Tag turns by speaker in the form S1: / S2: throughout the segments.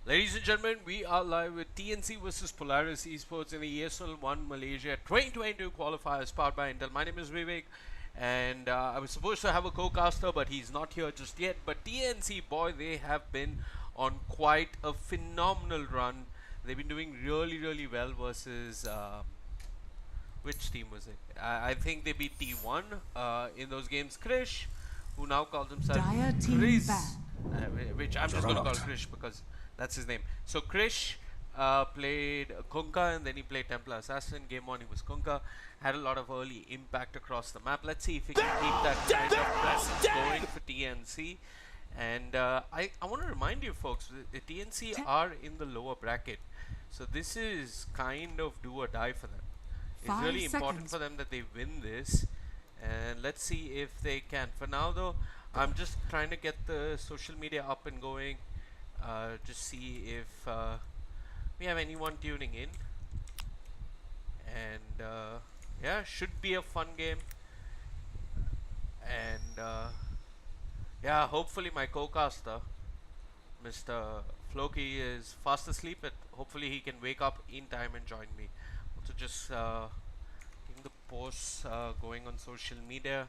S1: Ladies and gentlemen, we are live with TNC versus Polaris Esports in the ESL 1 Malaysia 2022 qualifiers powered by Intel. My name is Vivek, and I was supposed to have a co-caster, but he's not here just yet. But TNC, boy, they have been on quite a phenomenal run. They've been doing really, really well versus which team was it? I think they beat T1 in those games. Krish, who now calls himself Chris, which I'm just going to call Krish because that's his name. So Krish played Kunkka and then he played Templar Assassin. Game 1 he was Kunkka. Had a lot of early impact across the map. Let's see if he can keep that kind of presence going for TNC. And I want to remind you folks, the TNC are in the lower bracket. So this is kind of do or die for them. It's really important for them that they win this, and let's see if they can. For now though, I'm just trying to get the social media up and going, just see if we have anyone tuning in, and yeah, should be a fun game. And yeah, hopefully my co-caster Mr. Floki is fast asleep, but hopefully he can wake up in time and join me. Also just getting the posts going on social media.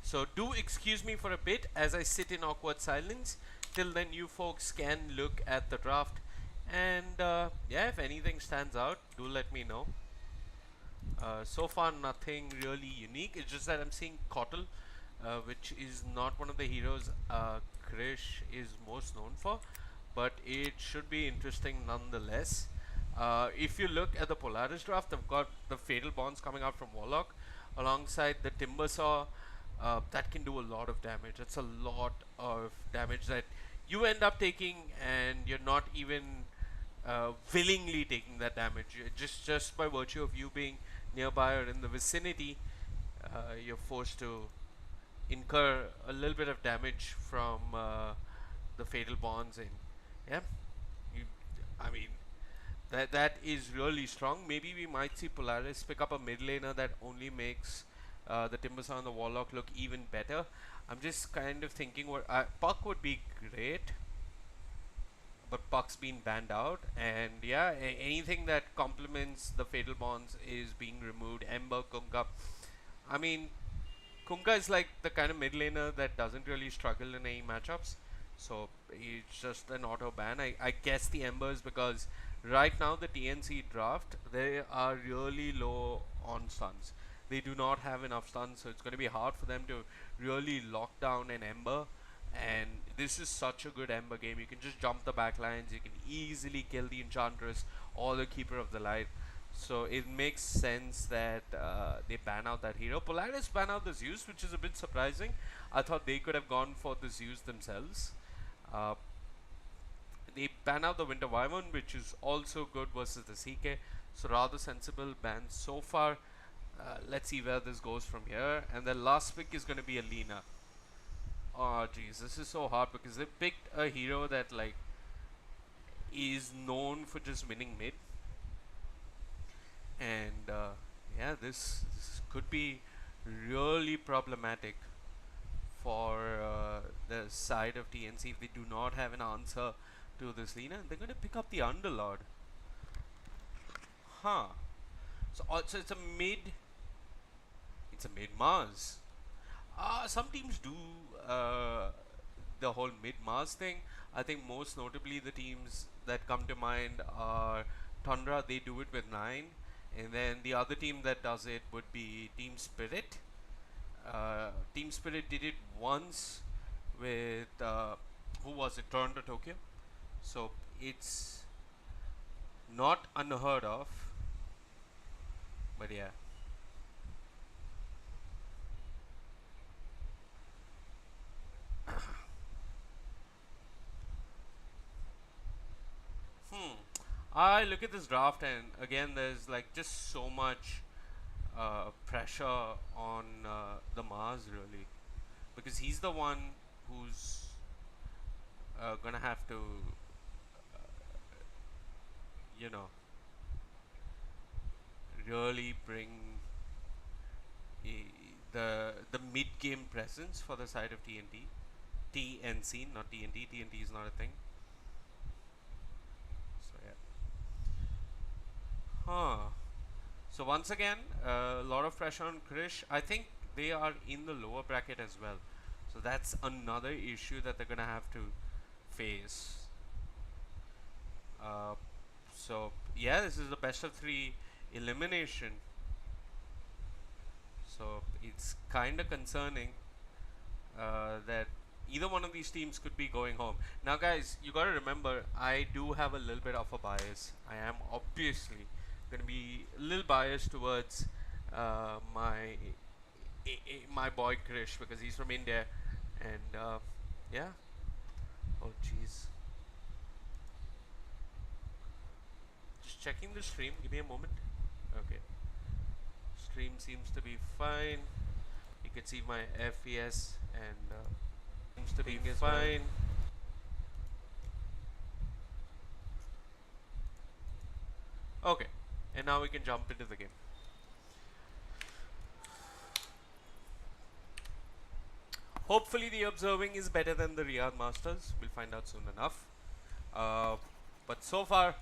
S1: So do excuse me for a bit as I sit in awkward silence. Till then you folks can look at the draft, and yeah, if anything stands out, do let me know. So far nothing really unique, it's just that I'm seeing Kotl, which is not one of the heroes Krish is most known for, but it should be interesting nonetheless. If you look at the Polaris draft, they've got the Fatal Bonds coming out from Warlock alongside the Timber Saw. That can do a lot of damage. That's a lot of damage that you end up taking, and you're not even willingly taking that damage. Just by virtue of you being nearby or in the vicinity, you're forced to incur a little bit of damage from the Fatal Bonds. And yeah, you, I mean, that is really strong. Maybe we might see Polaris pick up a mid laner that only makes the Timbersaw and the Warlock look even better. I'm just kind of thinking what Puck would be great, but Puck's been banned out, and yeah, anything that complements the Fatal Bonds is being removed. Ember, Kunkka. I mean, Kunkka is like the kind of mid laner that doesn't really struggle in any matchups, so it's just an auto ban. I guess the Embers, because right now the TNC draft, they are really low on stuns. They do not have enough stuns, so it's going to be hard for them to really lock down an Ember. And this is such a good Ember game. You can just jump the backlines, you can easily kill the Enchantress or the Keeper of the Light. So it makes sense that they ban out that hero. Polaris ban out the Zeus, which is a bit surprising. I thought they could have gone for the Zeus themselves. Uh, they ban out the Winter Wyvern, which is also good versus the CK. So rather sensible bans so far. Let's see where this goes from here. And the last pick is going to be Alina. Oh jeez, this is so hard because they picked a hero that like is known for just winning mid. And yeah, this could be really problematic for the side of TNC if they do not have an answer to this Lina. They're going to pick up the Underlord. Huh. So also it's a mid. It's a mid Mars. Some teams do the whole mid Mars thing. I think most notably the teams that come to mind are Tundra. They do it with 9. And then the other team that does it would be Team Spirit. Team Spirit did it once with who was it? Toronto, Tokyo. So it's not unheard of. But yeah. I look at this draft, and again, there's like just so much pressure on the Mars really, because he's the one who's gonna have to, you know, really bring the mid game presence for the side of TNT. TNC, not TNT. TNT is not a thing. So yeah. Huh. So once again, a lot of pressure on Krish. I think they are in the lower bracket as well. So that's another issue that they're gonna have to face. So yeah, this is the best of 3 elimination. So it's kind of concerning that either one of these teams could be going home. Now guys, you gotta remember, I do have a little bit of a bias. I am obviously gonna be a little biased towards my boy Krish, because he's from India, and yeah. Oh jeez. Just checking the stream, give me a moment. Okay. Stream seems to be fine. You can see my FPS and seems to be fine. Okay, and now we can jump into the game. Hopefully the observing is better than the Riyadh Masters. We'll find out soon enough. But so far,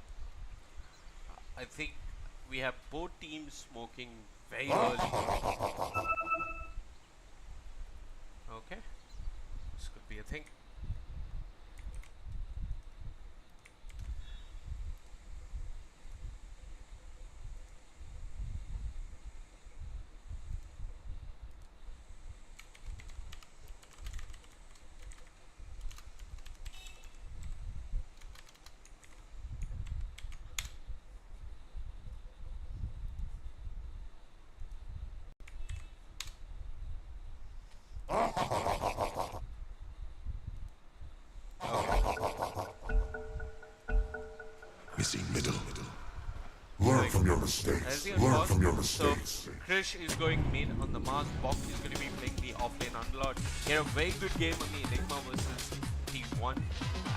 S1: I think we have both teams smoking very early. Okay, this could be a thing.
S2: Middle. Learn from your mistakes. Learn from your mistakes.
S1: So Krish is going mid on the Mars. Bok is going to be playing the offlane Underlord. He had a very good game on the Enigma versus T1.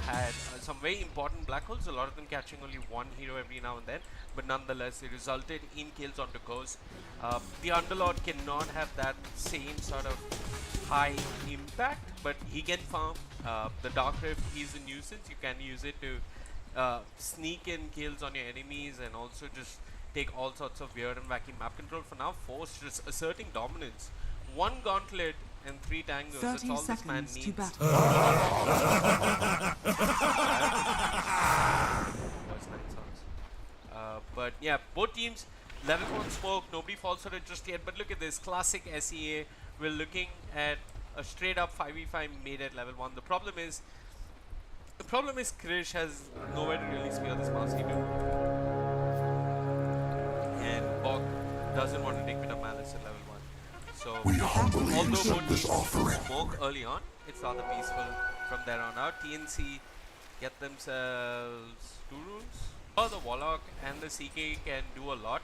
S1: Had some very important black holes, a lot of them catching only one hero every now and then, but nonetheless it resulted in kills on the coast. The Underlord cannot have that same sort of high impact, but he can farm. The Dark Rift is a nuisance. You can use it to sneak in kills on your enemies and also just take all sorts of weird and wacky map control. For now, Force just asserting dominance. 1 gauntlet and 3 tangos. That's all this man needs. But yeah, both teams level 1 smoke. Nobody falls for it just yet. But look at this classic SEA. We're looking at a straight up 5v5 made at level 1. The problem is Krish has nowhere to really spear this Maski dude. And Bok doesn't want to take bit of malice at level 1. So although both teams smoke early on, it's rather peaceful from there on out. TNC get themselves 2 runes. The Warlock and the CK can do a lot.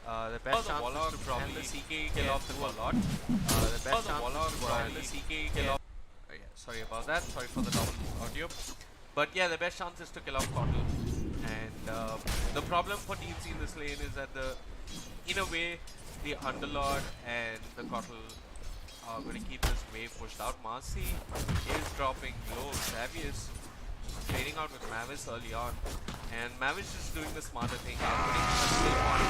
S1: The best chance is to probably the CK kill off the Warlock. The best chance is to probably the CK kill off. Yeah, sorry about that. Sorry for the double audio. But yeah, the best chance is to kill off Cottle. And the problem for TNC in this lane is that in a way, the Underlord and the Cottle are going to keep this wave pushed out. Marcy is dropping low. Xavius trading out with Mavis early on. And Mavis is doing the smarter thing. Putting a skill on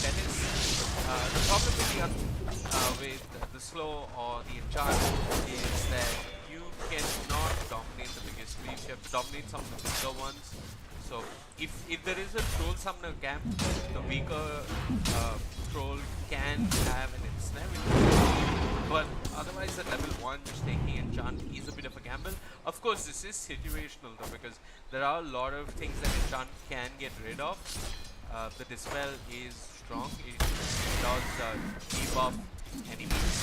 S1: Dennis. The problem with the slow or the enchant is that you cannot dominate the biggest creeps. You have to dominate some of the bigger ones. So if there is a troll summoner camp, the weaker troll can have an ensnare, but otherwise at level 1 just taking enchant is a bit of a gamble. Of course this is situational though, because there are a lot of things that enchant can get rid of. The dispel is strong. It does debuff enemies.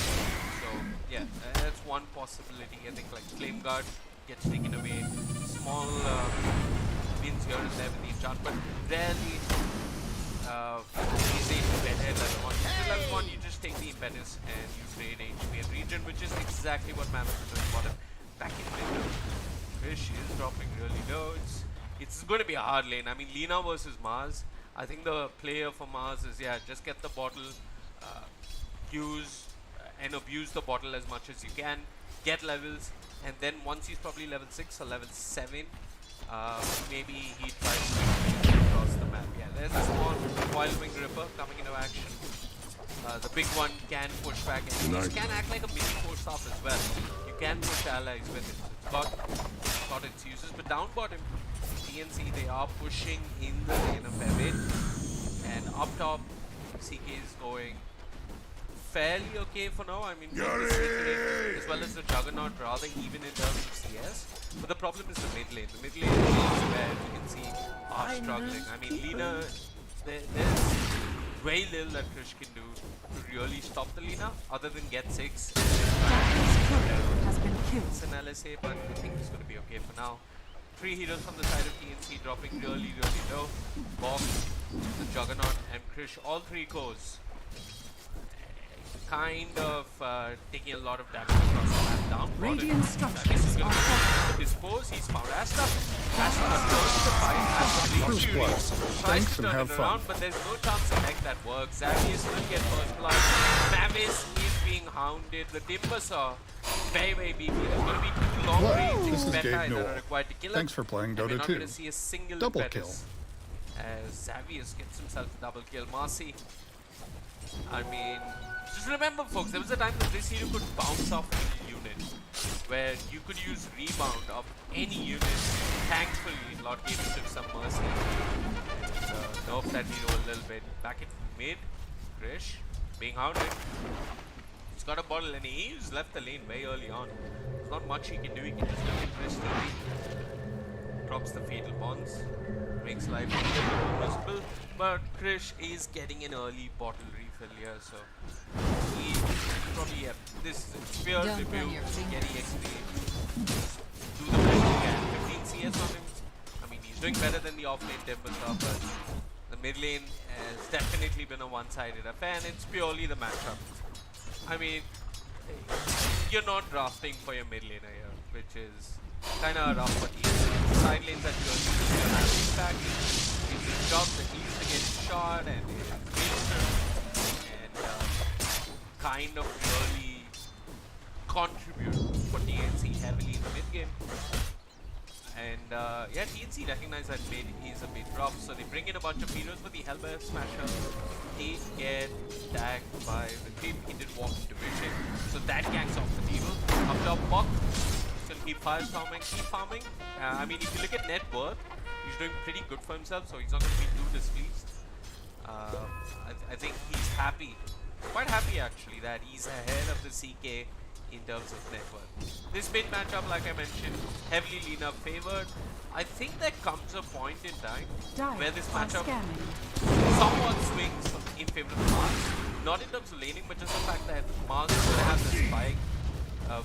S1: So yeah, that's one possibility. I think like Flame Guard gets taken away. Small wins here and there with the enchant, but rarely is it better at level 1. At level 1 you just take the impetus and you trade HP and regen, which is exactly what Mammoth is doing. Bottom back in mid. Fish is dropping really low. It's going to be a hard lane. I mean, Lina versus Mars. I think the player for Mars is, yeah, just get the bottle, use and abuse the bottle as much as you can. get levels, and then once he's probably level 6 or level 7, maybe he tries to across the map. Yeah, there's a small Wild Wing Ripper coming into action. The big one can push back enemies, can act like a mini force up as well. You can push allies with it. It's got its uses, but down bottom, TNC, they are pushing in the lane a fair bit. And up top, CK is going fairly okay for now. I mean, as well as the Juggernaut, rather even in terms of CS. But the problem is the mid lane. The mid lane is where you can see are struggling. I mean, Lina, there's very little that Krish can do to really stop the Lina, other than get 6.
S3: Has been killed.
S1: It's an LSA, but I think it's going to be okay for now. 3 heroes from the side of TNC dropping really low. Box, the Juggernaut, and Krish, all 3 cores. Kind of taking a lot of damage across the map down.
S3: Radiant structures
S1: He's going
S3: are
S1: to dispose. He's found Asta. Asta turns the fight. Asta
S4: First
S1: Fury
S4: blood.
S1: tries
S4: Thanks
S1: to
S4: and
S1: turn
S4: have
S1: it
S4: fun.
S1: around, but there's no chance of heck that works. Xavius will get first blood. Mavis is being hounded. The Timbersaw, very BB. There's going to be 2 long range
S4: This is
S1: Betai
S4: Gabe
S1: that
S4: Newell.
S1: are required to kill him.
S4: Thanks for playing
S1: And we're
S4: Dota
S1: not
S4: 2.
S1: going to see a single
S4: Double
S1: Impetus as Xavius gets himself a double kill. Marcy, I mean, just remember folks, there was a time that this hero could bounce off any unit, where you could use rebound of any unit. Thankfully, Lord Gabe took some mercy and nerfed that hero a little bit. Back in mid, Krish being hounded. He's got a bottle and he's left the lane very early on. There's not much he can do, he can just look at Krish TV. Drops the fatal bonds, makes life a little more miserable, but Krish is getting an early bottle refill here, so he probably, this is a pure
S3: Don't
S1: debut,
S3: burn your
S1: get EXP, do the best he can. 15 CS on him. I mean, he's doing better than the off-lane Timbersaw, but the mid lane has definitely been a one-sided affair, and it's purely the matchup. I mean, you're not drafting for your mid laner here, which is kind of rough for teams. Side lanes that you're using your having back. It's his job that needs to get shot and kind of really contribute for TNC heavily in the mid game. And yeah, TNC recognize that mid is a bit rough, so they bring in a bunch of heroes with the Hellbear Smasher. They get tagged by the creep. He did walk into vision, so that ganks off the table. Up top, Buck. He's gonna keep fire farming, keep farming. I mean, if you look at net worth, he's doing pretty good for himself, so he's not gonna be too displeased. I think he's happy, quite happy actually, that he's ahead of the CK in terms of net worth. This mid matchup, like I mentioned, heavily Lina favored. I think there comes a point in time where this matchup somewhat swings in favor of Mars. Not in terms of laning, but just the fact that Mars is going to have the spike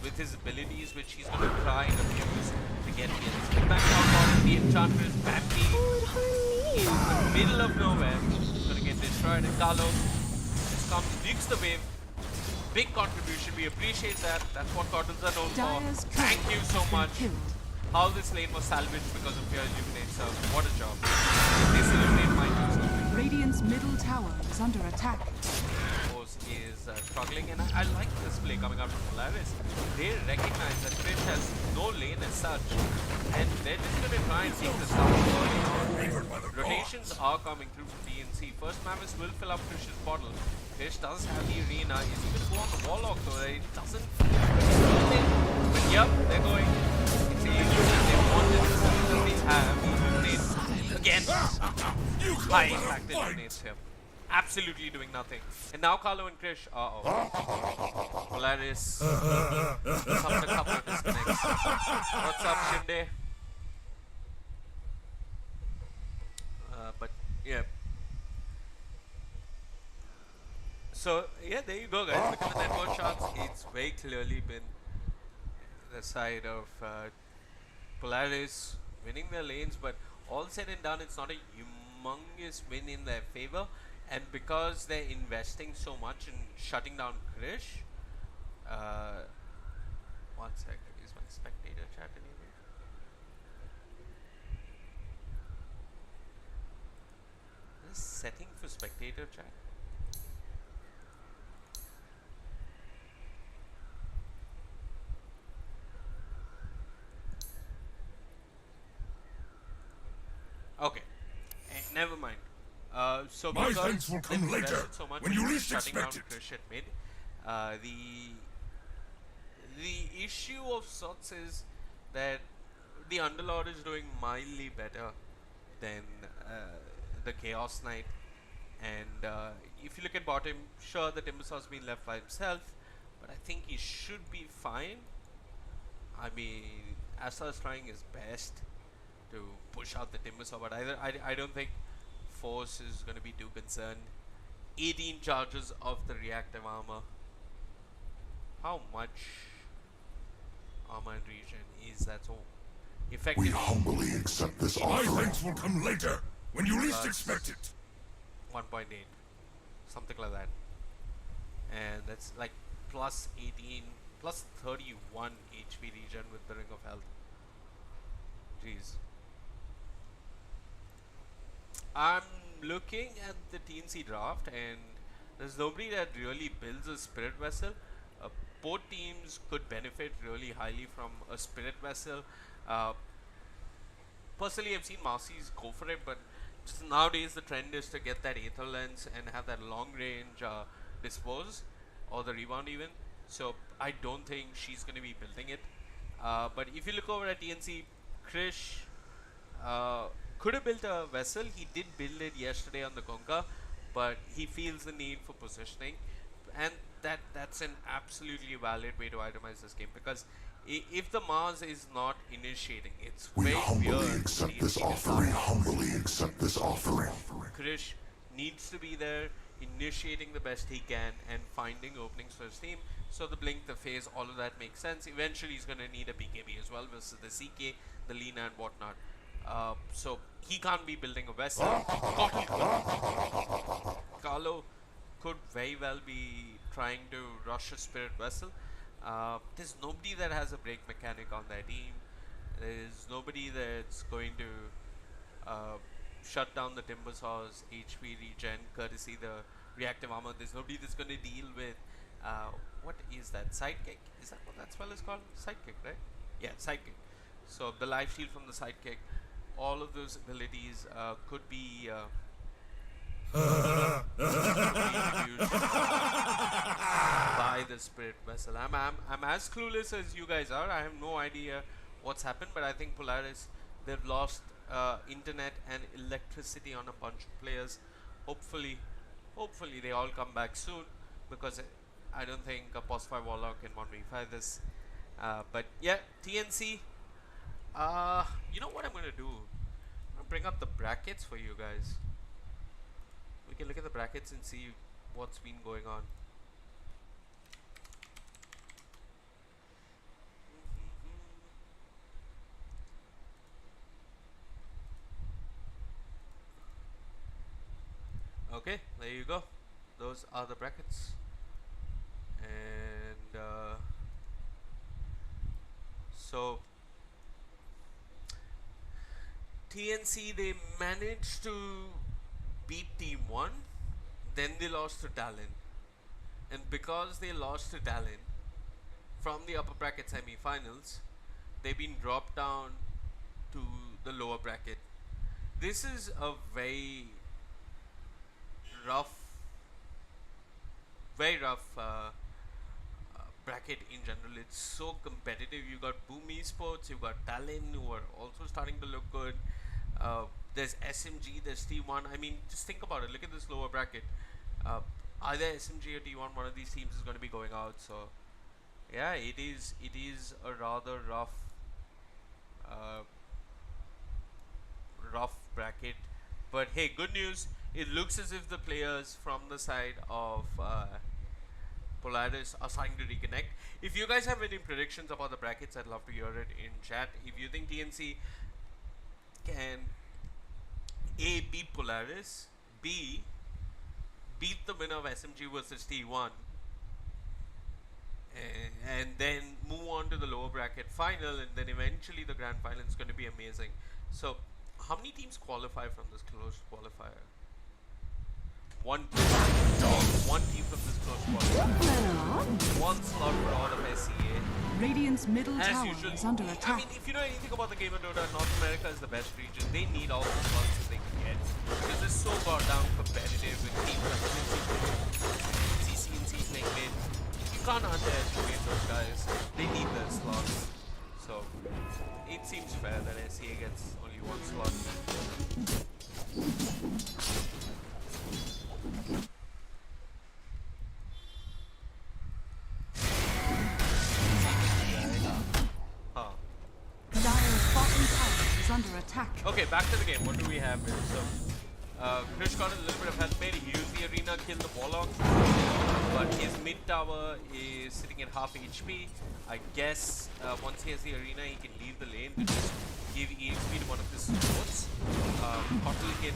S1: with his abilities, which he's going to try and abuse to get the split back down. The Enchantress, Bambi, in the middle of nowhere, going to get destroyed. And Carlo just comes, nukes the wave. Big contribution, we appreciate that. That's what Cardinals are known for. Thank you so much. How this lane was salvaged because of your Illuminate, so what a job. This Illuminate might do something.
S3: Radiant's middle tower is under attack.
S1: Force is struggling, and I like this play coming out from Polaris. They recognize that Krish has no lane as such, and they're just going to try and take this out early on. Rotations are coming through from TNC. First, Mavis will fill up Krish's bottle. Krish does have the arena. Is he going to go on the Warlock though? It doesn't. But yep, they're going. It's a Illuminate. They wanted to see that they have Illuminate again. High impact Illuminates here. Absolutely doing nothing. And now Carlo and Krish. Polaris suffered a couple of disconnects. What's up, Shinde? But yeah. So yeah, there you go, guys. Look at the network shots. It's very clearly been the side of Polaris winning their lanes, but all said and done, it's not a humongous win in their favor. And because they're investing so much in shutting down Krish, one sec, is my spectator chat anyway? This setting for spectator chat. never mind. So
S2: My
S1: because
S2: thanks will come
S1: they've
S2: later,
S1: invested so much
S2: when you
S1: in
S2: least
S1: shutting down
S2: expect it.
S1: Krish at mid, the issue of sorts is that the Underlord is doing mildly better than the Chaos Knight. And if you look at bottom, sure, the Timbersaw's been left by himself, but I think he should be fine. I mean, Asta's trying his best to push out the Timbersaw, but I don't think Force is going to be too concerned. 18 charges of the reactive armor. How much armor and region is that? So
S2: We
S1: effectively
S2: humbly accept this
S1: My
S2: offering. My thanks will come later, when you least expect it.
S1: 1.8, something like that, and that's like plus 18, plus 31 HP regen with the Ring of Health. Jeez. I'm looking at the TNC draft, and there's nobody that really builds a Spirit Vessel. Both teams could benefit really highly from a Spirit Vessel. Personally, I've seen Marcy's go for it, but just nowadays the trend is to get that Aether Lens and have that long range dispose or the rebound even. So I don't think she's going to be building it. But if you look over at TNC, Krish could have built a vessel. He did build it yesterday on the Konka, but he feels the need for positioning, and that's an absolutely valid way to itemize this game, because if the Mars is not initiating, it's
S2: We
S1: very
S2: humbly
S1: weird.
S2: accept this offering. Humbly accept this offering.
S1: Krish needs to be there, initiating the best he can and finding openings for his team. So the blink, the phase, all of that makes sense. Eventually he's going to need a BKB as well versus the CK, the Lina and whatnot. So he can't be building a vessel. God, he could. Carlo could very well be trying to rush a Spirit Vessel. There's nobody that has a break mechanic on their team. There's nobody that's going to shut down the Timbersaw's HP regen courtesy the reactive armor. There's nobody that's going to deal with what is that, sidekick? Is that what that spell is called? Sidekick, right? Yeah, sidekick. So the life shield from the sidekick, all of those abilities could be used by the Spirit Vessel. I'm as clueless as you guys are. I have no idea what's happened, but I think Polaris, they've lost internet and electricity on a bunch of players. Hopefully they all come back soon, because I don't think a post-5 Warlock can 1v5 this. But yeah, TNC. You know what I'm gonna do? I'm gonna bring up the brackets for you guys. We can look at the brackets and see what's been going on. Okay, there you go. Those are the brackets. And so TNC, they managed to beat Team 1, then they lost to Talon, and because they lost to Talon from the upper bracket semi-finals, they've been dropped down to the lower bracket. This is a very rough bracket in general. It's so competitive. You got Boom Esports, you got Talon, who are also starting to look good. There's SMG, there's T1. I mean, just think about it. Look at this lower bracket. Either SMG or T1, one of these teams is going to be going out. So yeah, it is a rather rough bracket. But hey, good news. It looks as if the players from the side of Polaris are starting to reconnect. If you guys have any predictions about the brackets, I'd love to hear it in chat. If you think TNC can A, beat Polaris, B, beat the winner of SMG versus T1, and then move on to the lower bracket final, and then eventually the grand final is going to be amazing. So how many teams qualify from this closed qualifier? One team from this closed qualifier. One slot for all of SEA.
S3: Radiant's middle
S1: As
S3: tower
S1: usual.
S3: is under
S1: I
S3: attack.
S1: mean, if you know anything about the game of Dota, North America is the best region. They need all the slots that they can get. Because can't underestimate those guys. They need their slots. So it seems fair that SEA gets only one slot. Huh.
S3: Dire's bottom tower is under attack.
S1: Okay, back to the game. What do we have here? So, Krish got a little bit of health made. He used the arena, killed the Warlock. But his mid tower is sitting at half HP. I guess once he has the arena, he can leave the lane to just give EXP to one of his supports. Hotel can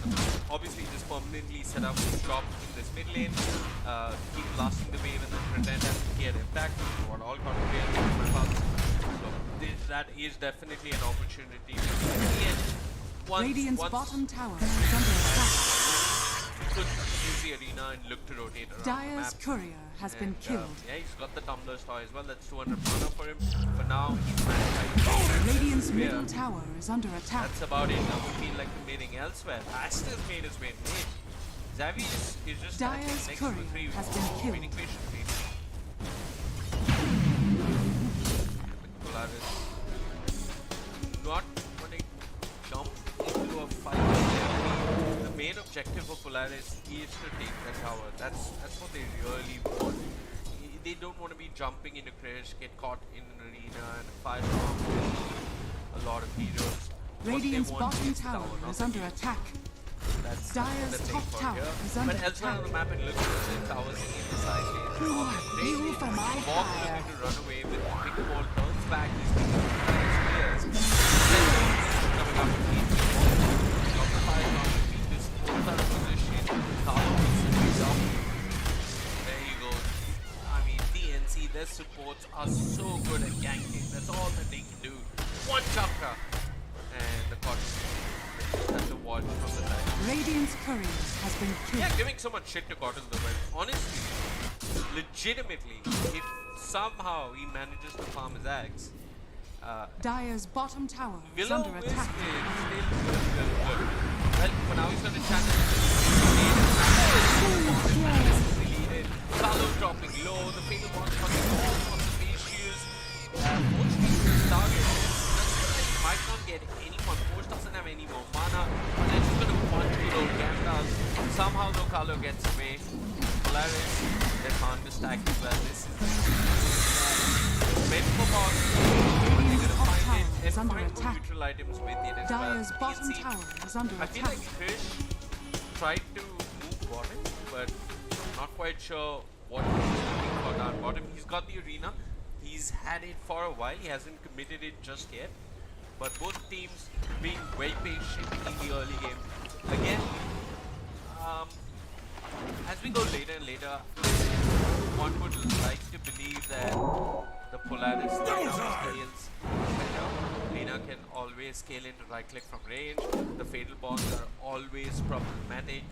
S1: obviously just permanently set up his shop in this mid lane, keep blasting the wave and then pretend as if he had impact, what all Hotel players so that is definitely an opportunity for the
S3: Radiant's bottom tower is under attack.
S1: could use the arena and look to rotate around the
S3: Dire's
S1: map.
S3: courier has been killed.
S1: Yeah, he's got the Tumbler Star as well. That's 200 mana for him. For now, he's managed.
S3: Radiant's middle tower is under attack.
S1: That's about it. Now we feel like committing elsewhere. Asta's made his way mid. Xavi is just standing
S3: Dire's
S1: next to the
S3: courier
S1: 3
S3: has been killed.
S1: waiting patiently. Polaris not want to jump into a fight. The main objective of Polaris is to take the tower. That's what they really want. They don't want to be jumping into Krish, get caught in an arena and fight around a lot of heroes.
S3: Radiant's bottom tower is under attack.
S1: That's
S3: Dire's
S1: the
S3: top
S1: thing for
S3: tower
S1: here.
S3: is under
S1: But elsewhere on the map, it looks like the towers in the side lane.
S3: You for my
S1: Bob
S3: fire.
S1: looking to run away with the big ball, turns back, he's picking up spears. Coming up with the got the fire on to beat this full out of position. Carlo is up. There you go. I mean, TNC, their supports are so good at ganking. That's all that they can do. One chakra. And the cotton has to watch from the side.
S3: Radiant's courier has been killed.
S1: Yeah, giving so much shit to Cotton though, but honestly, legitimately, if somehow he manages to farm his axe,
S3: Dire's bottom tower is
S1: Willow
S3: under
S1: is
S3: attack.
S1: still good. Well, for now he's going to channel deleted. Carlo dropping low, the fatal bombs coming all sorts of issues. Fortunately, his target might not get anyone. Force doesn't have any more mana. They're just going to punch below Gandalf. Somehow though Carlo gets away. Polaris, they found the stack as well. This is meant for boss.
S3: Radiant's top tower
S1: And
S3: is under
S1: find more
S3: attack.
S1: neutral items with it as well.
S3: Dire's bottom
S1: TNC,
S3: tower is under
S1: I feel
S3: attack.
S1: like Krish tried to move bottom, but not quite sure what he's looking for down bottom. He's got the arena. He's had it for a while. He hasn't committed it just yet. But both teams being very patient in the early game. Again, as we go later and later, one would like to believe that the Polaris lineup scales better. Lena can always scale into right click from range. The fatal bombs are always problematic.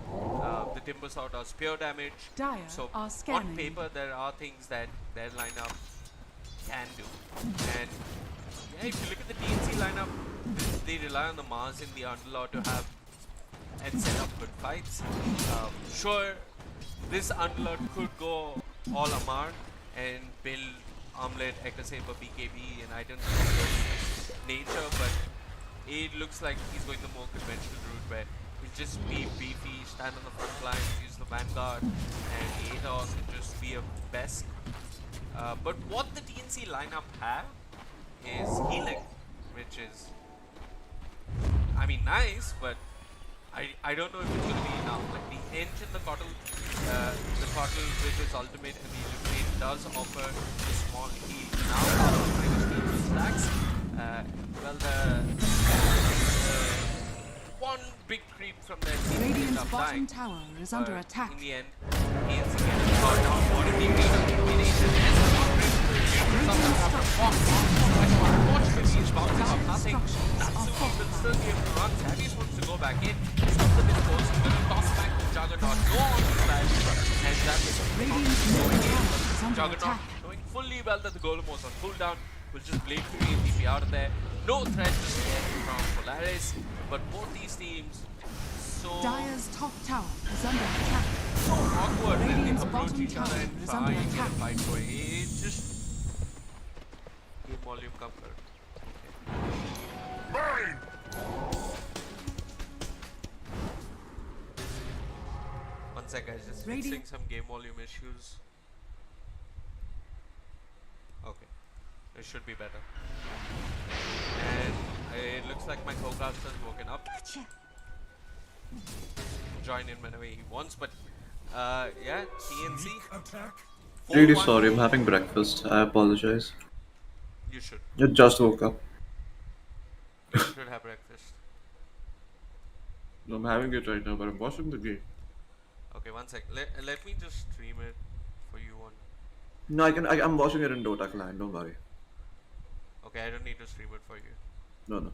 S1: The timber sword does pure damage.
S3: Dire
S1: So
S3: are
S1: on
S3: scanning.
S1: paper, there are things that their lineup can do. And yeah, if you look at the TNC lineup, they rely on the Mars and the Underlord to have and set up good fights. Sure, this Underlord could go all Amar and build Armlet, Echo Saber, BKB and items of this nature, but it looks like he's going the more conventional route where he'll just be beefy, stand on the front line, use the Vanguard and ATOS and just be a best. But what the TNC lineup have is healing, which is, I mean, nice, but I don't know if it's going to be enough. Like the engine, the Cottle with his ultimate and the illuminate does offer a small heal. Now minus 2 stacks. Well, the one big creep from their team ended
S3: Radiant's
S1: up
S3: bottom
S1: dying.
S3: tower is under attack.
S1: In the end, TNC getting shot down. What a team unfortunately, he's bouncing off nothing. Natsu will still be able to run. Tavius wants to go back in. Stop the dispose. He's going to toss back to Juggernaut. Go on to Slash. And that is
S3: Radiant's middle tower is under
S1: Juggernaut,
S3: attack.
S1: knowing fully well that the Golem was on cooldown, will just blade free and TP out of there. No threat just yet from Polaris, but both these teams so
S3: Dire's top tower is under attack.
S1: awkward when they
S3: Radiant's
S1: approach
S3: bottom
S1: each other
S3: tower
S1: and
S3: is
S1: try
S3: under
S1: and get a
S3: attack.
S1: fight going. It just sec, guys, just
S3: Radiant-
S1: fixing some game volume issues. Okay, it should be better. And it looks like my co-caster's woken up.
S3: Gotcha.
S1: Join in whenever he wants, but yeah, TNC.
S2: Attack.
S4: Really
S1: 4-1.
S4: sorry, I'm having breakfast. I apologize.
S1: You should.
S4: I just woke up.
S1: You should have breakfast.
S4: No, I'm having it right now, but I'm watching the game.
S1: Okay, one sec. Let me just stream it for you on.
S4: No, I'm watching it in Dota client. Don't worry.
S1: Okay, I don't need to stream it for you.
S4: No.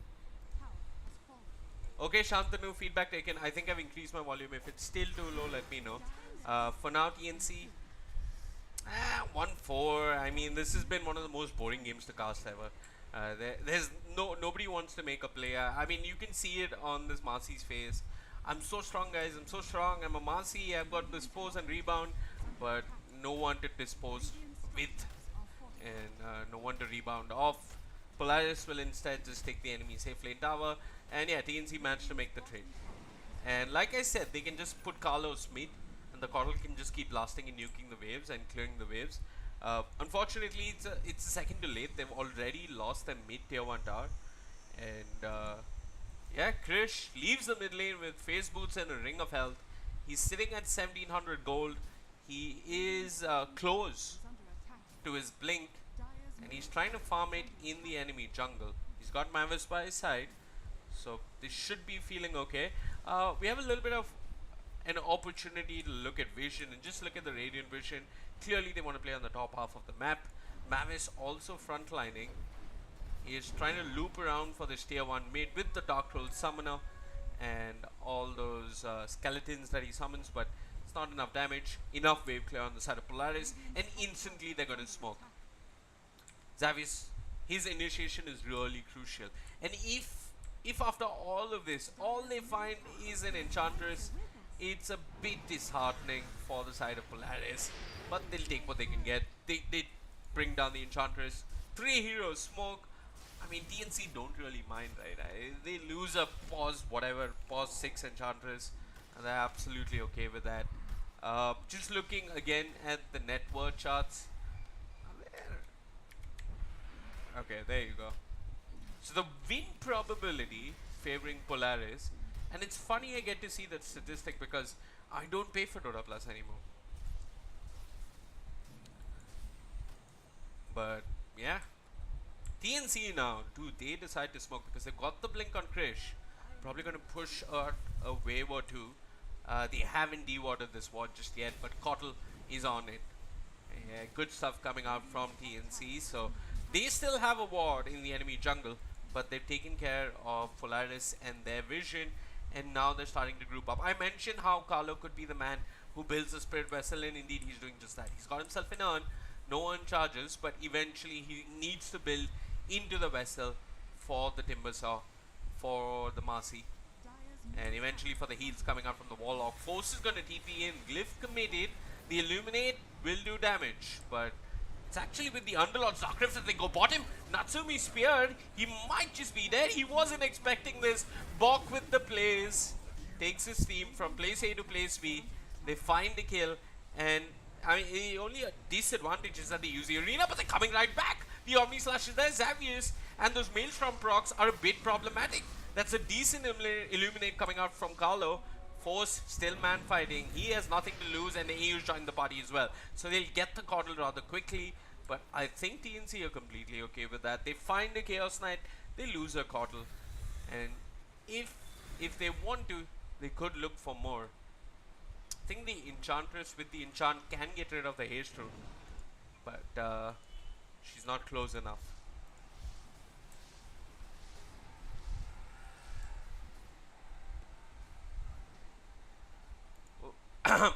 S1: Okay, Shantanu, feedback taken. I think I've increased my volume. If it's still too low, let me know. For now, TNC, 1-4. I mean, this has been one of the most boring games to cast ever. There's nobody wants to make a play. I mean, you can see it on this Marcy's face. I'm so strong, guys. I'm so strong. I'm a Marcy. I've got dispose and rebound, but no one to dispose with, and no one to rebound off. Polaris will instead just take the enemy safe lane tower, and yeah, TNC managed to make the trade. And like I said, they can just put Carlos mid, and the Coddle can just keep blasting and nuking the waves and clearing the waves. Unfortunately, it's a second too late. They've already lost their mid tier 1 tower, and yeah, Krish leaves the mid lane with phase boots and a ring of health. He's sitting at 1700 gold. He is close to his blink, and he's trying to farm it in the enemy jungle. He's got Mavis by his side, so they should be feeling okay. We have a little bit of an opportunity to look at vision and just look at the radiant vision. Clearly they want to play on the top half of the map. Mavis also frontlining. He is trying to loop around for this tier 1 mid with the Dark Troll Summoner and all those skeletons that he summons, but it's not enough damage. Enough wave clear on the side of Polaris, and instantly they're going to smoke. Xavius, his initiation is really crucial. And if after all of this, all they find is an Enchantress, it's a bit disheartening for the side of Polaris. But they'll take what they can get. They bring down the Enchantress. 3 heroes smoke. I mean, TNC don't really mind, right? They lose a pause 6 Enchantress, and they're absolutely okay with that. Just looking again at the net worth charts. Okay, there you go. So the win probability favoring Polaris, and it's funny I get to see that statistic because I don't pay for Dota Plus anymore. But yeah, TNC now, do they decide to smoke because they've got the blink on Krish? Probably going to push out a wave or two. They haven't dewatered this ward just yet, but Kotl is on it. Yeah, good stuff coming out from TNC. So they still have a ward in the enemy jungle, but they've taken care of Polaris and their vision, and now they're starting to group up. I mentioned how Carlo could be the man who builds a spirit vessel, and indeed he's doing just that. He's got himself an urn, no one charges, but eventually he needs to build into the vessel for the timber saw, for the Marcy, and eventually for the heals coming out from the Warlock. Force is going to TP in, Glyph committed, the Illuminate will do damage, but it's actually with the Underlord's Dark Rift that they go bottom. Natsumi speared, he might just be dead, he wasn't expecting this. Bok with the plays, takes his team from place A to place B, they find the kill, and I mean, the only disadvantage is that they use the arena, but they're coming right back. The Omni Slash is there, Xavius, and those Maelstrom procs are a bit problematic. That's a decent Illuminate coming out from Carlo. Force still man fighting. He has nothing to lose, and the AU's joined the party as well. So they'll get the Coddle rather quickly, but I think TNC are completely okay with that. They find the Chaos Knight, they lose a Coddle, and if they want to, they could look for more. I think the Enchantress with the enchant can get rid of the haste rune, but she's not close enough. Oh.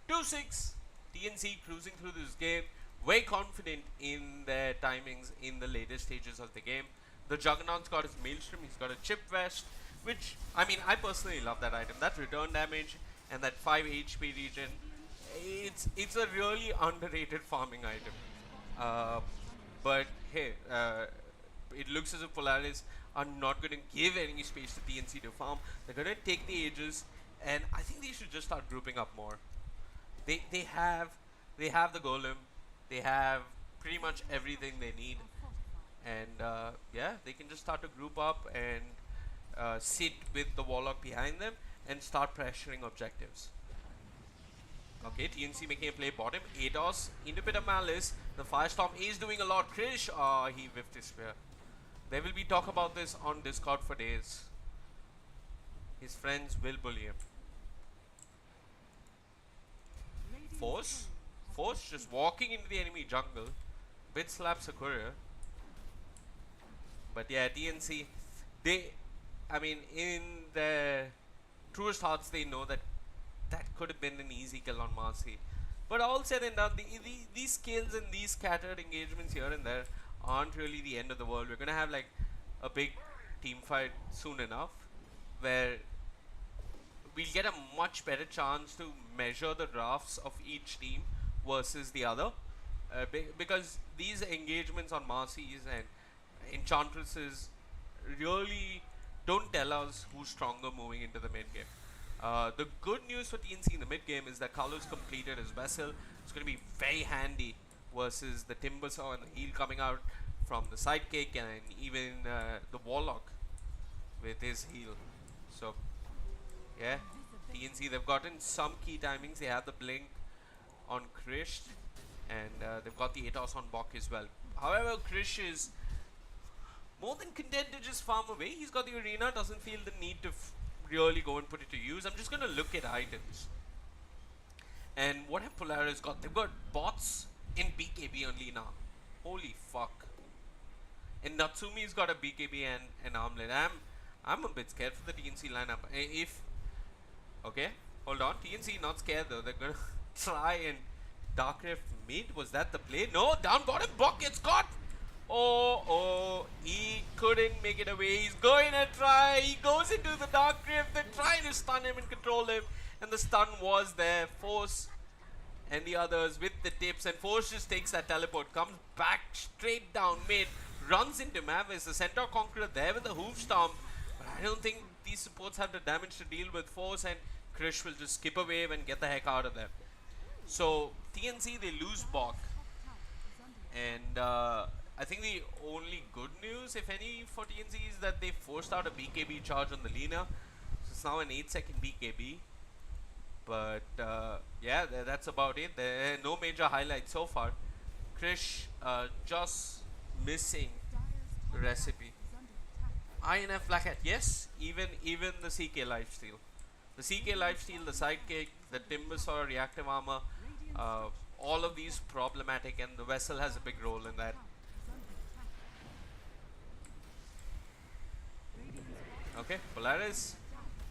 S1: 2-6, TNC cruising through this game, very confident in their timings in the later stages of the game. The Juggernaut's got his Maelstrom, he's got a Chip Vest, which, I mean, I personally love that item. That return damage and that 5 HP regen, it's a really underrated farming item. But hey, it looks as if Polaris are not going to give any space to TNC to farm. They're going to take the Aegis, and I think they should just start grouping up more. They have the golem, they have pretty much everything they need, and yeah, they can just start to group up and sit with the warlock behind them and start pressuring objectives. Okay, TNC making a play bottom. Ados into a bit of malice. The Firestorm is doing a lot. Krish, he whiffed his spear. There will be talk about this on Discord for days. His friends will bully him. Force just walking into the enemy jungle. Bit slaps a courier. But yeah, TNC, I mean, in their truest hearts, they know that could have been an easy kill on Marcy. But all said and done, these kills and these scattered engagements here and there aren't really the end of the world. We're gonna have like a big team fight soon enough, where we'll get a much better chance to measure the drafts of each team versus the other, because these engagements on Marcy's and Enchantresses really don't tell us who's stronger moving into the mid game. The good news for TNC in the mid game is that Carlos completed his vessel. It's going to be very handy versus the Timbersaw and the heal coming out from the sidekick, and even the Warlock with his heal. So yeah, TNC, they've gotten some key timings. They have the blink on Krish, and they've got the Atos on Bok as well. However, Krish is more than content to just farm away. He's got the arena, doesn't feel the need to really go and put it to use. I'm just going to look at items. And what have Polaris got? They've got bots in BKB only now. Holy fuck. And Natsumi's got a BKB and an armlet. I'm a bit scared for the TNC lineup. Okay, hold on. TNC not scared though. They're gonna try and Dark Rift mid. Was that the play? No, down bottom. Bok gets caught. Oh, he couldn't make it away. He's going to try. He goes into the Dark Rift. They're trying to stun him and control him. And the stun was there. Force and the others with the tips. And Force just takes that teleport. Comes back straight down mid. Runs into Mavis. The Centaur Conqueror there with the Hoof Storm. But I don't think these supports have the damage to deal with Force. And Krish will just skip a wave and get the heck out of there. So TNC, they lose Bok. And I think the only good news, if any, for TNC is that they forced out a BKB charge on the Lina. So it's now an 8-second BKB. But yeah, that's about it. There are no major highlights so far. Krish just missing recipe. INF Black Hat, yes, even the CK lifesteal. The CK lifesteal, the sidekick, the Timbersaw reactive armor, all of these problematic, and the vessel has a big role in that. Okay, Polaris,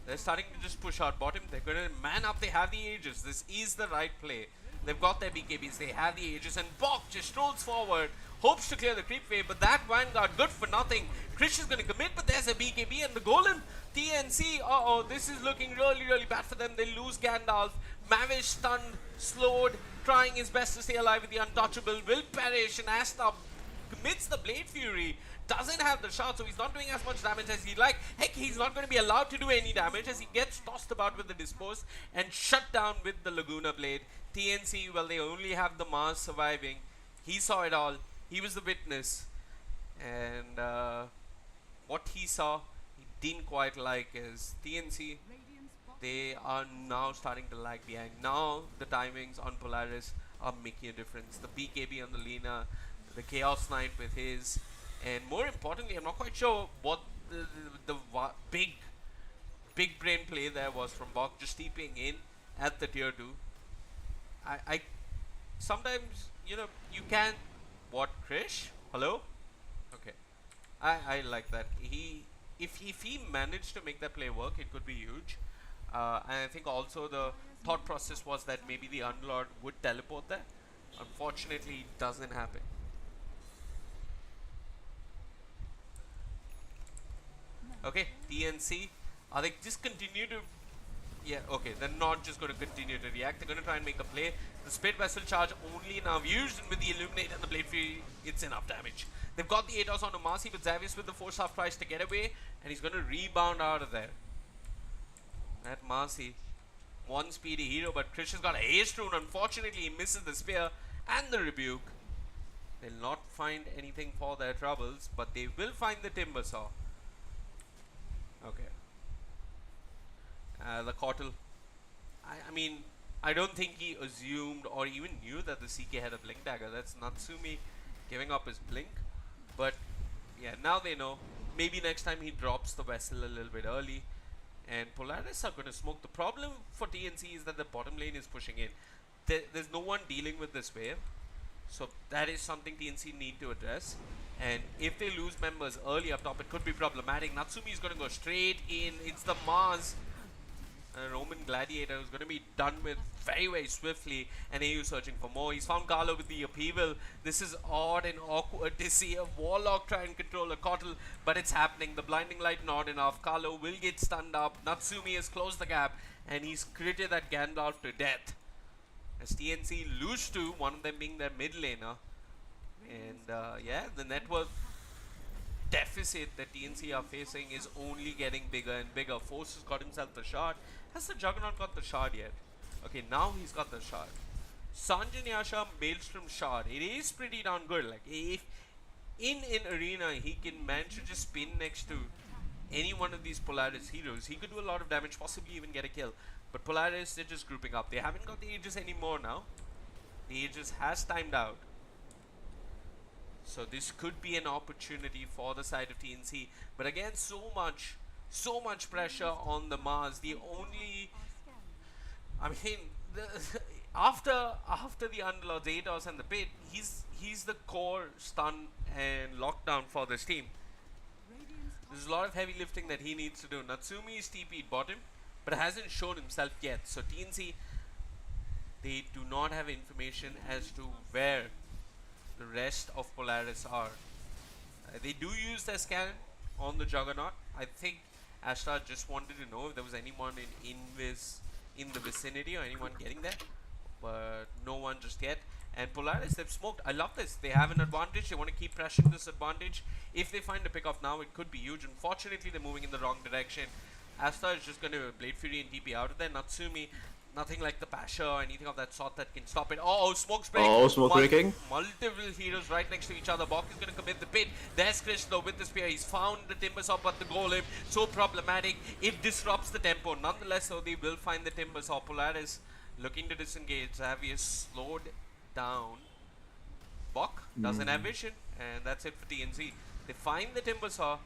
S1: they're starting to just push out bottom. They're going to man up. They have the Aegis. This is the right play. They've got their BKBs. They have the Aegis. And Bok just strolls forward. Hopes to clear the creep wave. But that Vanguard, good for nothing. Krish is going to commit. But there's a BKB. And the Golem, TNC, this is looking really, really bad for them. They lose Gandalf. Mavish stunned, slowed, trying his best to stay alive with the Untouchable. Will perish. And Asta commits the Blade Fury. Doesn't have the shot, so he's not doing as much damage as he'd like. Heck, he's not going to be allowed to do any damage as he gets tossed about with the Dispose and shut down with the Laguna Blade. TNC, well, they only have the Mars surviving. He saw it all. He was the witness. And what he saw, he didn't quite like is TNC, they are now starting to lag behind. Now the timings on Polaris are making a difference. The BKB on the Lina, the Chaos Knight with his. And more importantly, I'm not quite sure what the big brain play there was from Bok, just steeping in at the tier 2. I sometimes, you know, you can, what, Krish? Hello? Okay. I like that. If he managed to make that play work, it could be huge. And I think also the thought process was that maybe the Unlord would teleport there. Unfortunately, it doesn't happen. Okay, TNC, are they just continue to, yeah, okay, they're not just going to continue to react, they're going to try and make a play. The Spit Vessel charge only now used, and with the Illuminate and the Blade Fury, it's enough damage. They've got the Atos onto Marcy, but Xavius with the Force half tries to get away, and he's going to rebound out of there. That Marcy, one speedy hero, but Krish has got a haste rune. Unfortunately, he misses the spear and the rebuke. They'll not find anything for their troubles, but they will find the timber saw. Okay. The Cottle. I mean, I don't think he assumed or even knew that the CK had a blink dagger. That's Natsumi giving up his blink. But yeah, now they know. Maybe next time he drops the vessel a little bit early. And Polaris are going to smoke. The problem for TNC is that the bottom lane is pushing in. There's no one dealing with this wave. So that is something TNC need to address. And if they lose members early up top, it could be problematic. Natsumi is going to go straight in. It's the Mars. Roman Gladiator is going to be done with very, very swiftly. And AU searching for more. He's found Carlo with the upheaval. This is odd and awkward to see a Warlock try and control a Cottle, but it's happening. The blinding light not enough. Carlo will get stunned up. Natsumi has closed the gap, and he's critted that Gandalf to death. As TNC lose to one of them being their mid laner. And yeah, the net worth deficit that TNC are facing is only getting bigger and bigger. Force has got himself the shard. Has the Juggernaut got the shard yet? Okay, now he's got the shard. Sanjan Yasha Maelstrom shard. It is pretty darn good. Like, if in an arena he can manage to just spin next to any one of these Polaris heroes, he could do a lot of damage, possibly even get a kill. But Polaris, they're just grouping up. They haven't got the Aegis anymore now. The Aegis has timed out. So this could be an opportunity for the side of TNC. But again, so much pressure on the Mars. The only, I mean, after the Underlords, Atos and the Pit, he's the core stun and lockdown for this team. There's a lot of heavy lifting that he needs to do. Natsumi is TP'd bottom, but hasn't shown himself yet. So TNC, they do not have information as to where the rest of Polaris are. They do use their scan on the Juggernaut. I think Ashtar just wanted to know if there was anyone in the vicinity or anyone getting there, but no one just yet. And Polaris, they've smoked. I love this. They have an advantage. They want to keep pressuring this advantage. If they find a pick off now, it could be huge. Unfortunately, they're moving in the wrong direction. Asta is just going to Blade Fury and TP out of there. Natsumi, nothing like the Pasha or anything of that sort that can stop it. Oh, smoke break.
S5: Oh, smoke breaking.
S1: Multiple heroes right next to each other. Bok is going to commit the pit. There's Krish though with the spear. He's found the Timbersaw, but the golem, so problematic. It disrupts the tempo. Nonetheless, so they will find the Timbersaw. Polaris looking to disengage. Xavier slowed down. Bok doesn't have vision, and that's it for TNC. They find the Timbersaw.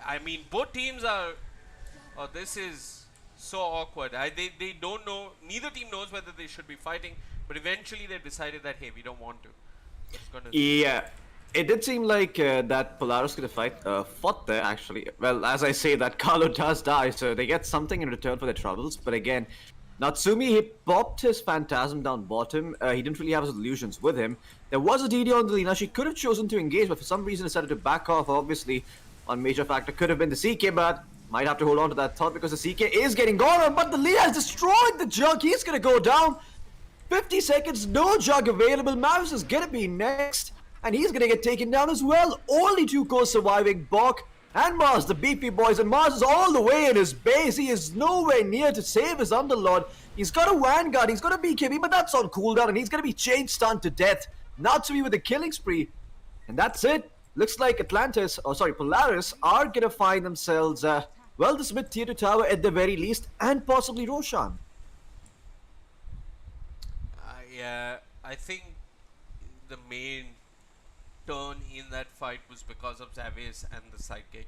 S1: I mean, both teams are. Oh, this is so awkward. They don't know. Neither team knows whether they should be fighting, but eventually they decided that hey, we don't want to.
S5: Yeah, it did seem like that Polaris could have fought there actually. Well, as I say, that Carlo does die, so they get something in return for their troubles. But again, Natsumi, he popped his Phantasm down bottom. He didn't really have his illusions with him. There was a DD on the Lina. She could have chosen to engage, but for some reason decided to back off. Obviously, one major factor could have been the CK, but might have to hold on to that thought because the CK is getting gone on. But the Lina has destroyed the Jug. He's going to go down. 50 seconds, no Jug available. Mavis is going to be next, and he's going to get taken down as well. Only two cores surviving, Bok and Mars, the beefy boys, and Mars is all the way in his base. He is nowhere near to save his Underlord. He's got a Vanguard, he's got a BKB, but that's on cooldown, and he's going to be chain stunned to death. Natsumi with a killing spree, and that's it. Looks like Polaris are going to find themselves, well, this mid tier 2 tower at the very least, and possibly Roshan.
S1: Yeah, I think the main turn in that fight was because of Xavius and the sidekick.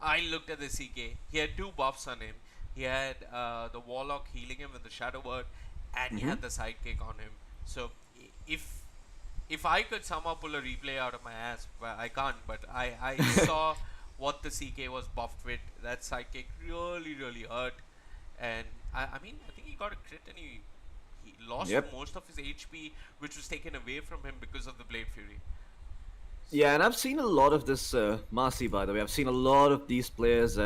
S1: I looked at the CK. He had two buffs on him. He had the Warlock healing him with the Shadow Word, and he had the sidekick on him. So if I could somehow pull a replay out of my ass, well, I can't, but I saw what the CK was buffed with. That sidekick really hurt, and I mean, I think he got a crit and he lost most of his HP, which was taken away from him because of the Blade Fury.
S5: Yeah, and I've seen a lot of this Marcy, by the way. I've seen a lot of these players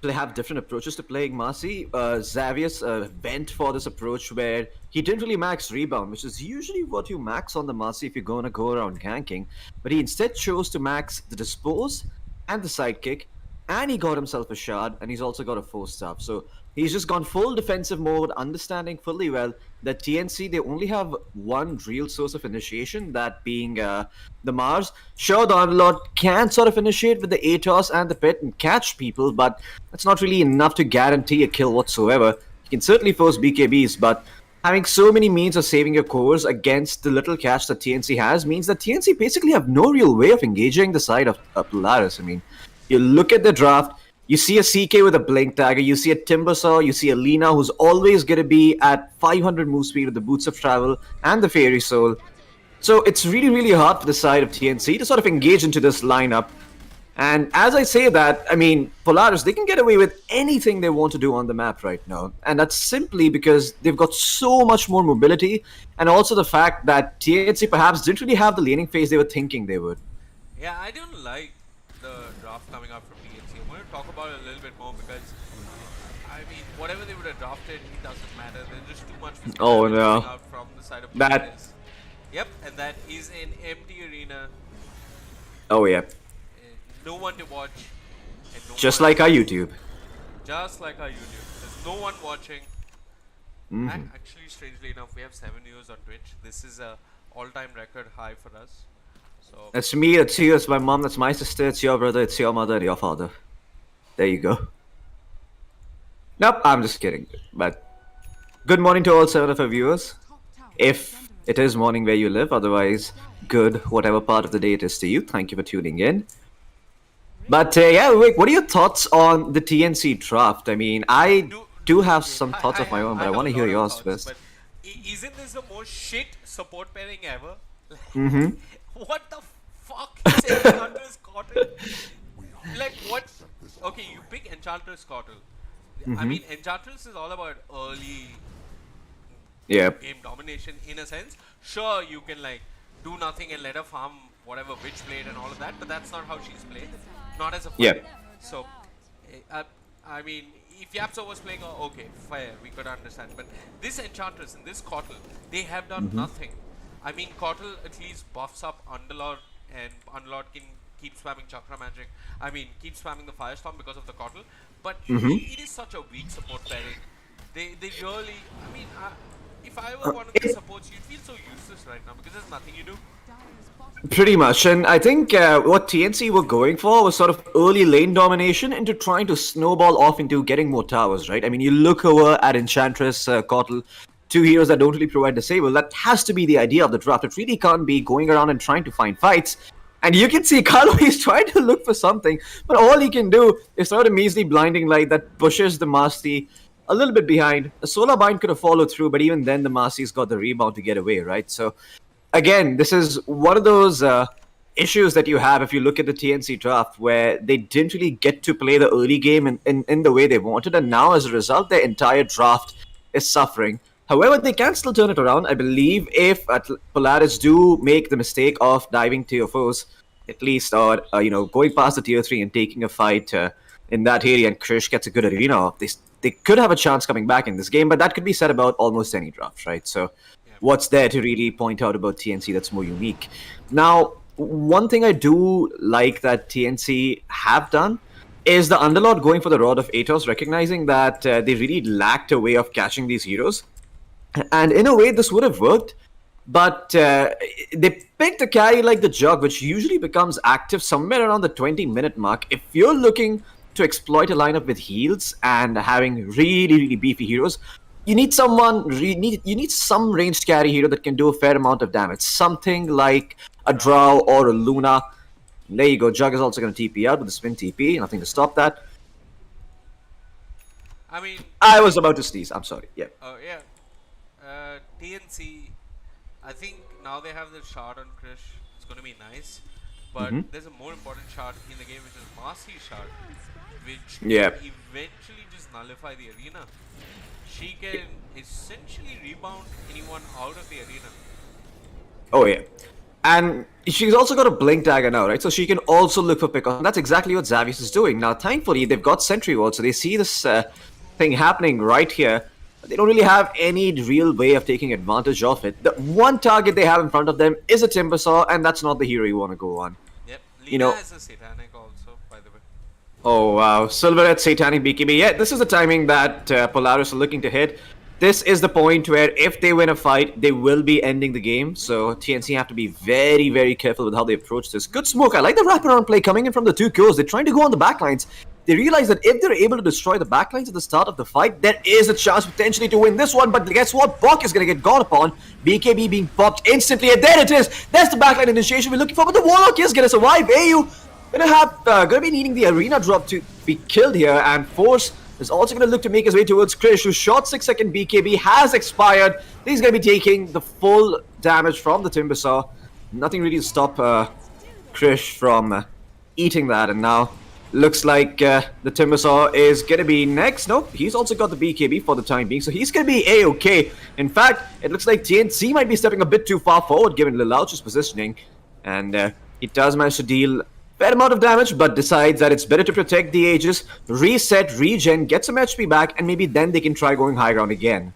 S5: have different approaches to playing Marcy. Xavius went for this approach where he didn't really max rebound, which is usually what you max on the Marcy if you're going to go around ganking. But he instead chose to max the dispose and the sidekick. and he got himself a shard, and he's also got a 4-star. So he's just gone full defensive mode, understanding fully well that TNC, they only have one real source of initiation, that being the Mars. Sure, the Underlord can sort of initiate with the ATOS and the Pit and catch people, but that's not really enough to guarantee a kill whatsoever. You can certainly force BKBs, but having so many means of saving your cores against the little cash that TNC has means that TNC basically have no real way of engaging the side of Polaris. I mean, you look at the draft, you see a CK with a Blink Dagger, you see a Timbersaw, you see a Lina who's always going to be at 500 move speed with the Boots of Travel and the Fairy Soul. So it's really, really hard for the side of TNC to sort of engage into this lineup. And as I say that, I mean, Polaris, they can get away with anything they want to do on the map right now. And that's simply because they've got so much more mobility, and also the fact that TNC perhaps didn't really have the laning phase they were thinking they would.
S1: Yeah, I don't like the draft coming out from TNC. I'm going to talk about it a little bit more because, I mean, whatever they would have drafted, it doesn't matter. There's just too much
S5: Oh,
S1: physicality
S5: no.
S1: coming out from the side of
S5: That-
S1: Polaris. Yep, and that is an empty arena.
S5: Oh, yeah.
S1: No one to watch. And no
S5: Just
S1: one
S5: like our YouTube.
S1: Just like our YouTube. There's no one watching. Actually, strangely enough, we have 7 viewers on Twitch. This is a all-time record high for us. So
S5: It's me, it's you, it's my mom, it's my sister, it's your brother, it's your mother, and your father. There you go. Nope, I'm just kidding. But good morning to all 7 of our viewers. If it is morning where you live, otherwise, good, whatever part of the day it is to you. Thank you for tuning in. But yeah, Vivek, what are your thoughts on the TNC draft? I mean, I do have some thoughts of my own, but I want to hear yours first.
S1: But isn't this the most shit support pairing ever? What the fuck is Enchantress Cottle? Like, what? Okay, you pick Enchantress Cottle. I mean, Enchantress is all about early
S5: Yeah.
S1: game domination in a sense. Sure, you can like do nothing and let her farm whatever Witchblade and all of that, but that's not how she's played. Not as a fighter.
S5: Yeah.
S1: So, I mean, if Yapso was playing, okay, fair, we could understand. But this Enchantress and this Cottle, they have done nothing. I mean, Cottle at least buffs up Underlord, and Underlord can keep spamming Chakra Magic. I mean, keep spamming the Firestorm because of the Cottle. But it is such a weak support pairing. They really, I mean, if I were one of the supports, you'd feel so useless right now because there's nothing you do.
S5: Pretty much, and I think what TNC were going for was sort of early lane domination into trying to snowball off into getting more towers, right? I mean, you look over at Enchantress, Cottle, 2 heroes that don't really provide disable. That has to be the idea of the draft. It really can't be going around and trying to find fights. And you can see Carlo, he's trying to look for something, but all he can do is throw a measly blinding light that pushes the Mastery a little bit behind. The Solar Bind could have followed through, but even then the Mastery's got the rebound to get away, right? So again, this is one of those issues that you have if you look at the TNC draft where they didn't really get to play the early game in the way they wanted, and now as a result, their entire draft is suffering. However, they can still turn it around, I believe, if Polaris do make the mistake of diving tier 4s, at least, or, going past the tier 3 and taking a fight in that area, and Krish gets a good arena off. They could have a chance coming back in this game, but that could be said about almost any draft, right? So what's there to really point out about TNC that's more unique? Now, one thing I do like that TNC have done is the Underlord going for the Rod of Atos, recognizing that they really lacked a way of catching these heroes. And in a way, this would have worked, but they picked a carry like the Jug, which usually becomes active somewhere around the 20-minute mark. If you're looking to exploit a lineup with heals and having really, really beefy heroes, you need someone. You need some ranged carry hero that can do a fair amount of damage. Something like a Drow or a Luna. There you go. Jug is also going to TP out with the spin TP. Nothing to stop that.
S1: I mean,
S5: I was about to sneeze. I'm sorry. Yeah.
S1: yeah. TNC, I think now they have the shard on Krish. It's going to be nice. But there's a more important shard in the game, which is Marcy shard, which can eventually just nullify the arena. She can essentially rebound anyone out of the arena.
S5: Oh yeah. And she's also got a Blink Dagger now, right? So she can also look for pickoff. And that's exactly what Xavius is doing. Now, thankfully, they've got Sentry Ward, so they see this thing happening right here. But they don't really have any real way of taking advantage of it. The one target they have in front of them is a Timbersaw, and that's not the hero you want to go on.
S1: Yep. Lina has a Satanic also, by the way.
S5: Oh wow, Silver at Satanic BKB. Yeah, this is the timing that Polaris are looking to hit. This is the point where if they win a fight, they will be ending the game. So TNC have to be very, very careful with how they approach this. Good smoke. I like the wraparound play coming in from the two cores. They're trying to go on the backlines. They realize that if they're able to destroy the backlines at the start of the fight, there is a chance potentially to win this one. But guess what? Bok is going to get gone upon. BKB being popped instantly. And there it is. There's the backline initiation we're looking for. But the Warlock is going to survive. AU gonna be needing the arena drop to be killed here, and Force is also gonna look to make his way towards Krish, whose short 6-second BKB has expired. He's gonna be taking the full damage from the Timbersaw. Nothing really to stop Krish from eating that, and now looks like the Timbersaw is gonna be next. Nope, he's also got the BKB for the time being, so he's gonna be A-okay. In fact, it looks like TNC might be stepping a bit too far forward given Lilouch's positioning, and he does manage to deal fair amount of damage, but decides that it's better to protect the Aegis, reset, regen, get some HP back, and maybe then they can try going high ground again.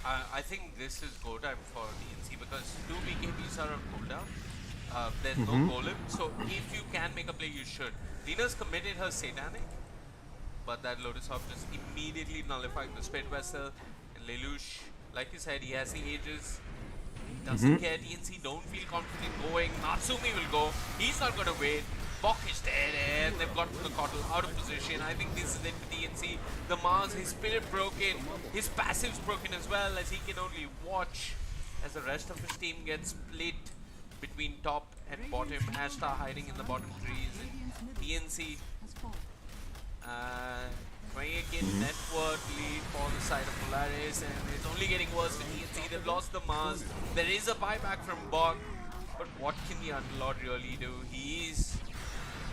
S1: I think this is go time for TNC because 2 BKBs are on cooldown. There's no golem, so if you can make a play, you should. Lina's committed her Satanic, but that Lotus Hawk just immediately nullifying the Spit Vessel. And Lelouch, like you said, he has the Aegis. Doesn't care. TNC don't feel confident going. Natsumi will go. He's not going to wait. Bok is dead and they've got the Cottle out of position. I think this is it for TNC. The Mars, his spirit broken. His passive's broken as well, as he can only watch as the rest of his team gets split between top and bottom. Ashtar hiding in the bottom trees. And TNC 28k net worth lead for the side of Polaris, and it's only getting worse for TNC. They've lost the Mars. There is a buyback from Bog, but what can the Underlord really do? He's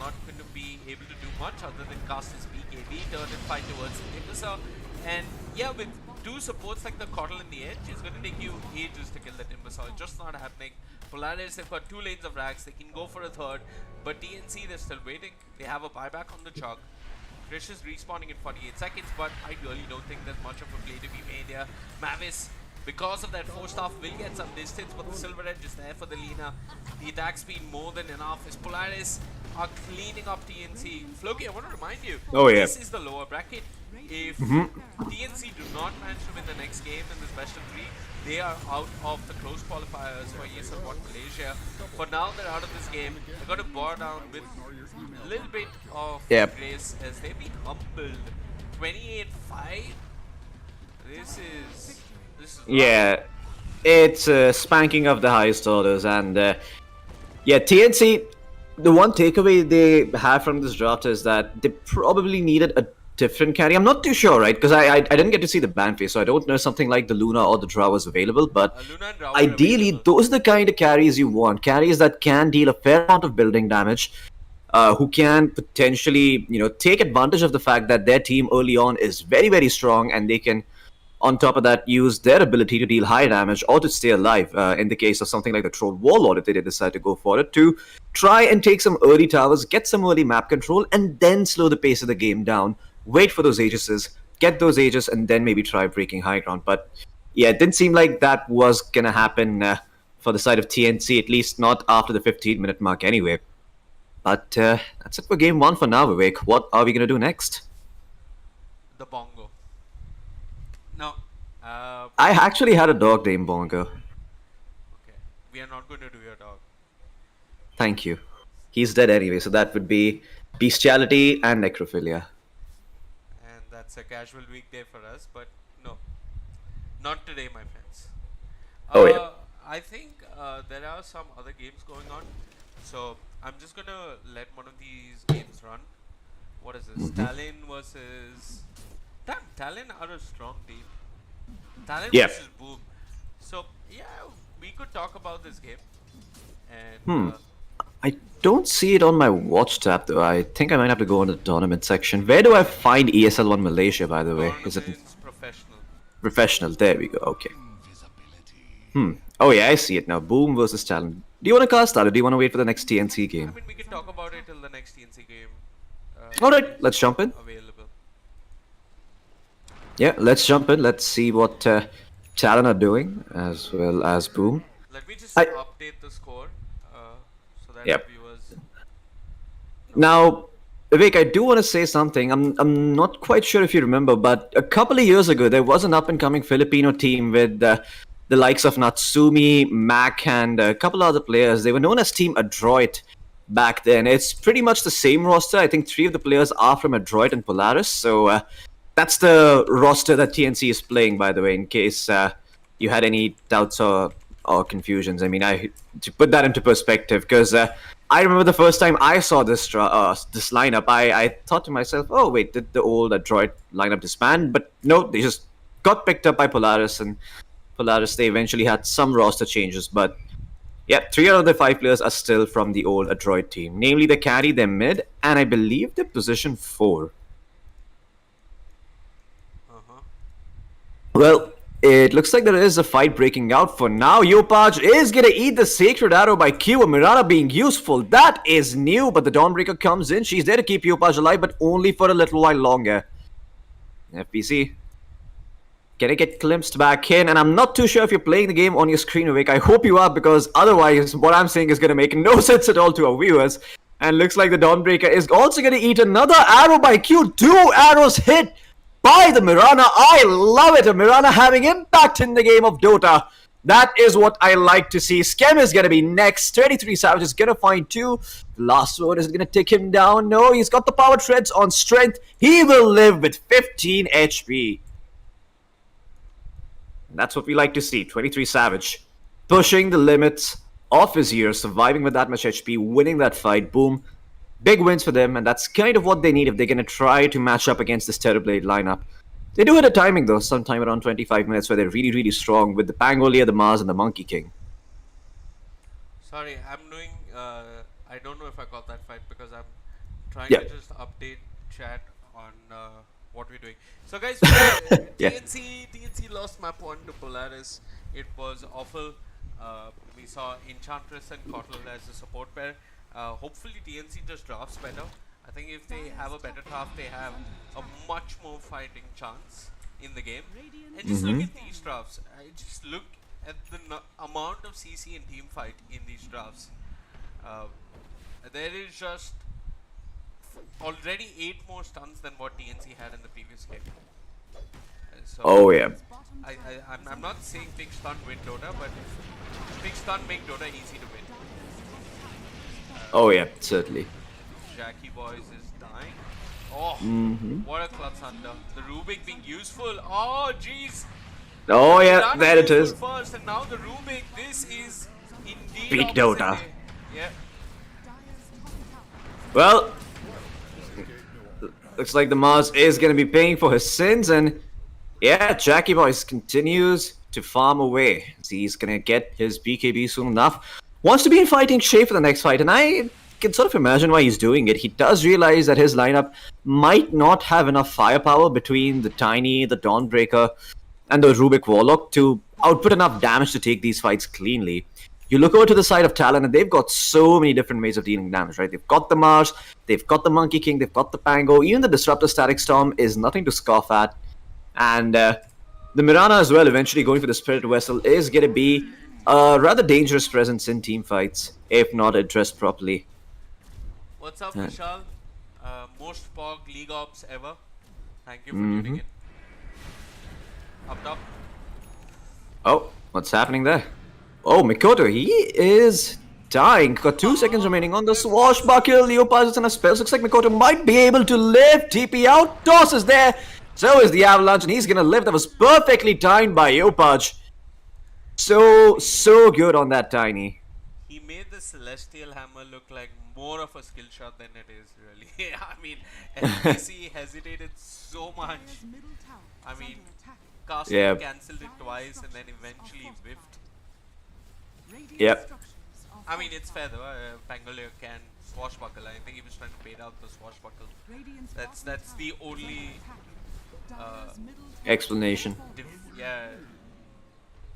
S1: not going to be able to do much other than cast his BKB, turn and fight towards the Timbersaw. And yeah, with 2 supports like the Cottle and the Edge, it's going to take you ages to kill the Timbersaw. It's just not happening. Polaris, they've got 2 lanes of racks. They can go for a third, but TNC, they're still waiting. They have a buyback on the Chug. Krish is respawning in 48 seconds, but I really don't think there's much of a play to be made here. Mavis, because of that 4-staff, will get some distance, but the Silver Edge is there for the Lina. The attack speed more than enough. His Polaris are cleaning up TNC. Floki, I want to remind you, this is the lower bracket. If TNC do not manage to win the next game in this best of 3, they are out of the close qualifiers for ESL Malaysia. For now, they're out of this game. They got to bar down with a little bit of grace as they've been humbled. 28-5. This is
S5: yeah, it's a spanking of the highest orders, and yeah, TNC. The one takeaway they have from this draft is that they probably needed a different carry. I'm not too sure, right? Because I didn't get to see the ban phase, so I don't know if something like the Luna or the Drow was available. But ideally, those are the kind of carries you want. Carries that can deal a fair amount of building damage, who can potentially, take advantage of the fact that their team early on is very, very strong, and they can, on top of that, use their ability to deal high damage or to stay alive, in the case of something like the Troll Warlord, if they did decide to go for it, to try and take some early towers, get some early map control, and then slow the pace of the game down, wait for those Aegises, get those Aegis, and then maybe try breaking high ground. But yeah, it didn't seem like that was going to happen for the side of TNC, at least not after the 15-minute mark anyway. But that's it for game 1 for now, Vivek. What are we going to do next?
S1: The Bongo. No.
S5: I actually had a dog named Bongo.
S1: Okay. We are not going to do your dog.
S5: Thank you. He's dead anyway, so that would be bestiality and necrophilia.
S1: And that's a casual weekday for us, but no. Not today, my friends.
S5: Yeah.
S1: I think there are some other games going on. So I'm just going to let one of these games run. What is this? Talon versus... Damn, Talon are a strong team. Talon versus Boom. So, yeah, we could talk about this game. And
S5: I don't see it on my watch tab though. I think I might have to go on the tournament section. Where do I find ESL 1 Malaysia, by the way? Is it
S1: professional?
S5: Professional, there we go, okay. Oh yeah, I see it now. Boom versus Talon. Do you want to cast that, or do you want to wait for the next TNC game?
S1: I mean, we can talk about it till the next TNC game.
S5: Alright, let's jump in.
S1: Available.
S5: Yeah, let's jump in. Let's see what Talon are doing, as well as Boom.
S1: Let me just update the score so that viewers...
S5: Now, Vivek, I do want to say something. I'm not quite sure if you remember, but a couple of years ago, there was an up-and-coming Filipino team with the likes of Natsumi, Mac, and a couple other players. They were known as Team Adroit back then. It's pretty much the same roster. I think 3 of the players are from Adroit and Polaris. So that's the roster that TNC is playing, by the way, in case you had any doubts or confusions. I mean, to put that into perspective, because I remember the first time I saw this lineup, I thought to myself, oh wait, did the old Adroit lineup disband? But no, they just got picked up by Polaris, and Polaris, they eventually had some roster changes. But yeah, 3 out of the 5 players are still from the old Adroit team. Namely, they carry their mid, and I believe they're position 4. Well, it looks like there is a fight breaking out for now. Yopaj is gonna eat the Sacred Arrow by Q, and Mirana being useful. That is new, but the Dawnbreaker comes in. She's there to keep Yopaj alive, but only for a little while longer. FPC gonna get glimpsed back in, and I'm not too sure if you're playing the game on your screen, Vivek. I hope you are, because otherwise what I'm saying is gonna make no sense at all to our viewers. And looks like the Dawnbreaker is also gonna eat another arrow by Q. 2 arrows hit by the Mirana. I love it. A Mirana having impact in the game of Dota. That is what I like to see. Skem is going to be next. 33 Savage is going to find 2. The last one is going to take him down. No, he's got the power treads on strength. He will live with 15 HP. And that's what we like to see. 23 Savage pushing the limits of his years, surviving with that much HP, winning that fight. Boom. Big wins for them, and that's kind of what they need if they're going to try to match up against this Terrorblade lineup. They do have a timing, though, sometime around 25 minutes, where they're really, really strong with the Pangolier, the Mars, and the Monkey King.
S1: Sorry, I'm doing... I don't know if I got that fight, because I'm trying
S5: Yeah.
S1: to just update chat on what we're doing. So guys,
S5: Yeah.
S1: TNC lost map 1 to Polaris. It was awful. We saw Enchantress and Kotl as a support pair. Hopefully TNC just drafts better. I think if they have a better draft, they have a much more fighting chance in the game. And just look at these drafts. Just look at the amount of CC and team fight in these drafts. There is just already 8 more stuns than what TNC had in the previous game. So
S5: Oh, yeah.
S1: I'm not saying big stun win Dota, but big stun make Dota easy to win.
S5: Oh, yeah, certainly.
S1: Jackie Boys is dying. Oh, what a clutch under. The Rubik being useful. Oh, jeez.
S5: Oh, yeah,
S1: Done
S5: there it is.
S1: useful first, and now the Rubik. This is indeed
S5: Big
S1: opposite
S5: Dota.
S1: day. Yeah.
S5: Well, looks like the Mars is going to be paying for his sins, and yeah, Jackie Boys continues to farm away. He's going to get his BKB soon enough. Wants to be in fighting shape for the next fight, and I can sort of imagine why he's doing it. He does realize that his lineup might not have enough firepower between the Tiny, the Dawnbreaker, and the Rubik Warlock to output enough damage to take these fights cleanly. You look over to the side of Talon, and they've got so many different ways of dealing damage, right? They've got the Mars, they've got the Monkey King, they've got the Pango. Even the Disruptor Static Storm is nothing to scoff at. And the Mirana as well, eventually going for the Spirit Vessel, is going to be a rather dangerous presence in team fights, if not addressed properly.
S1: What's up, Vishal? Most POG League Ops ever. Thank you for tuning in. Up top.
S5: Oh, what's happening there? Oh, Mikoto, he is dying. Got 2 seconds remaining on the swashbuckle. Leopard is in a spell. Looks like Mikoto might be able to live. TP out. Toss is there. So is the Avalanche, and he's gonna live. That was perfectly timed by Yopaj. So good on that Tiny.
S1: He made the Celestial Hammer look like more of a skill shot than it is, really. I mean, FPC hesitated so much. I mean, Castle cancelled it twice and then eventually whiffed.
S5: Yep.
S1: I mean, it's fair though. Pangolier can swashbuckle. I think he was trying to bait out the swashbuckle. That's the only
S5: Explanation.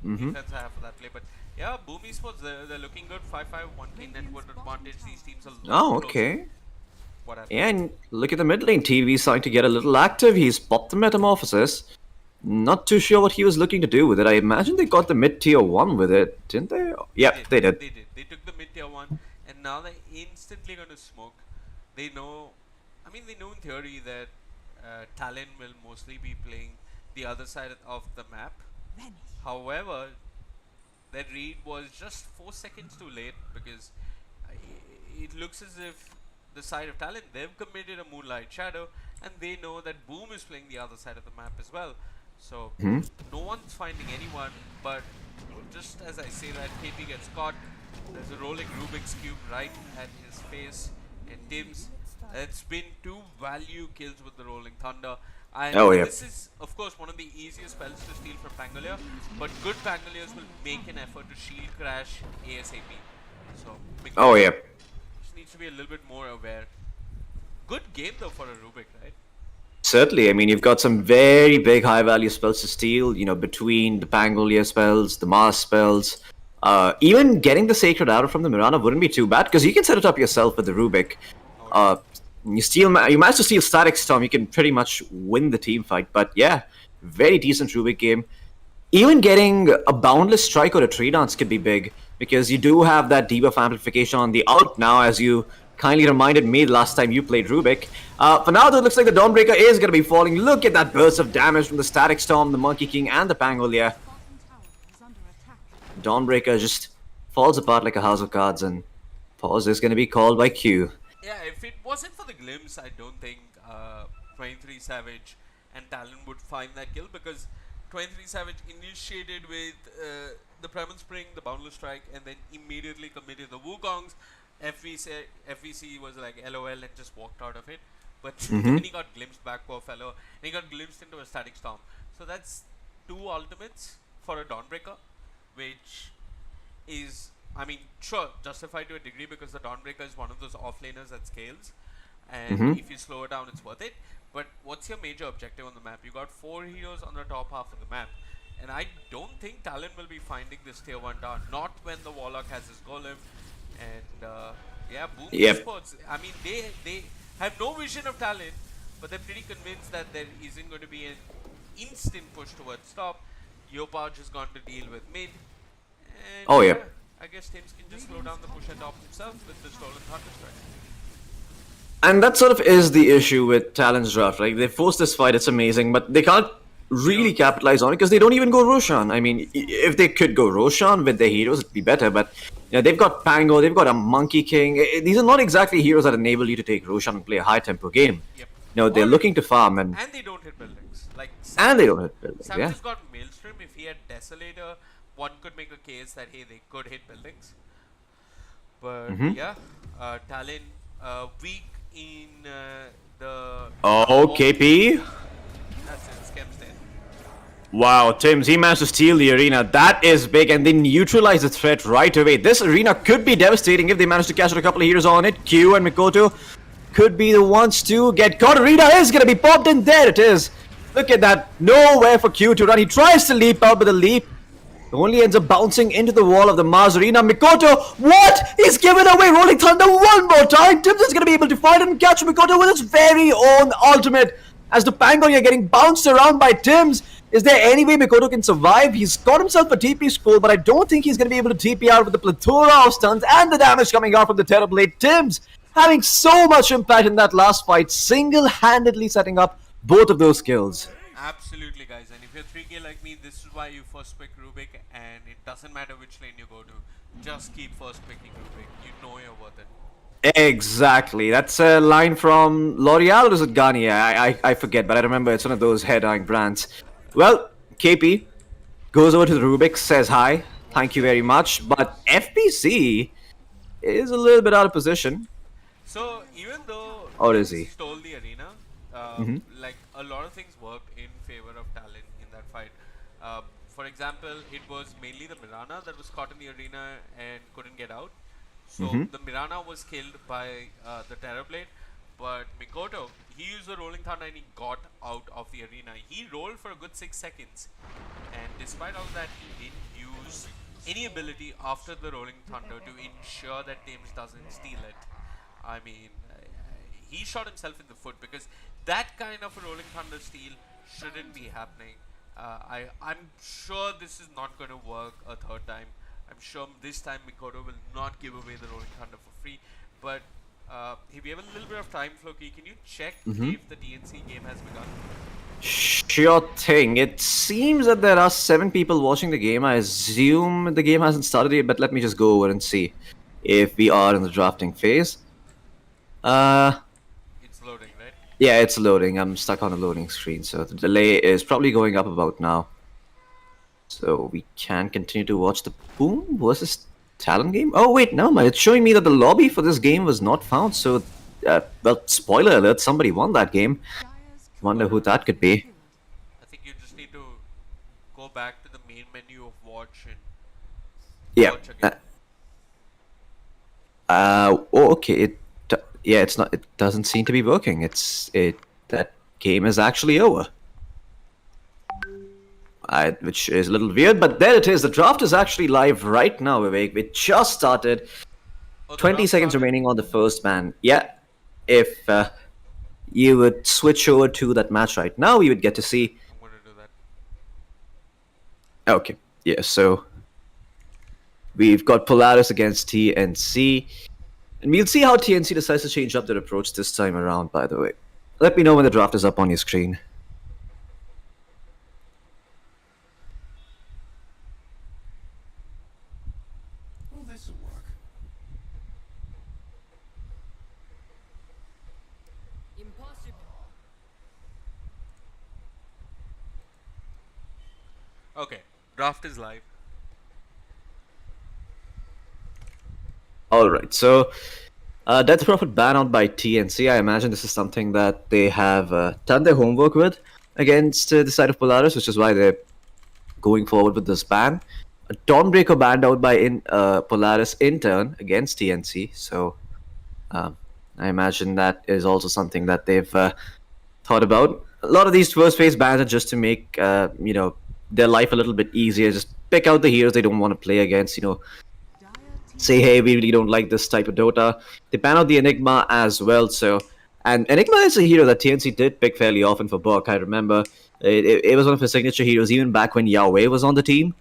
S1: Defense I have for that play. But yeah, Boom Esports, they're looking good. 5-5, 1K network advantage. These teams are
S5: Oh, okay.
S1: What happened?
S5: Yeah, and look at the mid lane. TV starting to get a little active. He's popped the Metamorphosis. Not too sure what he was looking to do with it. I imagine they got the mid tier 1 with it, didn't they? Yep, they did.
S1: They took the mid tier 1, and now they're instantly going to smoke. They know I mean, they know in theory that Talon will mostly be playing the other side of the map. However, that read was just 4 seconds too late because it looks as if the side of Talon, they've committed a Moonlight Shadow and they know that Boom is playing the other side of the map as well. So no one's finding anyone, but just as I say that, KP gets caught. There's a rolling Rubik's Cube right at his face, and Tim's. It's been 2 value kills with the Rolling Thunder. And this is, of course, one of the easiest spells to steal from Pangolier, but good Pangoliers will make an effort to shield crash ASAP. So, just needs to be a little bit more aware. Good game though for a Rubik, right?
S5: Certainly. I mean, you've got some very big high-value spells to steal, you know, between the Pangolier spells, the Mars spells. Even getting the Sacred Arrow from the Mirana wouldn't be too bad, because you can set it up yourself with the Rubik. You manage to steal Static Storm, you can pretty much win the team fight. But yeah, very decent Rubik game. Even getting a Boundless Strike or a Tree Dance could be big, because you do have that debuff amplification on the out now, as you kindly reminded me last time you played Rubik. For now, though, it looks like the Dawnbreaker is going to be falling. Look at that burst of damage from the Static Storm, the Monkey King, and the Pangolier. Dawnbreaker just falls apart like a house of cards, and pause is going to be called by Q.
S1: Yeah, if it wasn't for the glimpse, I don't think 23 Savage and Talon would find that kill, because 23 Savage initiated with the Primal Spring, the Boundless Strike, and then immediately committed the Wukongs. FVC was like LOL and just walked out of it. But then he got glimpsed back, poor fellow, and he got glimpsed into a Static Storm. So that's 2 ultimates for a Dawnbreaker, which is, I mean, sure, justified to a degree, because the Dawnbreaker is one of those offlaners that scales, and if you slow it down, it's worth it. But what's your major objective on the map? You got 4 heroes on the top half of the map, and I don't think Talon will be finding this tier 1 down, not when the Warlock has his Golem, and yeah, Boom Esports, I mean, they have no vision of Talon, but they're pretty convinced that there isn't going to be an instant push towards top. Yopaj has gone to deal with mid, and I guess Tims can just slow down the push at top himself with the Stolen Thunderstrike.
S5: And that sort of is the issue with Talon's draft, right? They forced this fight, it's amazing, but they can't really capitalize on it because they don't even go Roshan. I mean, if they could go Roshan with their heroes, it'd be better, but you know, they've got Pango, they've got a Monkey King. These are not exactly heroes that enable you to take Roshan and play a high-tempo game.
S1: Yep.
S5: You know, they're looking to farm, and
S1: they don't hit buildings. Like
S5: Savage
S1: has got Maelstrom. If he had Desolator, one could make a case that, hey, they could hit buildings. But yeah, Talon weak in the...
S5: KP?
S1: That's it, Skem's dead.
S5: Wow, Tims, he managed to steal the arena. That is big, and they neutralize the threat right away. This arena could be devastating if they manage to catch out a couple of heroes on it. Q and Mikoto could be the ones to get caught. Arena is going to be popped, and there it is. Look at that. Nowhere for Q to run. He tries to leap out, but the leap only ends up bouncing into the wall of the Mars arena. Mikoto, what? He's given away Rolling Thunder one more time. Tims is going to be able to fight and catch Mikoto with his very own ultimate. As the Pangolier getting bounced around by Tims. Is there any way Mikoto can survive? He's got himself a TP scroll, but I don't think he's going to be able to TP out with the plethora of stuns and the damage coming out from the Terrorblade. Tims having so much impact in that last fight, single-handedly setting up both of those kills.
S1: Absolutely, guys. And if you're 3K like me, this is why you first pick Rubik, and it doesn't matter which lane you go to. Just keep first picking Rubik. You know you're worth it.
S5: Exactly. That's a line from L'Oreal, or is it Garnier? I forget, but I remember it's one of those head-eyeing brands. Well, KP goes over to the Rubik, says hi, thank you very much, but FBC is a little bit out of position.
S1: So, even though
S5: he
S1: stole the arena, like, a lot of things worked in favor of Talon in that fight. For example, it was mainly the Mirana that was caught in the arena and couldn't get out. So, the Mirana was killed by the Terrorblade, but Mikoto, he used the Rolling Thunder and he got out of the arena. He rolled for a good 6 seconds, and despite all that, he didn't use any ability after the Rolling Thunder to ensure that Tims doesn't steal it. I mean, he shot himself in the foot, because that kind of a Rolling Thunder steal shouldn't be happening. I'm sure this is not going to work a third time. I'm sure this time Mikoto will not give away the Rolling Thunder for free, but If we have a little bit of time, Floki, can you check
S5: Mhm.
S1: if the TNC game has begun?
S5: Sure thing. It seems that there are 7 people watching the game. I assume the game hasn't started yet, but let me just go over and see if we are in the drafting phase. Uh,
S1: It's loading, right?
S5: yeah, it's loading. I'm stuck on a loading screen, so the delay is probably going up about now. So we can continue to watch the Boom versus Talon game. Oh wait, no, it's showing me that the lobby for this game was not found. So, well, spoiler alert, somebody won that game.
S3: Dyer's
S5: Wonder who
S3: courier
S5: that could
S3: has been
S5: be.
S3: killed.
S1: I think you just need to go back to the main menu of watch and
S5: Yeah.
S1: watch again.
S5: Oh, okay. Yeah, it's not. It doesn't seem to be working. That game is actually over. Which is a little weird, but there it is. The draft is actually live right now, Vivek. It just started.
S1: Oh, the
S5: 20
S1: draft
S5: seconds
S1: started?
S5: remaining on the first man. Yeah, if you would switch over to that match right now, you would get to see.
S1: I'm gonna do that.
S5: Okay, yeah. So we've got Polaris against TNC, and we'll see how TNC decides to change up their approach this time around. By the way, let me know when the draft is up on your screen.
S2: Well, this'll work.
S1: Okay, draft is live.
S5: All right, so Death Prophet ban out by TNC. I imagine this is something that they have done their homework with against the side of Polaris, which is why they're going forward with this ban. A Dawnbreaker banned out by Polaris in turn against TNC. So I imagine that is also something that they've thought about. A lot of these first phase bans are just to make their life a little bit easier. Just pick out the heroes they don't want to play against.
S3: Dire
S5: Say, hey, we really don't like this type of Dota. They ban out the Enigma as well, so... And Enigma is a hero that TNC did pick fairly often for Buck. I remember it was one of his signature heroes even back when Yahweh was on the team.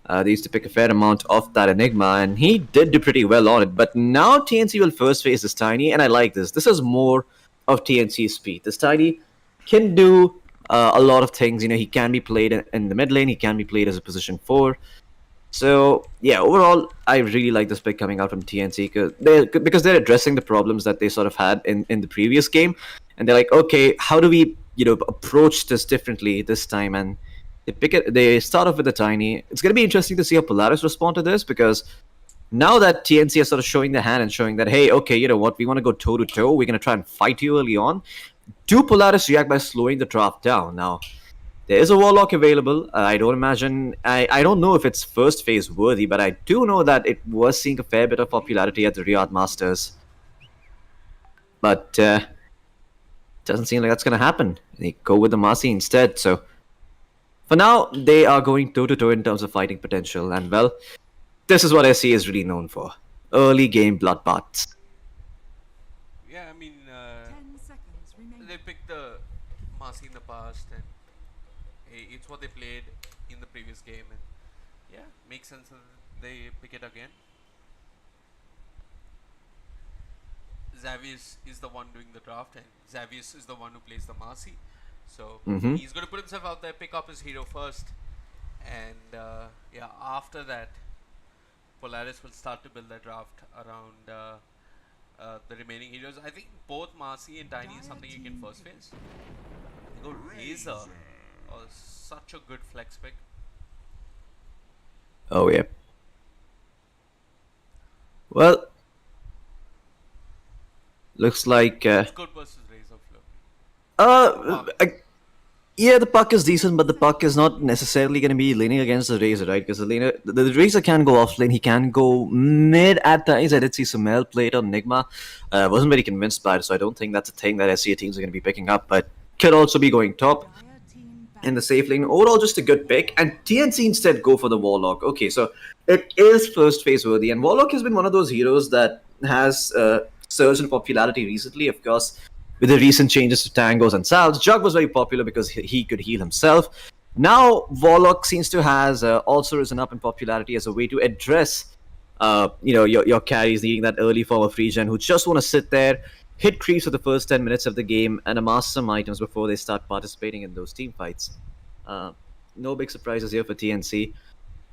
S5: They used to pick a fair amount of that Enigma, and he did do pretty well on it. But now TNC will first face this Tiny, and I like this. This is more of TNC's speed. This Tiny can do a lot of things. He can be played in the mid lane. He can be played as a position 4. So yeah, overall, I really like this pick coming out from TNC because they're addressing the problems that they sort of had in the previous game, and they're like, okay, how do we approach this differently this time? And they start off with the Tiny. It's gonna be interesting to see how Polaris respond to this, because now that TNC is sort of showing their hand and showing that, hey, okay, you know what, we want to go toe to toe. We're gonna try and fight you early on. Do Polaris react by slowing the draft down? Now, there is a Warlock available. I don't imagine... I don't know if it's first phase worthy, but I do know that it was seeing a fair bit of popularity at the Riyadh Masters. But doesn't seem like that's going to happen. They go with the Marcy instead, so... For now, they are going toe-to-toe in terms of fighting potential, and well, this is what SC is really known for. Early game bloodbaths.
S1: Yeah, I mean,
S3: 10 seconds remaining.
S1: they picked the Marcy in the past, and it's what they played in the previous game, and yeah, makes sense that they pick it again. Xavius is the one doing the draft, and Xavius is the one who plays the Marcy, so he's going to put himself out there, pick up his hero first, and yeah, after that Polaris will start to build their draft around the remaining heroes. I think both Marcy and Tiny is something you can first phase. They go Razor. Oh, such a good flex pick.
S5: Oh, yeah. Well, looks like...
S1: It's good versus Razor Flow.
S5: Yeah, the puck is decent, but the puck is not necessarily going to be leaning against the Razor, right? Because the Razor can go off lane, he can go mid at times. I did see Sumail play it on Enigma. Wasn't very convinced by it, so I don't think that's a thing that SCA teams are going to be picking up, but could also be going top
S3: Dire team
S5: in the safe lane. Overall, just a good pick, and TNC instead go for the Warlock. Okay, so it is first phase worthy, and Warlock has been one of those heroes that has surged in popularity recently, of course. With the recent changes to Tangos and Salves, Jug was very popular because he could heal himself. Now, Warlock seems to has also risen up in popularity as a way to address your carries needing that early form of regen who just want to sit there, hit creeps for the first 10 minutes of the game, and amass some items before they start participating in those team fights. No big surprises here for TNC.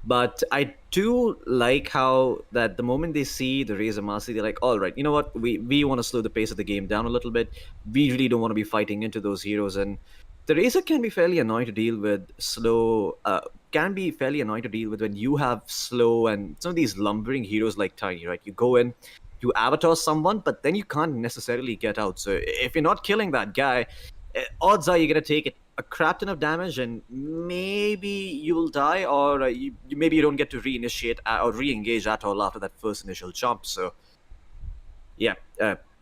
S5: But I do like how that the moment they see the Razor Mastery, they're like, all right, you know what? We want to slow the pace of the game down a little bit. We really don't want to be fighting into those heroes. And the Razor can be fairly annoying to deal with can be fairly annoying to deal with when you have slow and some of these lumbering heroes like Tiny, right? You go in, you avatar someone, but then you can't necessarily get out. So if you're not killing that guy, odds are you're going to take a crap ton of damage and maybe you will die, or maybe you don't get to reinitiate or re-engage at all after that first initial jump. So yeah,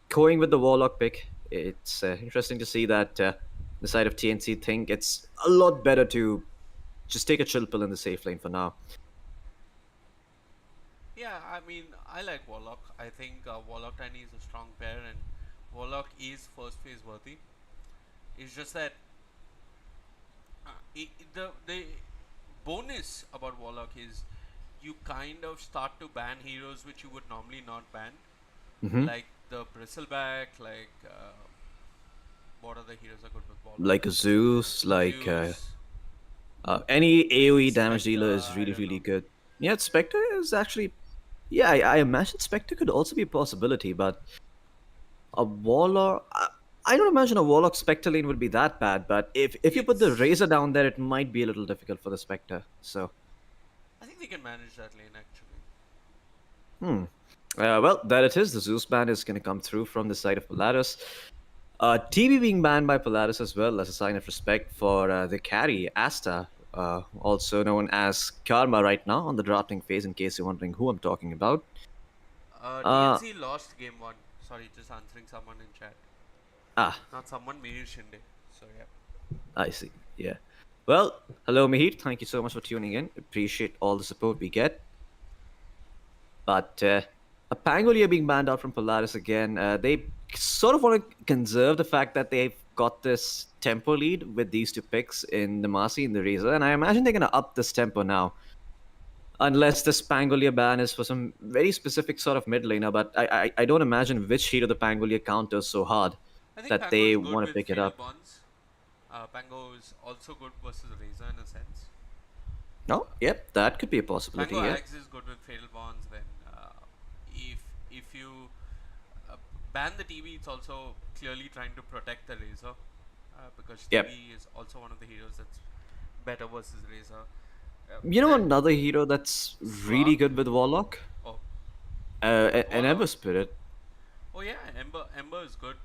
S5: going with the Warlock pick, it's interesting to see that the side of TNC think it's a lot better to just take a chill pill in the safe lane for now.
S1: Yeah, I mean, I like Warlock. I think Warlock Tiny is a strong pair, and Warlock is first phase worthy. It's just that the bonus about Warlock is you kind of start to ban heroes which you would normally not ban, like the Bristleback, like what other heroes are good with Warlock?
S5: Like a Zeus, like
S1: Zeus,
S5: any AoE damage
S1: Spectre,
S5: dealer is
S1: I
S5: really,
S1: don't
S5: really
S1: know.
S5: good. Yeah, Spectre is actually. Yeah, I imagine Spectre could also be a possibility, but a Warlock. I don't imagine a Warlock Spectre lane would be that bad, but if you put the
S1: It's
S5: Razor down there, it might be a little difficult for the Spectre. So,
S1: I think they can manage that lane actually.
S5: well, there it is. The Zeus ban is going to come through from the side of Polaris. TB being banned by Polaris as well as a sign of respect for the carry, Asta, also known as Karma right now on the drafting phase, in case you're wondering who I'm talking about.
S1: TNC lost game 1. Sorry, just answering someone in chat.
S5: Ah,
S1: Not someone, Mihir Shinde. So yeah.
S5: I see. Yeah. Well, hello, Mihir. Thank you so much for tuning in. Appreciate all the support we get. But a Pangolier being banned out from Polaris again, they sort of want to conserve the fact that they've got this tempo lead with these two picks in the Marcy and the Razor, and I imagine they're going to up this tempo now. Unless this Pangolier ban is for some very specific sort of mid laner, but I don't imagine which hero the Pangolier counters so hard
S1: I think
S5: that
S1: Pango
S5: they
S1: is good
S5: want to
S1: with
S5: pick it
S1: Fatal
S5: up.
S1: Bonds. Pango is also good versus Razor in a sense.
S5: No, yep, that could be a possibility.
S1: Pango
S5: Yeah.
S1: Alex is good with Fatal Bonds. Then if you ban the TV, it's also clearly trying to protect the Razor because
S5: Yep.
S1: TV is also one of the heroes that's better versus Razor.
S5: You know
S1: And
S5: another hero that's really
S1: Swag.
S5: good with Warlock?
S1: Oh,
S5: An
S1: Warlock.
S5: Ember Spirit.
S1: Oh yeah, Ember is good.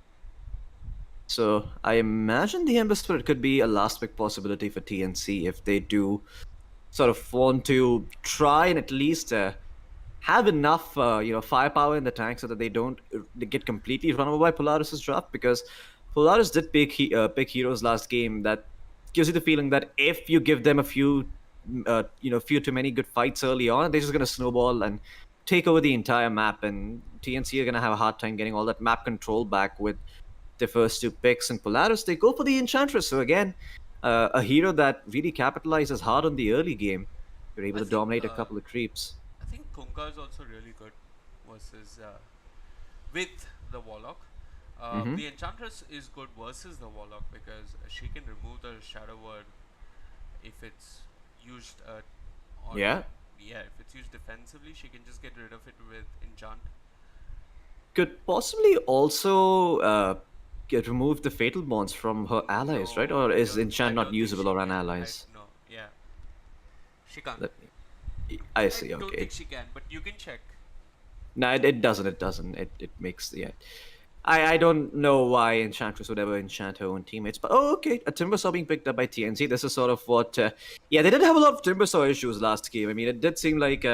S5: So I imagine the Ember Spirit could be a last pick possibility for TNC if they do sort of want to try and at least have enough firepower in the tank so that they don't they get completely run over by Polaris's draft, because Polaris did pick heroes last game that gives you the feeling that if you give them a few few too many good fights early on, they're just going to snowball and take over the entire map, and TNC are going to have a hard time getting all that map control back with the first two picks. And Polaris, they go for the Enchantress. So again, a hero that really capitalizes hard on the early game. You're able
S1: I
S5: to
S1: think
S5: dominate a couple of creeps.
S1: I think Kunkka is also really good versus with the Warlock. The Enchantress is good versus the Warlock because she can remove the Shadow Word if it's used on
S5: Yeah.
S1: if it's used defensively, she can just get rid of it with Enchant.
S5: Could possibly also get remove the fatal bonds from her allies, right? Or is Enchant
S1: I
S5: not
S1: don't think
S5: usable
S1: she
S5: around
S1: can.
S5: allies?
S1: No, yeah. She can't.
S5: I see.
S1: I don't
S5: Okay.
S1: think she can, but you can check.
S5: No, it doesn't. It doesn't. It makes I don't know why Enchantress would ever enchant her own teammates, but okay, a Timbersaw being picked up by TNC. This is sort of what. Yeah, they did have a lot of Timbersaw issues last game. I mean, it did seem like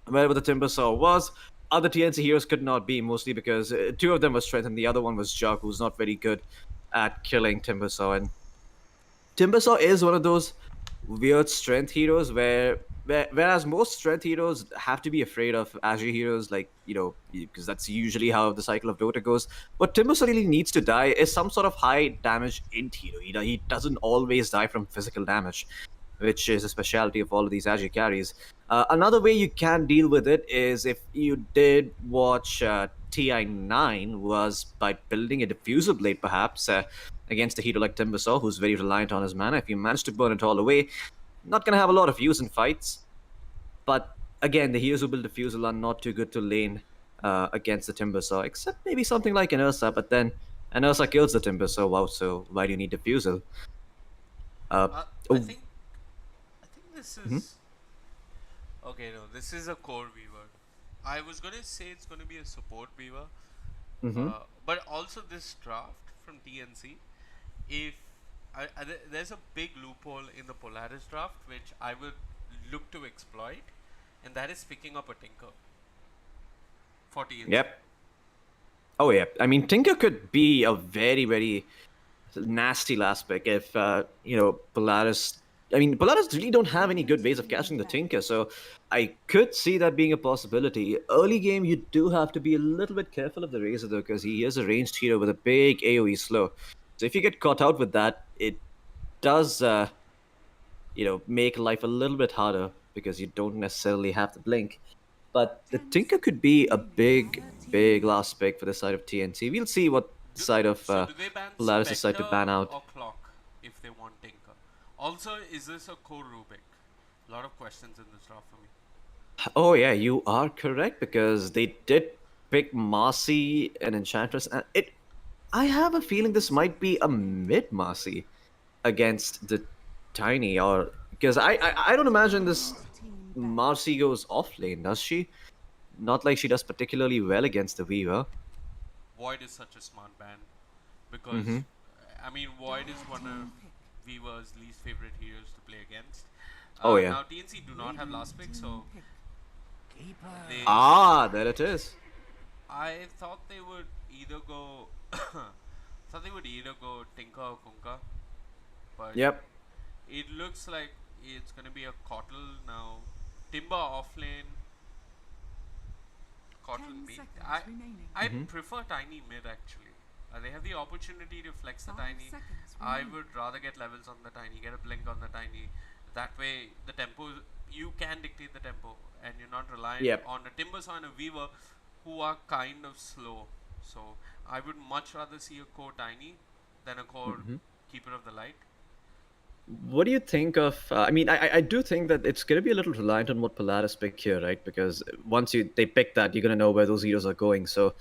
S5: wherever the Timbersaw was, other TNC heroes could not be, mostly because two of them were strength and the other one was Jug, who's not very good at killing Timbersaw. And Timbersaw is one of those weird strength heroes whereas most strength heroes have to be afraid of Azure heroes, like, because that's usually how the cycle of Dota goes. What Timbersaw really needs to die is some sort of high damage int hero. He doesn't always die from physical damage. which is a specialty of all of these Agi carries. Another way you can deal with it is if you did watch TI9 was by building a diffuser blade, perhaps, against a hero like Timbersaw, who's very reliant on his mana. If you manage to burn it all away, not going to have a lot of use in fights. But again, the heroes who build diffusal are not too good to lane against the Timbersaw, except maybe something like an Ursa, but then an Ursa kills the Timbersaw, wow, so why do you need diffusal?
S1: I
S5: Oh,
S1: think this is okay. No, this is a core weaver. I was gonna say it's gonna be a support weaver, but also this draft from TNC. If there's a big loophole in the Polaris draft which I would look to exploit, and that is picking up a Tinker for TNC.
S5: Yep. Oh, yeah. I mean, Tinker could be a very, very nasty last pick if, Polaris... I mean, Polaris really don't have any good ways of catching the Tinker, so I could see that being a possibility. Early game, you do have to be a little bit careful of the Razor, though, because he is a ranged hero with a big AoE slow. So if you get caught out with that, it does, make life a little bit harder, because you don't necessarily have to blink. But the Tinker could be a big, big last pick for the side of TNC. We'll see what side of
S1: So do they ban
S5: Polaris decide to
S1: Spectre
S5: ban out.
S1: or Clock if they want Tinker? Also, is this a core Rubik? A lot of questions in this draft for me.
S5: Oh yeah, you are correct, because they did pick Marcy and Enchantress, and I have a feeling this might be a mid Marcy against the Tiny, or because I don't imagine this Marcy goes off lane, does she? Not like she does particularly well against the Weaver.
S1: Void is such a smart ban because I mean Void is one of Weaver's least favorite heroes to play against.
S5: Oh, yeah.
S1: Now TNC do not have last pick, so they,
S5: There it is.
S1: I thought they would either go Tinker or Kunkka, but
S5: Yep.
S1: it looks like it's gonna be a Kotl now. Timber offlane. Kotl
S3: 10
S1: mid.
S3: seconds remaining.
S1: I prefer Tiny mid actually. They have the opportunity to flex the
S3: 5
S1: Tiny.
S3: seconds
S1: I
S3: remaining.
S1: would rather get levels on the Tiny, get a blink on the Tiny. That way, the tempo, you can dictate the tempo, and you're not reliant
S5: Yep.
S1: on a Timbersaw and a Weaver who are kind of slow. So I would much rather see a core Tiny than a core Keeper of the Light.
S5: What do you think of? I mean, I do think that it's going to be a little reliant on what Polaris pick here, right? Because once they pick that, you're going to know where those heroes are going. So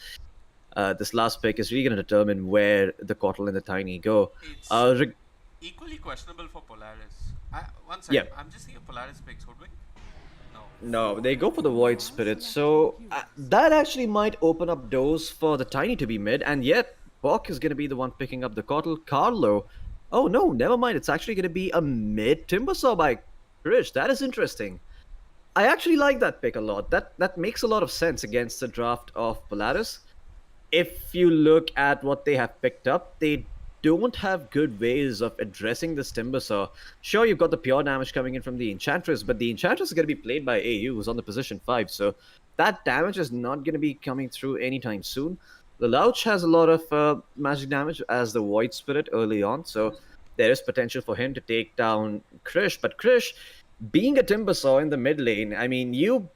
S5: this last pick is really going to determine where the Kotl and the Tiny go.
S1: It's equally questionable for Polaris. One second,
S5: Yep.
S1: I'm just seeing a Polaris pick, Hoodwink. No.
S5: No, they go for the Void Spirit. So that actually might open up doors for the Tiny to be mid. And yet, Bok is going to be the one picking up the Kotl. Carlo. Oh no, never mind. It's actually going to be a mid Timbersaw by Krish. That is interesting. I actually like that pick a lot. That makes a lot of sense against the draft of Polaris. If you look at what they have picked up, they don't have good ways of addressing this Timbersaw. Sure, you've got the pure damage coming in from the Enchantress, but the Enchantress is going to be played by AU, who's on the position 5, so that damage is not going to be coming through anytime soon. The Louch has a lot of magic damage as the Void Spirit early on, so there is potential for him to take down Krish. But Krish, being a Timbersaw in the mid lane, I mean, you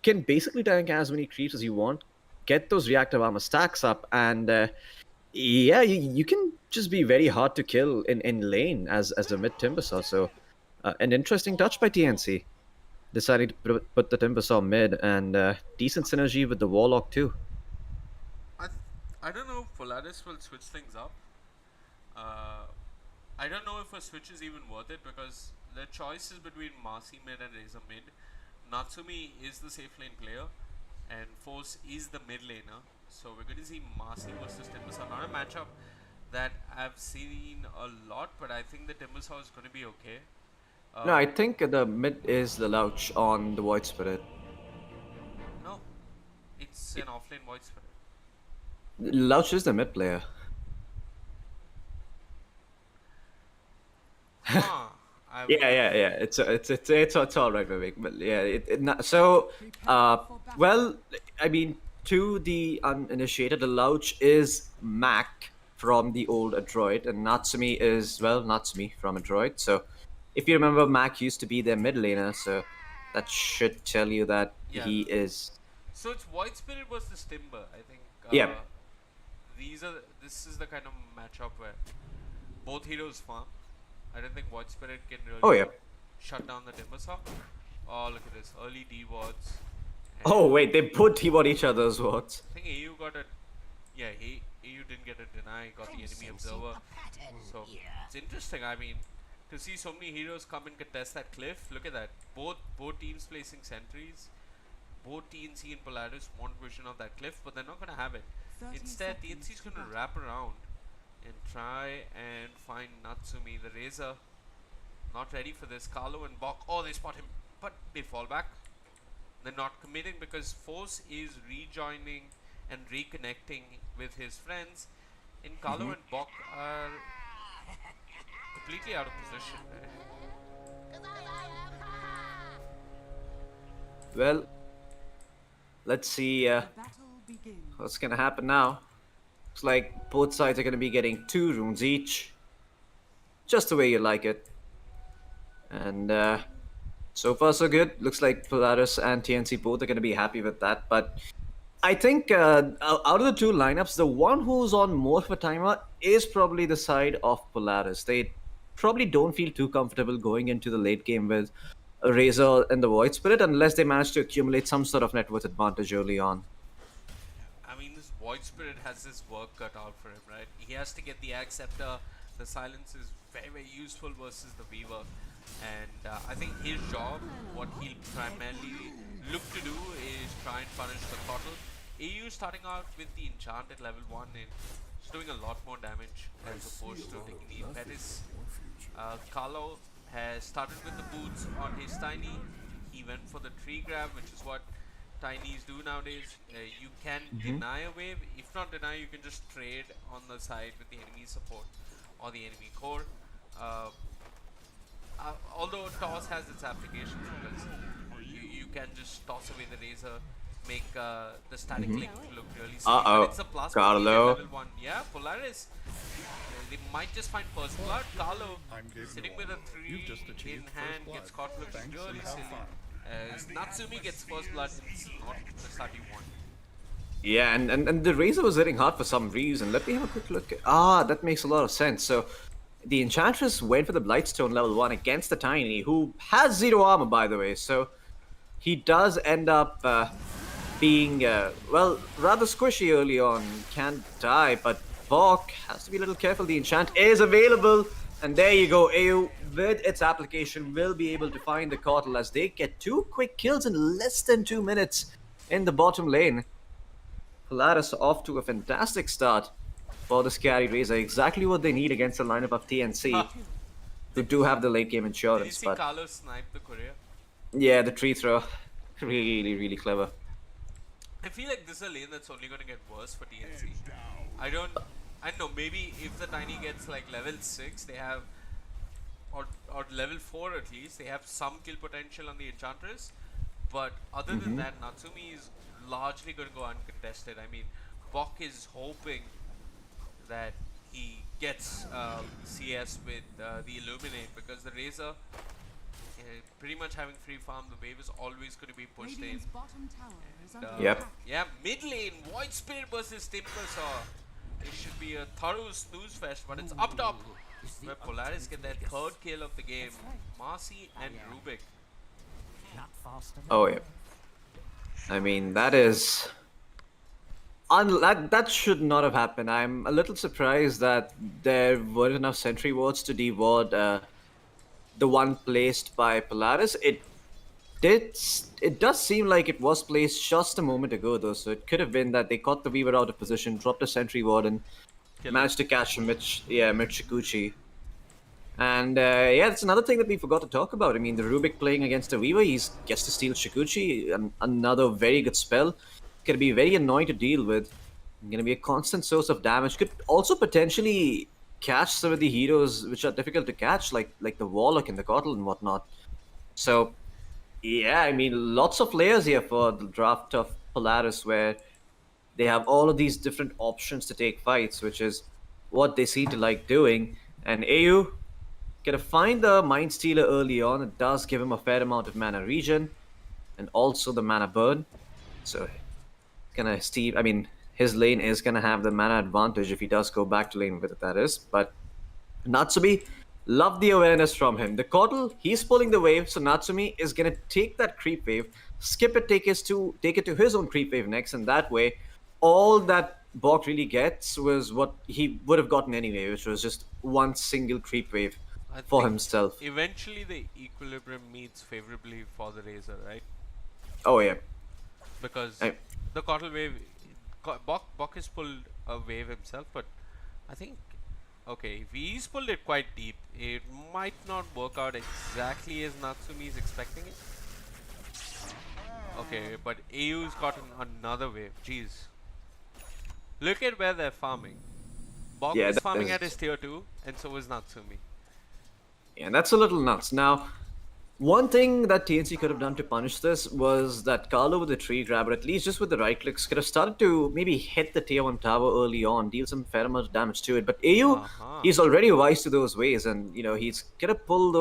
S5: can basically tank as many creeps as you want, get those reactive armor stacks up, and yeah, you can just be very hard to kill in lane as a mid Timbersaw. So an interesting touch by TNC, deciding to put the Timbersaw mid, and decent synergy with the Warlock too.
S1: I don't know if Polaris will switch things up. I don't know if a switch is even worth it because the choice is between Marcy mid and Razor mid. Natsumi is the safe lane player and Force is the mid laner. So we're going to see Marcy versus Timbersaw. Not a matchup that I've seen a lot, but I think the Timbersaw is going to be okay.
S5: No, I think the mid is the Louch on the Void Spirit.
S1: No, it's an offlane Void Spirit.
S5: Louch is the mid player.
S1: Huh.
S5: Yeah. It's all right, Vivek. But yeah, so well, I mean, to the uninitiated, the Louch is Mac from the old Adroit, and Natsumi is Natsumi from Adroit. So if you remember, Mac used to be their mid laner, so that should tell you that
S1: Yeah.
S5: he is.
S1: So it's Void Spirit versus Timber. I think.
S5: Yeah.
S1: This is the kind of matchup where both heroes farm. I don't think Void Spirit can really
S5: Oh, yeah.
S1: shut down the Timber Saw. Oh, look at this early D wards.
S5: Oh wait, they both T-ward each other's wards.
S1: I think AU got a. Yeah, AU didn't get a deny. Got the enemy observer. So it's interesting. I mean, to see so many heroes come and contest that cliff. Look at that. Both teams placing sentries. Both TNC and Polaris want vision of that cliff, but they're not going to have it. Instead, TNC is going to wrap around and try and find Natsumi, the Razor. Not ready for this. Carlo and Bok. Oh, they spot him, but they fall back. They're not committing because Force is rejoining and reconnecting with his friends. And Carlo and Bok are completely out of position.
S5: Well, let's see
S3: The battle begins.
S5: what's gonna happen now. Looks like both sides are gonna be getting 2 runes each, just the way you like it. And so far so good. Looks like Polaris and TNC both are gonna be happy with that. But I think out of the 2 lineups, the one who's on more of a timer is probably the side of Polaris. They probably don't feel too comfortable going into the late game with a Razor and the Void Spirit unless they manage to accumulate some sort of net worth advantage early on.
S1: I mean, this Void Spirit has his work cut out for him, right? He has to get the Axe Scepter. The Silence is very, very useful versus the Weaver. And I think his job, what he'll primarily look to do is try and punish the Throttle. AU starting out with the Enchant at level 1 and it's doing a lot more damage as opposed to taking the Impetus. Carlo has started with the boots on his Tiny. He went for the tree grab, which is what Tinies do nowadays. You can deny a wave. If not deny, you can just trade on the side with the enemy support or the enemy core. Although toss has its applications because you can just toss away the Razor, make the static link look really silly. But it's a plus
S5: Carlo.
S1: level 1. Yeah, Polaris. They might just find first blood. Carlo sitting with a 3 in hand gets caught looking really silly. As Natsumi gets first blood, it's not the start you want.
S5: Yeah, and the Razor was hitting hard for some reason. Let me have a quick look. That makes a lot of sense. So the Enchantress went for the Blightstone level 1 against the Tiny, who has 0 armor, by the way. So he does end up being, well, rather squishy early on. Can't die, but Bok has to be a little careful. The enchant is available, and there you go. AU, with its application, will be able to find the Cortal as they get 2 quick kills in less than 2 minutes in the bottom lane. Polaris off to a fantastic start for the Scary Razor. Exactly what they need against the lineup of TNC. They do have the late game
S1: Did you
S5: insurance,
S1: see
S5: but
S1: Carlo snipe the courier?
S5: yeah, the tree throw, really, really clever.
S1: I feel like this is a lane that's only going to get worse for TNC. I don't know, maybe if the Tiny gets like level 6, they have, or level 4 at least, they have some kill potential on the Enchantress. But other than that, Natsumi is largely going to go uncontested. I mean, Bok is hoping that he gets CS with the Illuminate because the Razor, pretty much having free farm, the wave is always going to be pushed in.
S3: Radiant's bottom tower is under
S5: Yep.
S3: attack.
S1: Yeah, mid lane, Void Spirit versus Timber Saw. It should be a thorough snooze fest, but it's up top where Polaris get their 3rd kill of the game. Marcy and Rubik.
S5: Oh yeah. I mean, that is that should not have happened. I'm a little surprised that there weren't enough sentry wards to deward the one placed by Polaris. It does seem like it was placed just a moment ago though, so it could have been that they caught the Weaver out of position, dropped a sentry ward, and managed to catch Mitch Shikuchi. And yeah, that's another thing that we forgot to talk about. I mean, the Rubik playing against the Weaver, he gets to steal Shikuchi, and another very good spell. Gonna be very annoying to deal with. Gonna be a constant source of damage. Could also potentially catch some of the heroes which are difficult to catch, like the Warlock and the Kotl and whatnot. So yeah, I mean, lots of layers here for the draft of Polaris, where they have all of these different options to take fights, which is what they seem to like doing. And AU, Gonna find the Mind Stealer early on. It does give him a fair amount of mana regen and also the mana burn. So gonna Steve. I mean, his lane is gonna have the mana advantage if he does go back to lane with it. That is, but Natsumi, love the awareness from him. The Caudle, he's pulling the wave, so Natsumi is gonna take that creep wave, skip it, take it to his own creep wave next, and that way, all that Bok really gets was what he would have gotten anyway, which was just one single creep wave
S1: I
S5: for
S1: think
S5: himself.
S1: eventually the equilibrium meets favorably for the Razor, right?
S5: Oh yeah,
S1: Because
S5: I-
S1: the Caudle wave, Bok has pulled a wave himself, but I think, okay, if he's pulled it quite deep, it might not work out exactly as Natsumi is expecting it. Okay, but AU's gotten another wave. Jeez. Look at where they're farming. Bok
S5: Yeah,
S1: is
S5: that
S1: farming
S5: is-
S1: at his tier 2, and so is Natsumi.
S5: yeah, that's a little nuts. Now, one thing that TNC could have done to punish this was that Carlo with the tree grabber, at least just with the right clicks, could have started to maybe hit the tier 1 tower early on, deal some fair amount of damage to it. But AU,
S1: Uh-huh.
S5: he's already wise to those ways, and he's gonna pull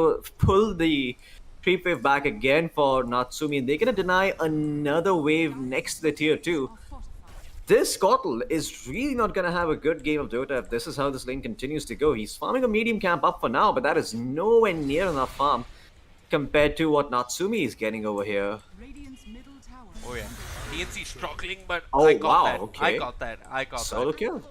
S5: the creep wave back again for Natsumi, and they're gonna deny another wave next to the tier 2.
S3: Are fortified.
S5: This Kotl is really not going to have a good game of Dota if this is how this lane continues to go. He's farming a medium camp up for now, but that is nowhere near enough farm compared to what Natsumi is getting over here.
S3: Radiant's middle tower.
S1: Oh yeah. TNC struggling, but
S5: Oh,
S1: I got
S5: wow,
S1: that. I
S5: okay.
S1: got that. I got
S5: Solo
S1: that.
S5: kill.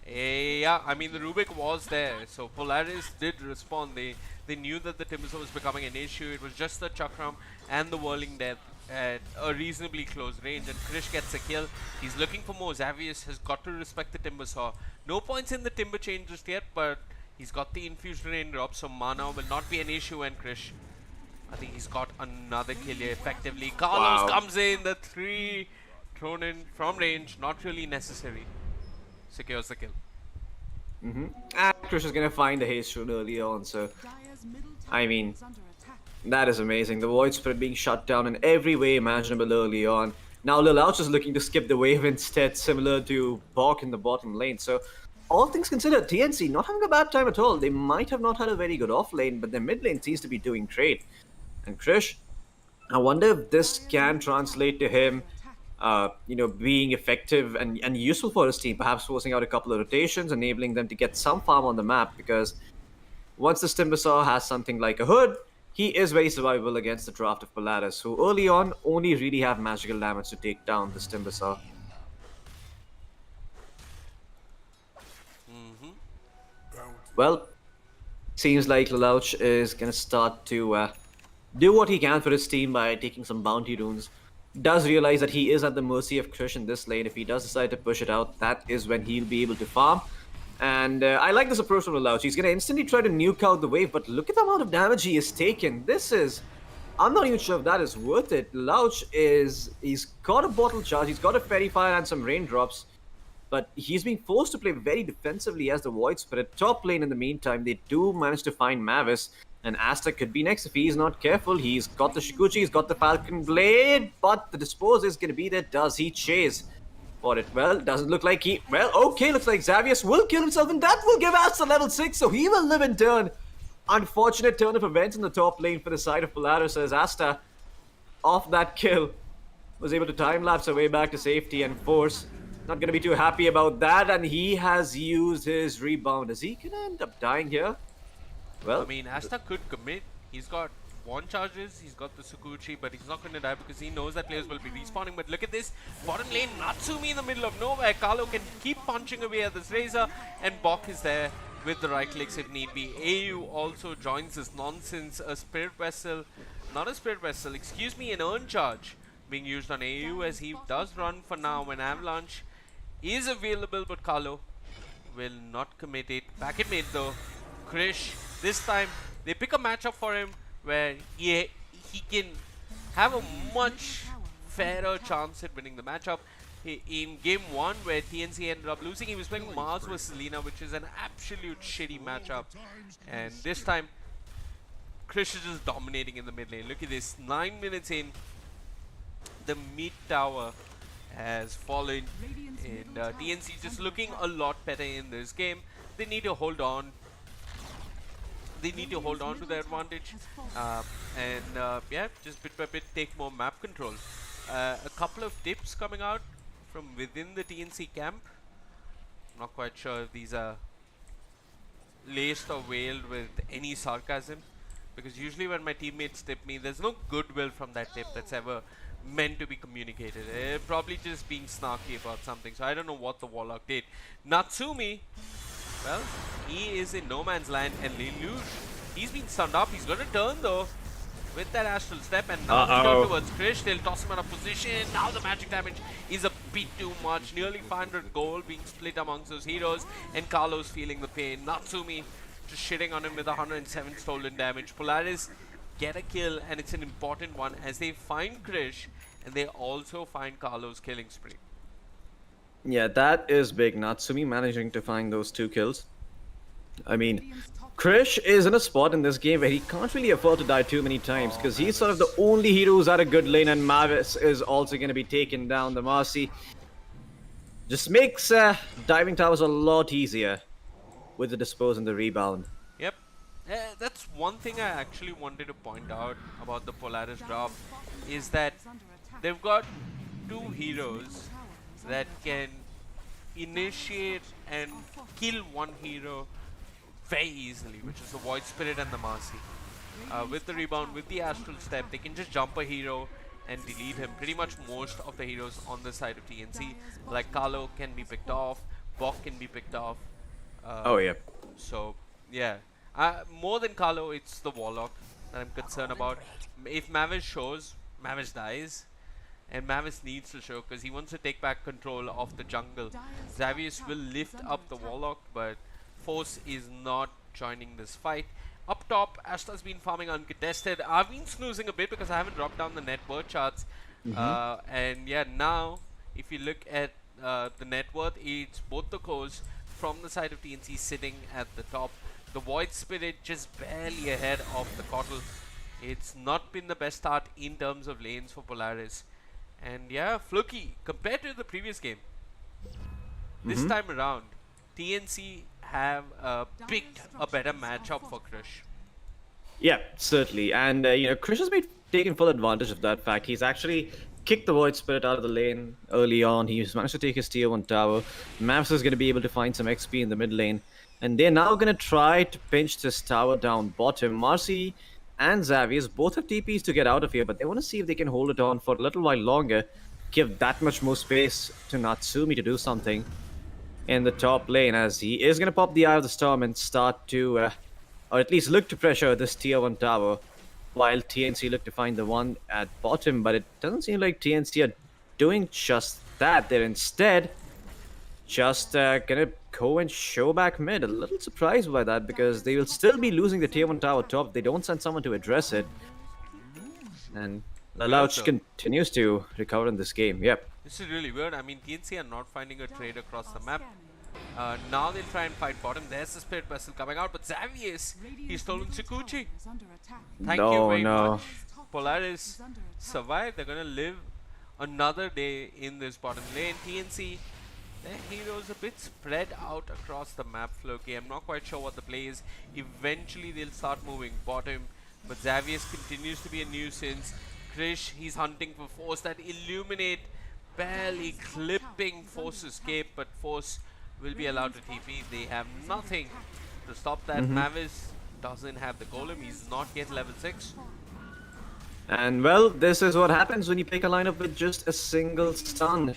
S1: Yeah, I mean the Rubik was there, so Polaris did respond. They knew that the Timbersaw was becoming an issue. It was just the Chakram and the Whirling Death at a reasonably close range, and Krish gets a kill. He's looking for more. Xavius has got to respect the Timbersaw. No points in the Timber chain just yet, but he's got the Infusion Rain drop, so mana will not be an issue. And Krish, I think he's got another kill here effectively. Carlos
S5: Wow.
S1: comes in, the 3 thrown in from range, not really necessary. Secures the kill.
S5: And Krish is going to find the haste rune early on, so
S3: Dire's middle tower
S5: I mean,
S3: is under attack.
S5: that is amazing. The Void Spirit being shut down in every way imaginable early on. Now Lil Ouch is looking to skip the wave instead, similar to Bok in the bottom lane. So, all things considered, TNC not having a bad time at all. They might have not had a very good off lane, but their mid lane seems to be doing great. And Krish, I wonder if this can translate to him, being effective and useful for his team, perhaps forcing out a couple of rotations, enabling them to get some farm on the map, because once this Timbersaw has something like a hood, he is very survivable against the draft of Polaris, who early on only really have magical damage to take down this Timbersaw. Well, seems like Lelouch is gonna start to do what he can for his team by taking some bounty runes. Does realize that he is at the mercy of Krish in this lane. If he does decide to push it out, that is when he'll be able to farm. And I like this approach from Lelouch. He's gonna instantly try to nuke out the wave, but look at the amount of damage he has taken. This is... I'm not even sure if that is worth it. Lelouch he's got a bottle charge, he's got a fairy fire and some raindrops, but he's being forced to play very defensively as the Void Spirit. Top lane in the meantime, they do manage to find Mavis, and Asta could be next if he's not careful. He's got the Shikuchi, he's got the Falcon Blade, but the Dispose is gonna be there. Does he chase for it? Well, doesn't look like he... Well, okay, looks like Xavius will kill himself, and that will give Asta level 6, so he will live in turn. Unfortunate turn of events in the top lane for the side of Polaris as Asta, off that kill, was able to time-lapse her way back to safety, and Force not gonna be too happy about that, and he has used his rebound. Is he gonna end up dying here? Well,
S1: I mean, Asta could commit. He's got 1 charges, he's got the Sukuchi, but he's not going to die because he knows that players will be respawning. But look at this, bottom lane, Natsumi in the middle of nowhere. Carlo can keep punching away at this Razor, and Bok is there with the right clicks if need be. AU also joins this nonsense. A Spirit Vessel, not a Spirit Vessel, excuse me, an Earn Charge being used on AU as he does run for now when Avalanche is available, but Carlo will not commit it. Back in mid though, Krish, this time they pick a matchup for him where he can have a much fairer chance at winning the matchup. In game 1 where TNC ended up losing, he was playing Mars vs Lina, which is an absolute shitty matchup, and this time Krish is just dominating in the mid lane. Look at this, 9 minutes in, the mid tower has fallen, and TNC just looking a lot better in this game. They need to hold on. they need to hold on to their advantage, and yeah, just bit by bit take more map control. A couple of tips coming out from within the TNC camp. Not quite sure if these are laced or veiled with any sarcasm, because usually when my teammates tip me, there's no goodwill from that tip that's ever meant to be communicated. Probably just being snarky about something. So I don't know what the Warlock did. Natsumi, well, he is in no man's land, and Lelouch, he's been stunned up. He's going to turn though with that astral step, and now he's turned towards Krish. They'll toss him out of position. Now the magic damage is a bit too much. Nearly 500 gold being split amongst those heroes, and Carlos feeling the pain. Natsumi just shitting on him with 107 stolen damage. Polaris get a kill, and it's an important one as they find Krish, and they also find Carlos killing spree.
S5: Yeah, that is big. Natsumi managing to find those 2 kills. I mean, Krish is in a spot in this game where he can't really afford to die too many times, because he's sort of the only hero who's at a good lane, and Mavis is also going to be taking down the Marcy. Just makes diving towers a lot easier with the dispose and the rebound.
S1: Yep. That's one thing I actually wanted to point out about the Polaris drop, is that they've got 2 heroes that can initiate and kill one hero very easily, which is the Void Spirit and the Marcy. With the rebound, with the Astral Step, they can just jump a hero and delete him. Pretty much most of the heroes on the side of TNC, like Carlo, can be picked off, Bok can be picked off.
S5: Oh yeah.
S1: So yeah, more than Carlo, it's the Warlock that I'm concerned about. If Mavis shows, Mavis dies, and Mavis needs to show because he wants to take back control of the jungle. Xavius will lift up the Warlock, but Force is not joining this fight. Up top, Ashta's been farming uncontested. I've been snoozing a bit because I haven't dropped down the net worth charts. And yeah, now if you look at the net worth, it's both the cores from the side of TNC sitting at the top. The Void Spirit just barely ahead of the Kotl. It's not been the best start in terms of lanes for Polaris. And yeah, Floki, compared to the previous game, this time around, TNC have picked a better matchup for Krish.
S5: Yeah, certainly. And, you know, Krish has been taking full advantage of that fact. He's actually kicked the Void Spirit out of the lane early on. He's managed to take his tier 1 tower. Mavs is going to be able to find some XP in the mid lane. And they're now going to try to pinch this tower down bottom. Marcy and Xavius both have TPs to get out of here, but they want to see if they can hold it on for a little while longer. Give that much more space to Natsumi to do something in the top lane, as he is going to pop the Eye of the Storm and start to, or at least look to pressure this tier 1 tower, while TNC look to find the one at bottom, but it doesn't seem like TNC are doing just that. They're instead just gonna go and show back mid. A little surprised by that, because they will still be losing the tier 1 tower top. They don't send someone to address it. And Lelouch continues to recover in this game. Yep.
S1: This is really weird. I mean, TNC are not finding a trade across the map. Now they'll try and fight bottom. There's the Spirit Vessel coming out, but Xavius, he's stolen Tsukuchi. Thank you very much. Polaris survived. They're gonna live another day in this bottom lane. TNC, their heroes a bit spread out across the map, Floki. I'm not quite sure what the play is. Eventually they'll start moving bottom, but Xavius continues to be a nuisance. Krish, he's hunting for Force. That Illuminate barely clipping Force escape, but Force will be allowed to TP. They have nothing to stop that. Mavis doesn't have the golem. He's not yet level 6.
S5: And well, this is what happens when you pick a lineup with just a single stun.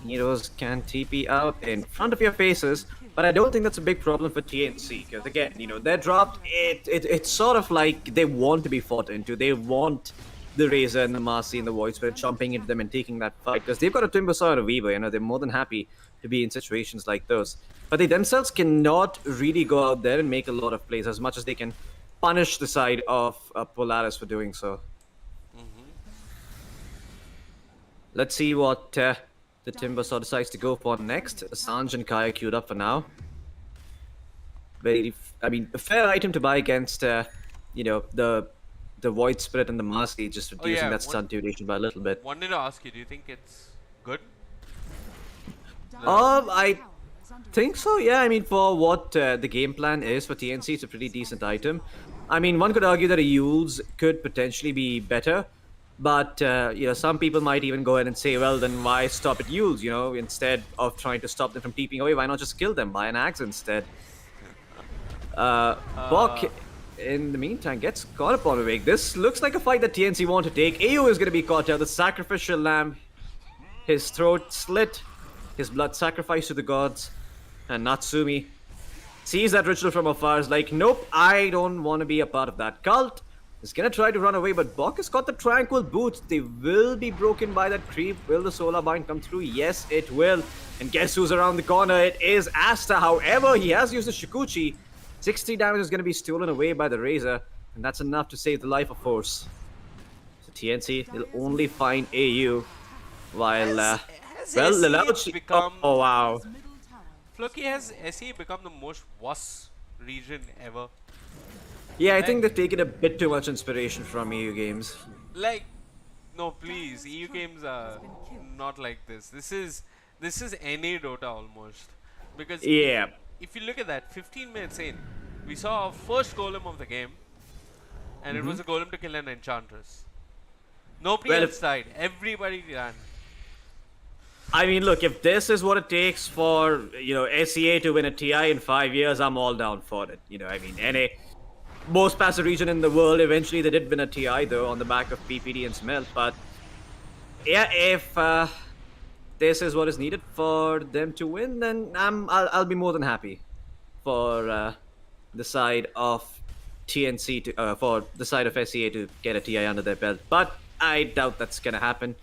S5: Heroes can TP out in front of your faces, but I don't think that's a big problem for TNC, because again, you know, they're dropped. It's sort of like they want to be fought into. They want the Razor and the Marcy and the Void Spirit jumping into them and taking that fight, because they've got a Timbersaw and a Weaver. You know, they're more than happy to be in situations like those. But they themselves cannot really go out there and make a lot of plays, as much as they can punish the side of Polaris for doing so. Let's see what the Timbersaw decides to go for next. Sanj and Kaya queued up for now. I mean, a fair item to buy against, you know, the Void Spirit and the Marcy, just reducing that stun duration by a little bit.
S1: Wanted to ask you, do you think it's good?
S5: Think so, yeah. I mean, for what the game plan is for TNC, it's a pretty decent item. I mean, one could argue that a Yules could potentially be better, but some people might even go ahead and say, well, then why stop at Yules? Instead of trying to stop them from TPing away, why not just kill them by an axe instead? Bok, in the meantime, gets caught upon Vivek. This looks like a fight that TNC want to take. AO is going to be caught out. The sacrificial lamb, his throat slit, his blood sacrificed to the gods, and Natsumi sees that ritual from afar, is like, nope, I don't want to be a part of that cult. He's gonna try to run away, but Bok has got the tranquil boots. They will be broken by that creep. Will the solar bind come through? Yes, it will. And guess who's around the corner? It is Asta. However, he has used the Shikuchi. 60 damage is gonna be stolen away by the Razor, and that's enough to save the life of Force. So TNC will only find AU, while
S1: has become
S5: oh wow.
S1: Floki, has SE become the most worst region ever?
S5: Yeah, I think they've taken a bit too much inspiration from EU games.
S1: Like, no, please, EU games are not like this. This is NA Dota almost, because
S5: yeah,
S1: if you look at that, 15 minutes in, we saw our first golem of the game, and it was a golem to kill an enchantress. Nobody else died. Everybody ran.
S5: I mean, look, if this is what it takes for, SEA to win a TI in 5 years, I'm all down for it. I mean, NA, most passive region in the world, eventually they did win a TI, though, on the back of PPD and Smelt. But, yeah, if this is what is needed for them to win, then I'll be more than happy for the side of TNC, for the side of SEA to get a TI under their belt. But I doubt that's going to happen.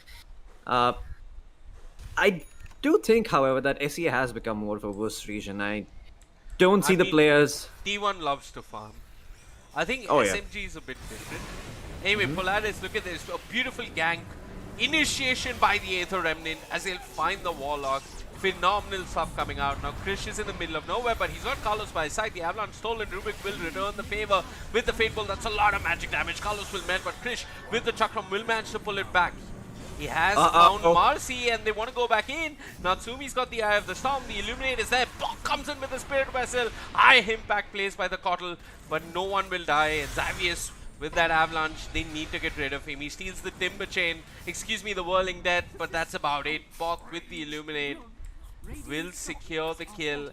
S5: I do think, however, that SEA has become more of a worse region. I don't see the players.
S1: T1 loves to farm. I think
S5: Oh,
S1: SMG is a bit different. Anyway, Polaris, look at this. A beautiful gank. Initiation by the Aether Remnant as he'll find the Warlock. Phenomenal stuff coming out. Now, Krish is in the middle of nowhere, but he's got Carlos by his side. The Avalanche stolen. Rubik will return the favor with the Fateful. That's a lot of magic damage. Carlos will melt, but Krish with the Chakram will manage to pull it back. He has found Marcy, and they want to go back in. Natsumi's got the Eye of the Storm. The Illuminate is there. Bok comes in with the Spirit Vessel. High impact plays by the Kotl, but no one will die. And Xavius with that Avalanche, they need to get rid of him. He steals the Timber Chain. Excuse me, the Whirling Death, but that's about it. Bok with the Illuminate will secure the kill.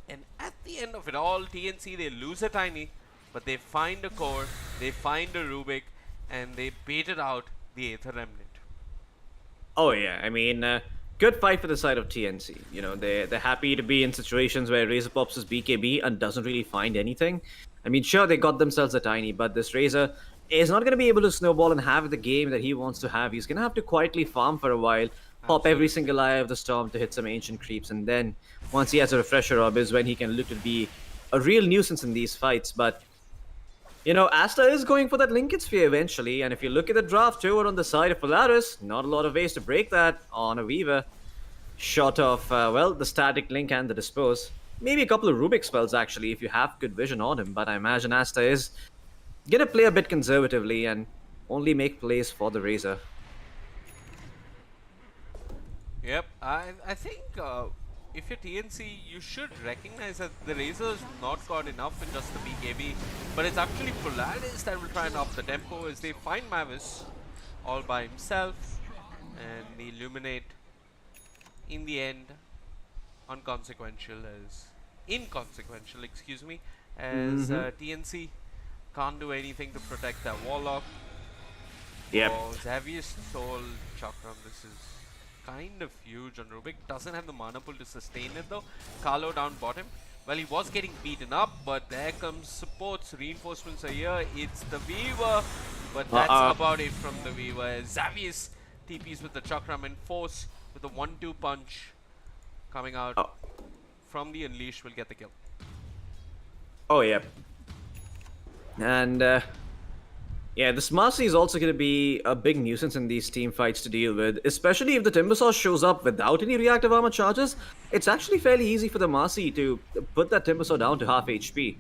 S1: And at the end of it all, TNC, they lose a Tiny, but they find a core, they find a Rubik, and they baited out the Aether Remnant.
S5: Oh yeah, I mean, good fight for the side of TNC. They're happy to be in situations where Razor pops his BKB and doesn't really find anything. I mean, sure, they got themselves a Tiny, but this Razor is not going to be able to snowball and have the game that he wants to have. He's going to have to quietly farm for a while, pop every single Eye of the Storm to hit some ancient creeps, and then once he has a Refresher Orb is when he can look to be a real nuisance in these fights. But Asta is going for that Linkage Sphere eventually, and if you look at the draft over on the side of Polaris, not a lot of ways to break that on a Weaver. Short of, the Static Link and the Dispose. Maybe a couple of Rubik spells, actually, if you have good vision on him, but I imagine Asta is gonna play a bit conservatively and only make plays for the Razor.
S1: Yep, I think if you're TNC, you should recognize that the Razor's not got enough with just the BKB, but it's actually Polaris that will try and up the tempo as they find Mavis all by himself, and the Illuminate in the end inconsequential, excuse me, as TNC can't do anything to protect that Warlock.
S5: Yep.
S1: Oh, Xavier's Soul Chakram, this is kind of huge on Rubik. Doesn't have the mana pool to sustain it though. Carlo down bottom. Well, he was getting beaten up, but there comes supports. Reinforcements are here. It's the Weaver, but that's about it from the Weaver. Xavier's TPs with the Chakram and Force with the 1-2 punch coming out from the Unleash will get the kill.
S5: Oh, yeah. And, this Marcy is also going to be a big nuisance in these team fights to deal with, especially if the Timbersaw shows up without any reactive armor charges. It's actually fairly easy for the Marcy to put that Timbersaw down to half HP.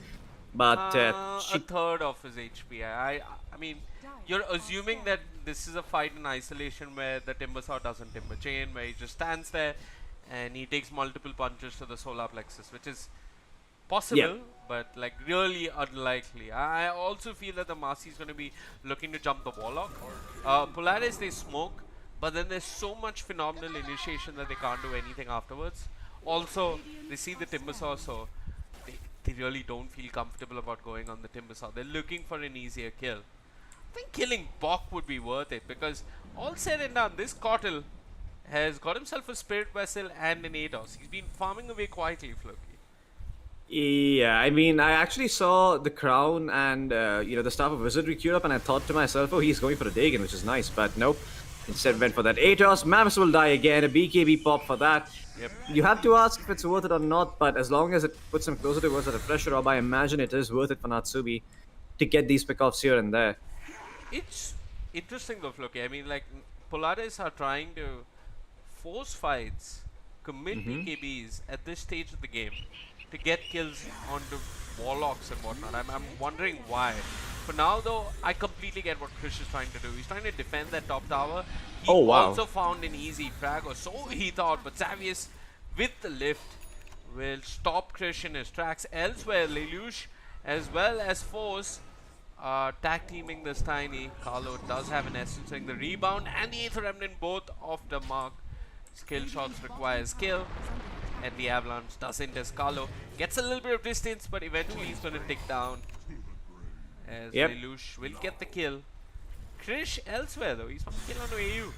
S5: But
S1: a third of his HP. I mean, you're assuming that this is a fight in isolation where the Timbersaw doesn't Timber Chain, where he just stands there and he takes multiple punches to the solar plexus, which is possible, but like really unlikely. I also feel that the Marcy is going to be looking to jump the Warlock. Polaris, they smoke, but then there's so much phenomenal initiation that they can't do anything afterwards. Also, they see the Timbersaw, so they really don't feel comfortable about going on the Timbersaw. They're looking for an easier kill. I think killing Bok would be worth it, because all said and done, this Kotl has got himself a Spirit Vessel and an ADOS. He's been farming away quietly, Floki.
S5: Yeah, I mean, I actually saw the crown and the staff of wizardry queued up, and I thought to myself, oh, he's going for a Dagon, which is nice, but nope. Instead went for that Atos. Mavis will die again, a BKB pop for that.
S1: Yep.
S5: You have to ask if it's worth it or not, but as long as it puts him closer towards the refresher orb, I imagine it is worth it for Natsubi to get these pickoffs here and there.
S1: It's interesting though, Floki. I mean, like, Polaris are trying to force fights, commit BKBs at this stage of the game to get kills onto Warlocks and whatnot. I'm wondering why. For now though, I completely get what Krish is trying to do. He's trying to defend that top tower. He also found an easy frag, or so he thought, but Xavius with the lift will stop Krish in his tracks. Elsewhere, Lelouch as well as Force tag teaming this Tiny. Carlo does have an essence doing the rebound and the Aether Remnant both off the mark. Skill shots require skill, and the Avalanche doesn't, as Carlo gets a little bit of distance, but eventually he's going to tick down as Lelouch will get the kill. Krish elsewhere though, he's found the kill on AU.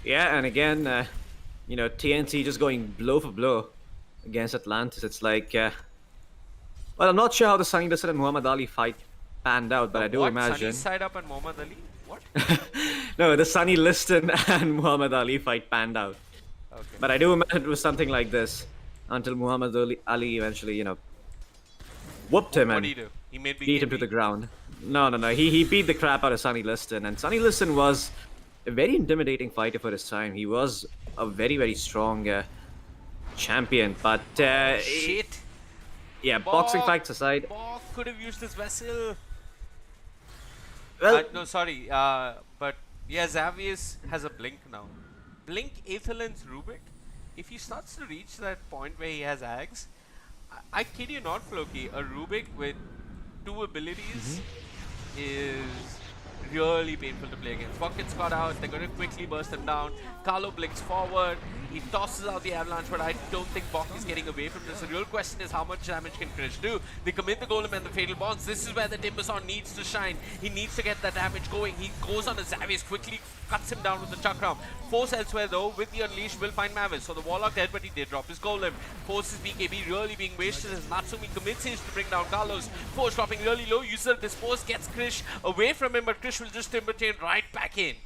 S5: Yeah, and again, TNC just going blow for blow against Atlantis. It's like, well, I'm not sure how the Sunny Listen and Muhammad Ali fight panned out, but I do imagine.
S1: Sunny side up and Muhammad Ali? What?
S5: No, the Sunny Liston and Muhammad Ali fight panned out.
S1: Okay.
S5: But I do imagine it was something like this until Muhammad Ali eventually, whooped him
S1: What
S5: and
S1: did he do? He made
S5: beat him to the ground. No. He beat the crap out of Sunny Liston, and Sunny Liston was a very intimidating fighter for his time. He was a very, very strong champion, but
S1: shit.
S5: Yeah, boxing fights aside.
S1: Bok could have used his vessel.
S5: Well,
S1: no, sorry. But yeah, Xavius has a blink now. Blink Aetherland's Rubik. If he starts to reach that point where he has Ags, I kid you not, Floki, a Rubik with 2 abilities is really painful to play against. Bok gets caught out, they're going to quickly burst him down. Carlo blinks forward, he tosses out the Avalanche, but I don't think Bok is getting away from this. The real question is how much damage can Krish do? They commit the Golem and the Fatal Bonds. This is where the Timbersaw needs to shine. He needs to get that damage going. He goes on to Xavius, quickly cuts him down with the Chakram. Force elsewhere though, with the Unleash will find Mavis. So the Warlock dead, but he did drop his Golem. Force's BKB really being wasted as Natsumi commits his to bring down Carlos. Force dropping really low, user dispose, gets Krish away from him, but Krish will just Timber Chain right back in.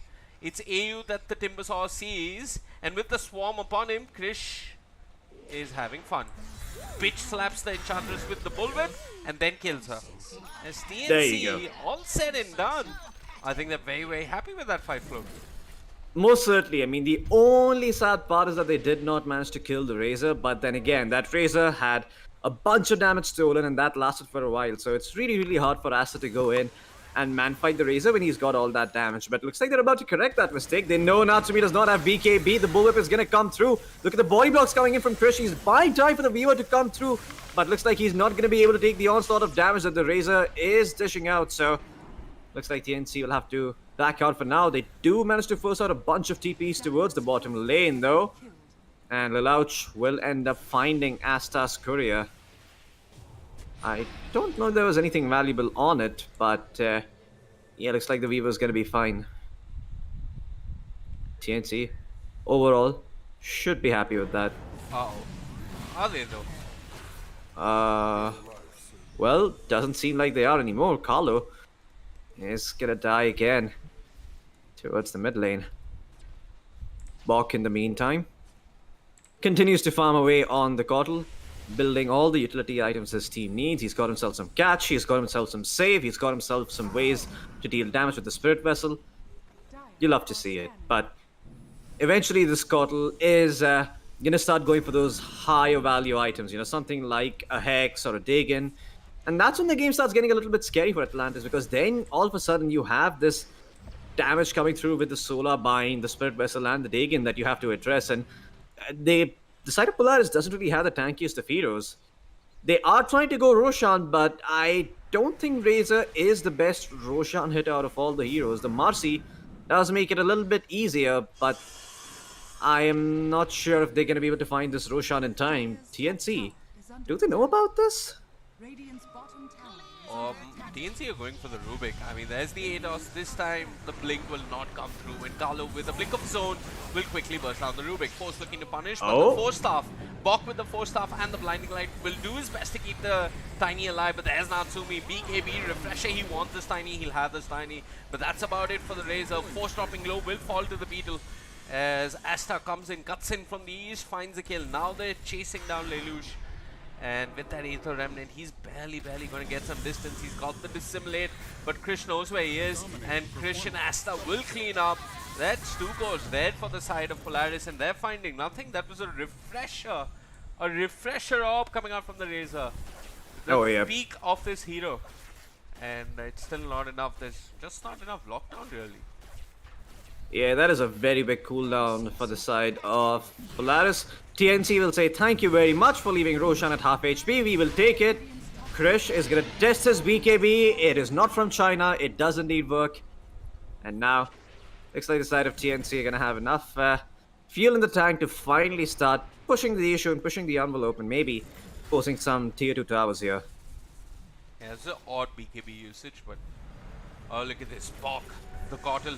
S1: It's AU that the Timbersaw sees, and with the swarm upon him, Krish is having fun. Bitch slaps the Enchantress with the Bullwhip and then kills her. As TNC, all said and done, I think they're very, very happy with that fight flow.
S5: Most certainly. I mean, the only sad part is that they did not manage to kill the Razor, but then again, that Razor had a bunch of damage stolen, and that lasted for a while, so it's really, really hard for Aster to go in and man-fight the Razor when he's got all that damage. But it looks like they're about to correct that mistake. They know Natsumi does not have BKB. The Bullwhip is going to come through. Look at the body blocks coming in from Krish. He's buying time for the Weaver to come through. But looks like he's not going to be able to take the onslaught of damage that the Razor is dishing out. So looks like TNC will have to back out for now. They do manage to force out a bunch of TPs towards the bottom lane though. And Lelouch will end up finding Asta's courier. I don't know if there was anything valuable on it, but yeah, looks like the Weaver's gonna be fine. TNC, overall, should be happy with that.
S1: Uh-oh. Are they though?
S5: Well, doesn't seem like they are anymore. Carlo is gonna die again towards the mid lane. Bok, in the meantime, continues to farm away on the Kotl, building all the utility items his team needs. He's got himself some catch, he's got himself some save, he's got himself some ways to deal damage with the Spirit Vessel. You love to see it, but eventually this Kotl is gonna start going for those higher value items, something like a Hex or a Dagon. And that's when the game starts getting a little bit scary for Atlantis, because then all of a sudden you have this damage coming through with the Solar Bind, the Spirit Vessel and the Dagon that you have to address. And The side of Polaris doesn't really have the tankiest of heroes. They are trying to go Roshan, but I don't think Razor is the best Roshan hit out of all the heroes. The Marcy does make it a little bit easier, but I am not sure if they're going to be able to find this Roshan in time. TNC, do they know about this?
S3: Radiant's bottom tower is under attack.
S1: TNC are going for the Rubik. I mean, there's the ADOS. This time, the Blink will not come through. And Carlo, with a Blink of his own, will quickly burst down the Rubik. Force looking to punish, but the Force Staff, Bok with the Force Staff and the Blinding Light will do his best to keep the Tiny alive. But there's Natsumi. BKB, Refresher, he wants this Tiny. He'll have this Tiny. But that's about it for the Razor. Force dropping low will fall to the Beetle. As Asta comes in, cuts in from the east, finds a kill. Now they're chasing down Lelouch. And with that Aether Remnant, he's barely going to get some distance. He's got the Dissimulate, but Krish knows where he is. And Krish and Asta will clean up. That's 2 goals there for the side of Polaris, and they're finding nothing. That was a refresher. A refresher orb coming out from the Razor. The peak of this hero. And it's still not enough. There's just not enough lockdown, really.
S5: Yeah, that is a very big cooldown for the side of Polaris. TNC will say thank you very much for leaving Roshan at half HP. We will take it. Krish is going to test his BKB. It is not from China. It does indeed work. And now, looks like the side of TNC are going to have enough fuel in the tank to finally start pushing the issue and pushing the envelope and maybe forcing some tier 2 towers here.
S1: Yeah, it's an odd BKB usage, but oh, look at this. Bok, the Cottle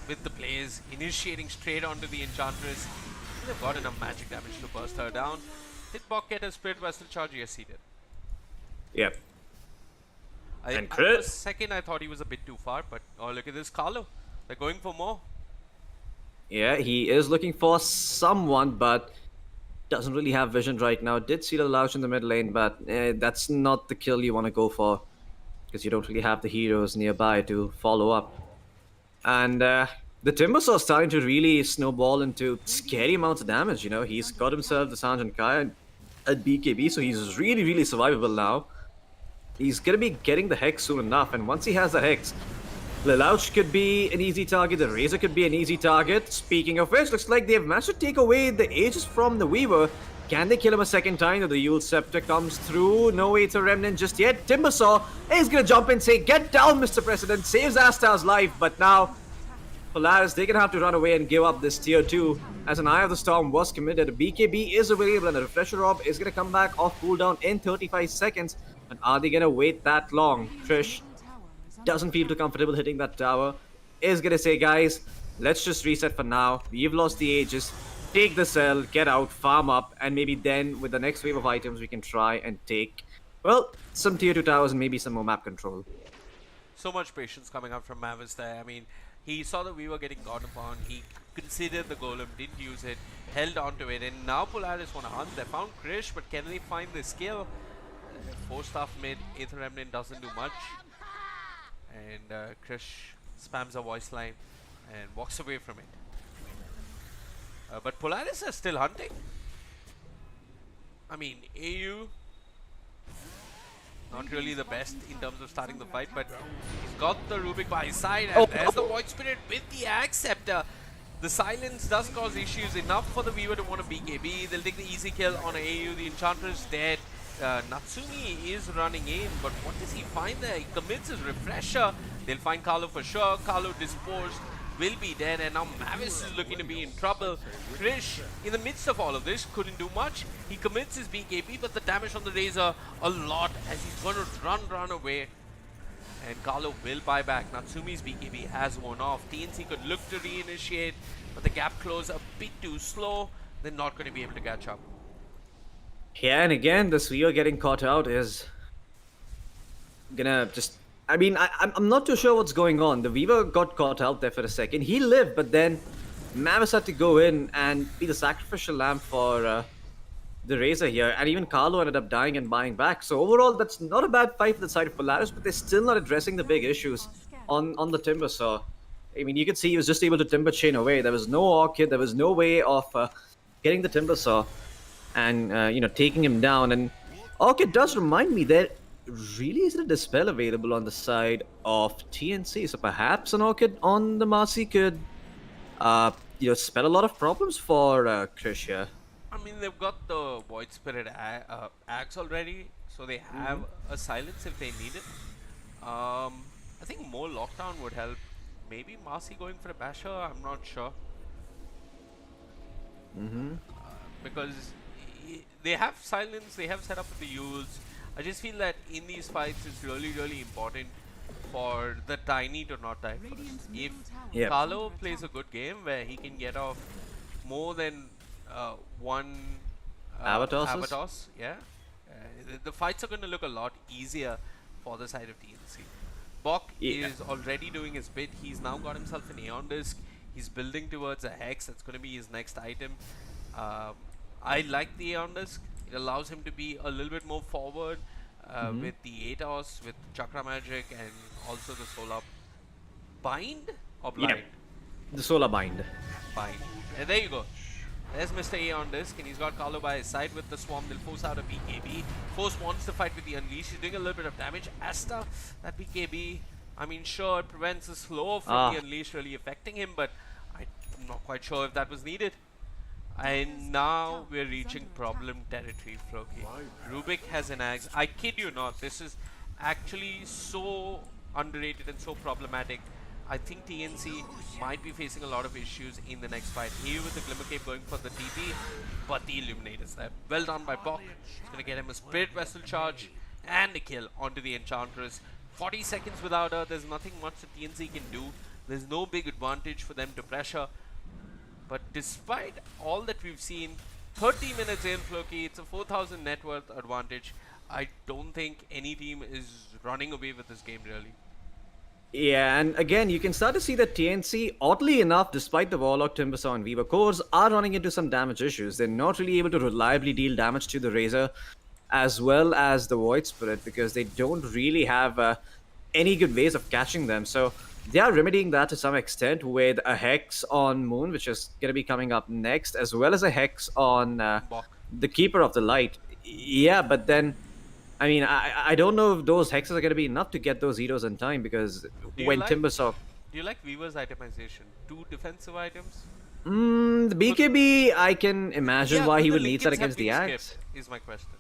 S1: with the blaze, initiating straight onto the Enchantress. They've got enough magic damage to burst her down. Did Bok get a Spirit Vessel charge? Yes, he did.
S5: Yep.
S1: And for a second, I thought he was a bit too far, but oh, look at this Carlo. They're going for more.
S5: Yeah, he is looking for someone, but doesn't really have vision right now. Did see the Lelouch in the mid lane, but that's not the kill you want to go for, because you don't really have the heroes nearby to follow up. And the Timbersaw is starting to really snowball into scary amounts of damage. You know, he's got himself the Sanjin Kai at BKB, so he's really survivable now. He's gonna be getting the Hex soon enough, and once he has the Hex, Lelouch could be an easy target, the Razor could be an easy target. Speaking of which, looks like they've managed to take away the Aegis from the Weaver. Can they kill him a second time? The Yule Scepter comes through. No Aether Remnant just yet. Timbersaw is gonna jump in, say, "Get down, Mr. President." Saves Asta's life, but now Polaris, they're gonna have to run away and give up this tier 2 as an Eye of the Storm was committed. A BKB is available and a Refresher Orb is gonna come back off cooldown in 35 seconds. But are they gonna wait that long? Trish doesn't feel too comfortable hitting that tower. Is gonna say, guys, let's just reset for now. We've lost the Aegis. Take the cell, get out, farm up, and maybe then with the next wave of items we can try and take, well, some tier 2 towers and maybe some more map control.
S1: So much patience coming up from Mavis there. I mean, he saw that we were getting caught upon. He considered the golem, didn't use it, held on to it, and now Polaris want to hunt. They found Krish, but can they find the skill? 4 staff mid, Aether Remnant doesn't do much. And Krish spams a voice line and walks away from it. But Polaris are still hunting. I mean, AU, not really the best in terms of starting the fight, but he's got the Rubik by his side, and there's the Void Spirit with the Axe Scepter. The silence does cause issues enough for the Weaver to want a BKB. They'll take the easy kill on AU. The Enchantress dead. Natsumi is running in, but what does he find there? He commits his Refresher. They'll find Carlo for sure. Carlo disposed, will be dead, and now Mavis is looking to be in trouble. Krish, in the midst of all of this, couldn't do much. He commits his BKB, but the damage on the Razor a lot as he's going to run away. And Carlo will buy back. Natsumi's BKB has worn off. TNC could look to reinitiate, but the gap close a bit too slow. They're not going to be able to catch up.
S5: Yeah, and again, this Weaver getting caught out is gonna just... I mean, I'm not too sure what's going on. The Weaver got caught out there for a second. He lived, but then Mavis had to go in and be the sacrificial lamb for the Razor here. And even Carlo ended up dying and buying back. So overall, that's not a bad fight for the side of Polaris, but they're still not addressing the big issues on the Timbersaw. I mean, you could see he was just able to Timber Chain away. There was no Orchid. There was no way of getting the Timbersaw and, you know, taking him down. And Orchid does remind me there really isn't a Dispel available on the side of TNC. So perhaps an Orchid on the Marcy could spell a lot of problems for Krish here.
S1: I mean, they've got the Void Spirit axe already, so they have a silence if they need it. I think more lockdown would help. Maybe Marcy going for a basher, I'm not sure. Because they have silence, they have set up with the Yules. I just feel that in these fights it's really, really important for the Tiny to not die first. If
S5: Yep.
S1: Carlo plays a good game where he can get off more than one
S5: Avatars?
S1: Avatars, yeah, the fights are going to look a lot easier for the side of TNC. Bok
S5: Yeah.
S1: is already doing his bit. He's now got himself an Aeon Disc. He's building towards a Hex. That's going to be his next item. I like the Aeon Disc. It allows him to be a little bit more forward with the ATOS, with Chakra Magic, and also the Solar Bind or Blind?
S5: Yep. The Solar Bind.
S1: Bind. And there you go. There's Mr. A on disc, and he's got Carlo by his side with the Swarm. They'll force out a BKB. Force wants to fight with the Unleash. He's doing a little bit of damage. Asta, that BKB, I mean, sure, it prevents the slow from the Unleash really affecting him, but I'm not quite sure if that was needed. And now we're reaching problem territory, Floki. Rubik has an axe. I kid you not, this is actually so underrated and so problematic. I think TNC might be facing a lot of issues in the next fight. Here with the Glimmer Cape going for the TP, but the Illuminator's there. Well done by Bok. It's going to get him a Spirit Vessel charge and a kill onto the Enchantress. 40 seconds without her, there's nothing much that TNC can do. There's no big advantage for them to pressure. But despite all that we've seen, 30 minutes in, Floki, it's a 4,000 net worth advantage. I don't think any team is running away with this game, really.
S5: Yeah, and again, you can start to see that TNC, oddly enough, despite the Warlock, Timbersaw, and Weaver cores, are running into some damage issues. They're not really able to reliably deal damage to the Razor as well as the Void Spirit because they don't really have any good ways of catching them. So they are remedying that to some extent with a Hex on Moon, which is going to be coming up next, as well as a Hex on the Keeper of the Light. Yeah, but then I mean, I don't know if those hexes are going to be enough to get those zeros in time because when Timbersaw...
S1: Do you like Weaver's itemization? 2 defensive items?
S5: The BKB, I can imagine why he would need that against the Axe.
S1: Is my question.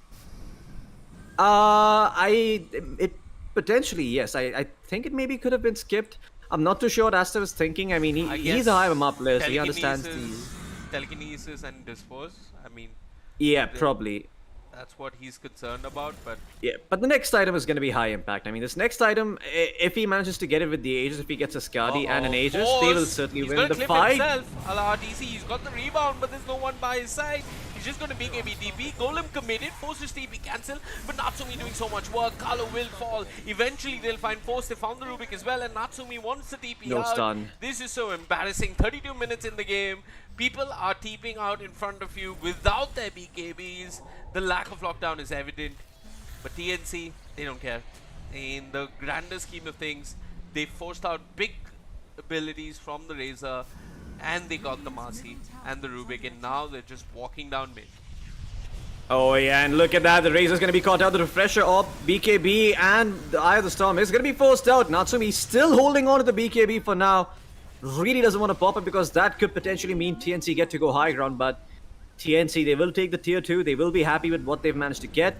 S5: Potentially, yes. I think it maybe could have been skipped. I'm not too sure what Asta was thinking. I mean, he's a high up list. He understands the...
S1: Telekinesis and Dispose, I mean...
S5: Yeah, probably.
S1: That's what he's concerned about, but...
S5: Yeah, but the next item is going to be high impact. I mean, this next item, if he manages to get it with the Aegis, if he gets a Skadi and an Aegis, they will certainly win the fight.
S1: Himself, a la RTC. He's got the rebound, but there's no one by his side. He's just going to BKB DP. Golem committed, forces TP cancel, but Natsumi doing so much work. Carlo will fall. Eventually, they'll find Force. They found the Rubik as well, and Natsumi wants the TP out.
S5: Stun.
S1: This is so embarrassing. 32 minutes in the game. People are TPing out in front of you without their BKBs. The lack of lockdown is evident. But TNC, they don't care. In the grander scheme of things, they forced out big abilities from the Razor, and they got the Marcy and the Rubik, and now they're just walking down mid.
S5: Oh yeah, and look at that, the Razor's gonna be caught out, the Refresher op, BKB, and the Eye of the Storm is gonna be forced out. Natsumi still holding on to the BKB for now. Really doesn't want to pop it because that could potentially mean TNC get to go high ground, but TNC, they will take the tier 2, they will be happy with what they've managed to get.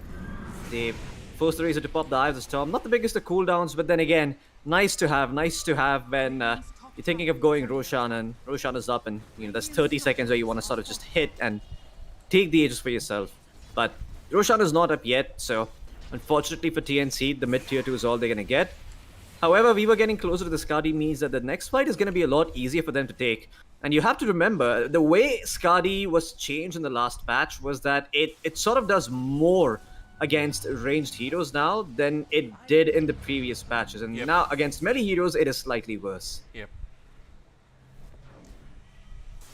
S5: They forced the Razor to pop the Eye of the Storm. Not the biggest of cooldowns, but then again, nice to have when you're thinking of going Roshan and Roshan is up and there's 30 seconds where you want to sort of just hit and take the Aegis for yourself. But Roshan is not up yet, so unfortunately for TNC, the mid tier 2 is all they're going to get. However, we were getting closer to the Skadi means that the next fight is going to be a lot easier for them to take. And you have to remember, the way Skadi was changed in the last patch was that it sort of does more against ranged heroes now than it did in the previous patches. And now against melee heroes, it is slightly worse.
S1: Yep.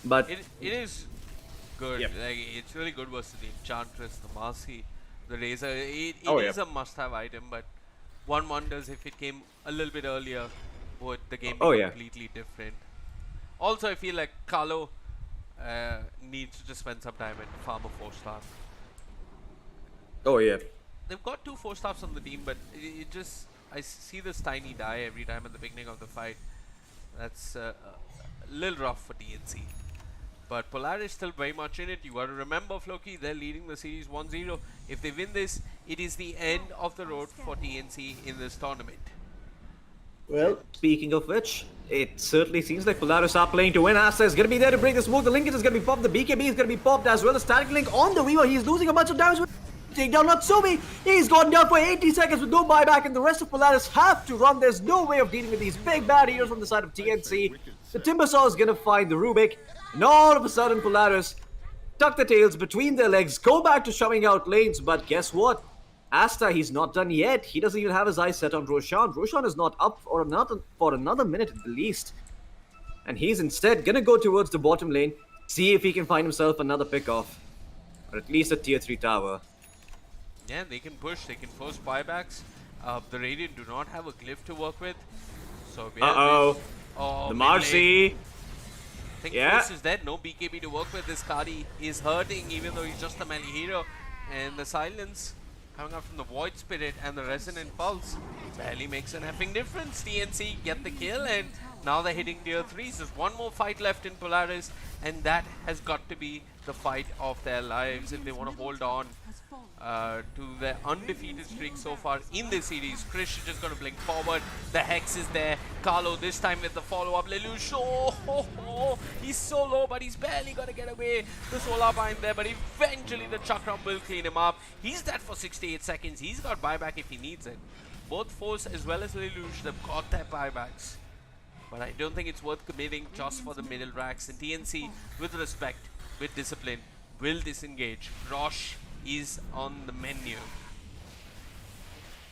S5: But
S1: it is good. Like, it's really good versus the Enchantress, the Marcy, the Razor. It is a must-have item, but one wonders if it came a little bit earlier, would the game be completely different. Also, I feel like Carlo needs to just spend some time and farm a 4-star.
S5: Oh yeah.
S1: They've got 2 4-stars on the team, but I see this Tiny die every time at the beginning of the fight. That's a little rough for TNC. But Polaris still very much in it. You got to remember, Floki, they're leading the series 1-0. If they win this, it is the end of the road for TNC in this tournament.
S5: Well, speaking of which, it certainly seems like Polaris are playing to win. Asta is going to be there to break the smoke. The linkage is going to be popped. The BKB is going to be popped as well. The static link on the Weaver. He's losing a bunch of damage. Take down Natsumi. He's gone down for 80 seconds with no buyback, and the rest of Polaris have to run. There's no way of dealing with these big bad heroes from the side of TNC. The Timbersaw is going to find the Rubik, and all of a sudden Polaris tuck the tails between their legs, go back to shoving out lanes, but guess what? Asta, he's not done yet. He doesn't even have his eyes set on Roshan. Roshan is not up for another minute at the least. And he's instead gonna go towards the bottom lane, see if he can find himself another pickoff. Or at least a tier 3 tower.
S1: Yeah, they can push, they can force buybacks. The Radiant do not have a glyph to work with. So
S5: Uh-oh.
S1: Oh,
S5: The
S1: mid lane.
S5: Marcy.
S1: I think
S5: Yeah.
S1: Force is dead, no BKB to work with. This Kadi is hurting even though he's just a melee hero. And the silence coming out from the Void Spirit and the Resonant Pulse barely makes an effing difference. TNC get the kill, and now they're hitting tier 3s. There's one more fight left in Polaris, and that has got to be the fight of their lives if they want to hold on to their undefeated streak so far in this series. Krish is just going to blink forward. The Hex is there. Carlo this time with the follow-up. Lelouch, he's so low, but he's barely going to get away. The Solar Bind there, but eventually the Chakram will clean him up. He's dead for 68 seconds. He's got buyback if he needs it. Both Force as well as Lelouch, they've got their buybacks. But I don't think it's worth committing just for the middle racks. And TNC, with respect, with discipline, will disengage. Rosh is on the menu.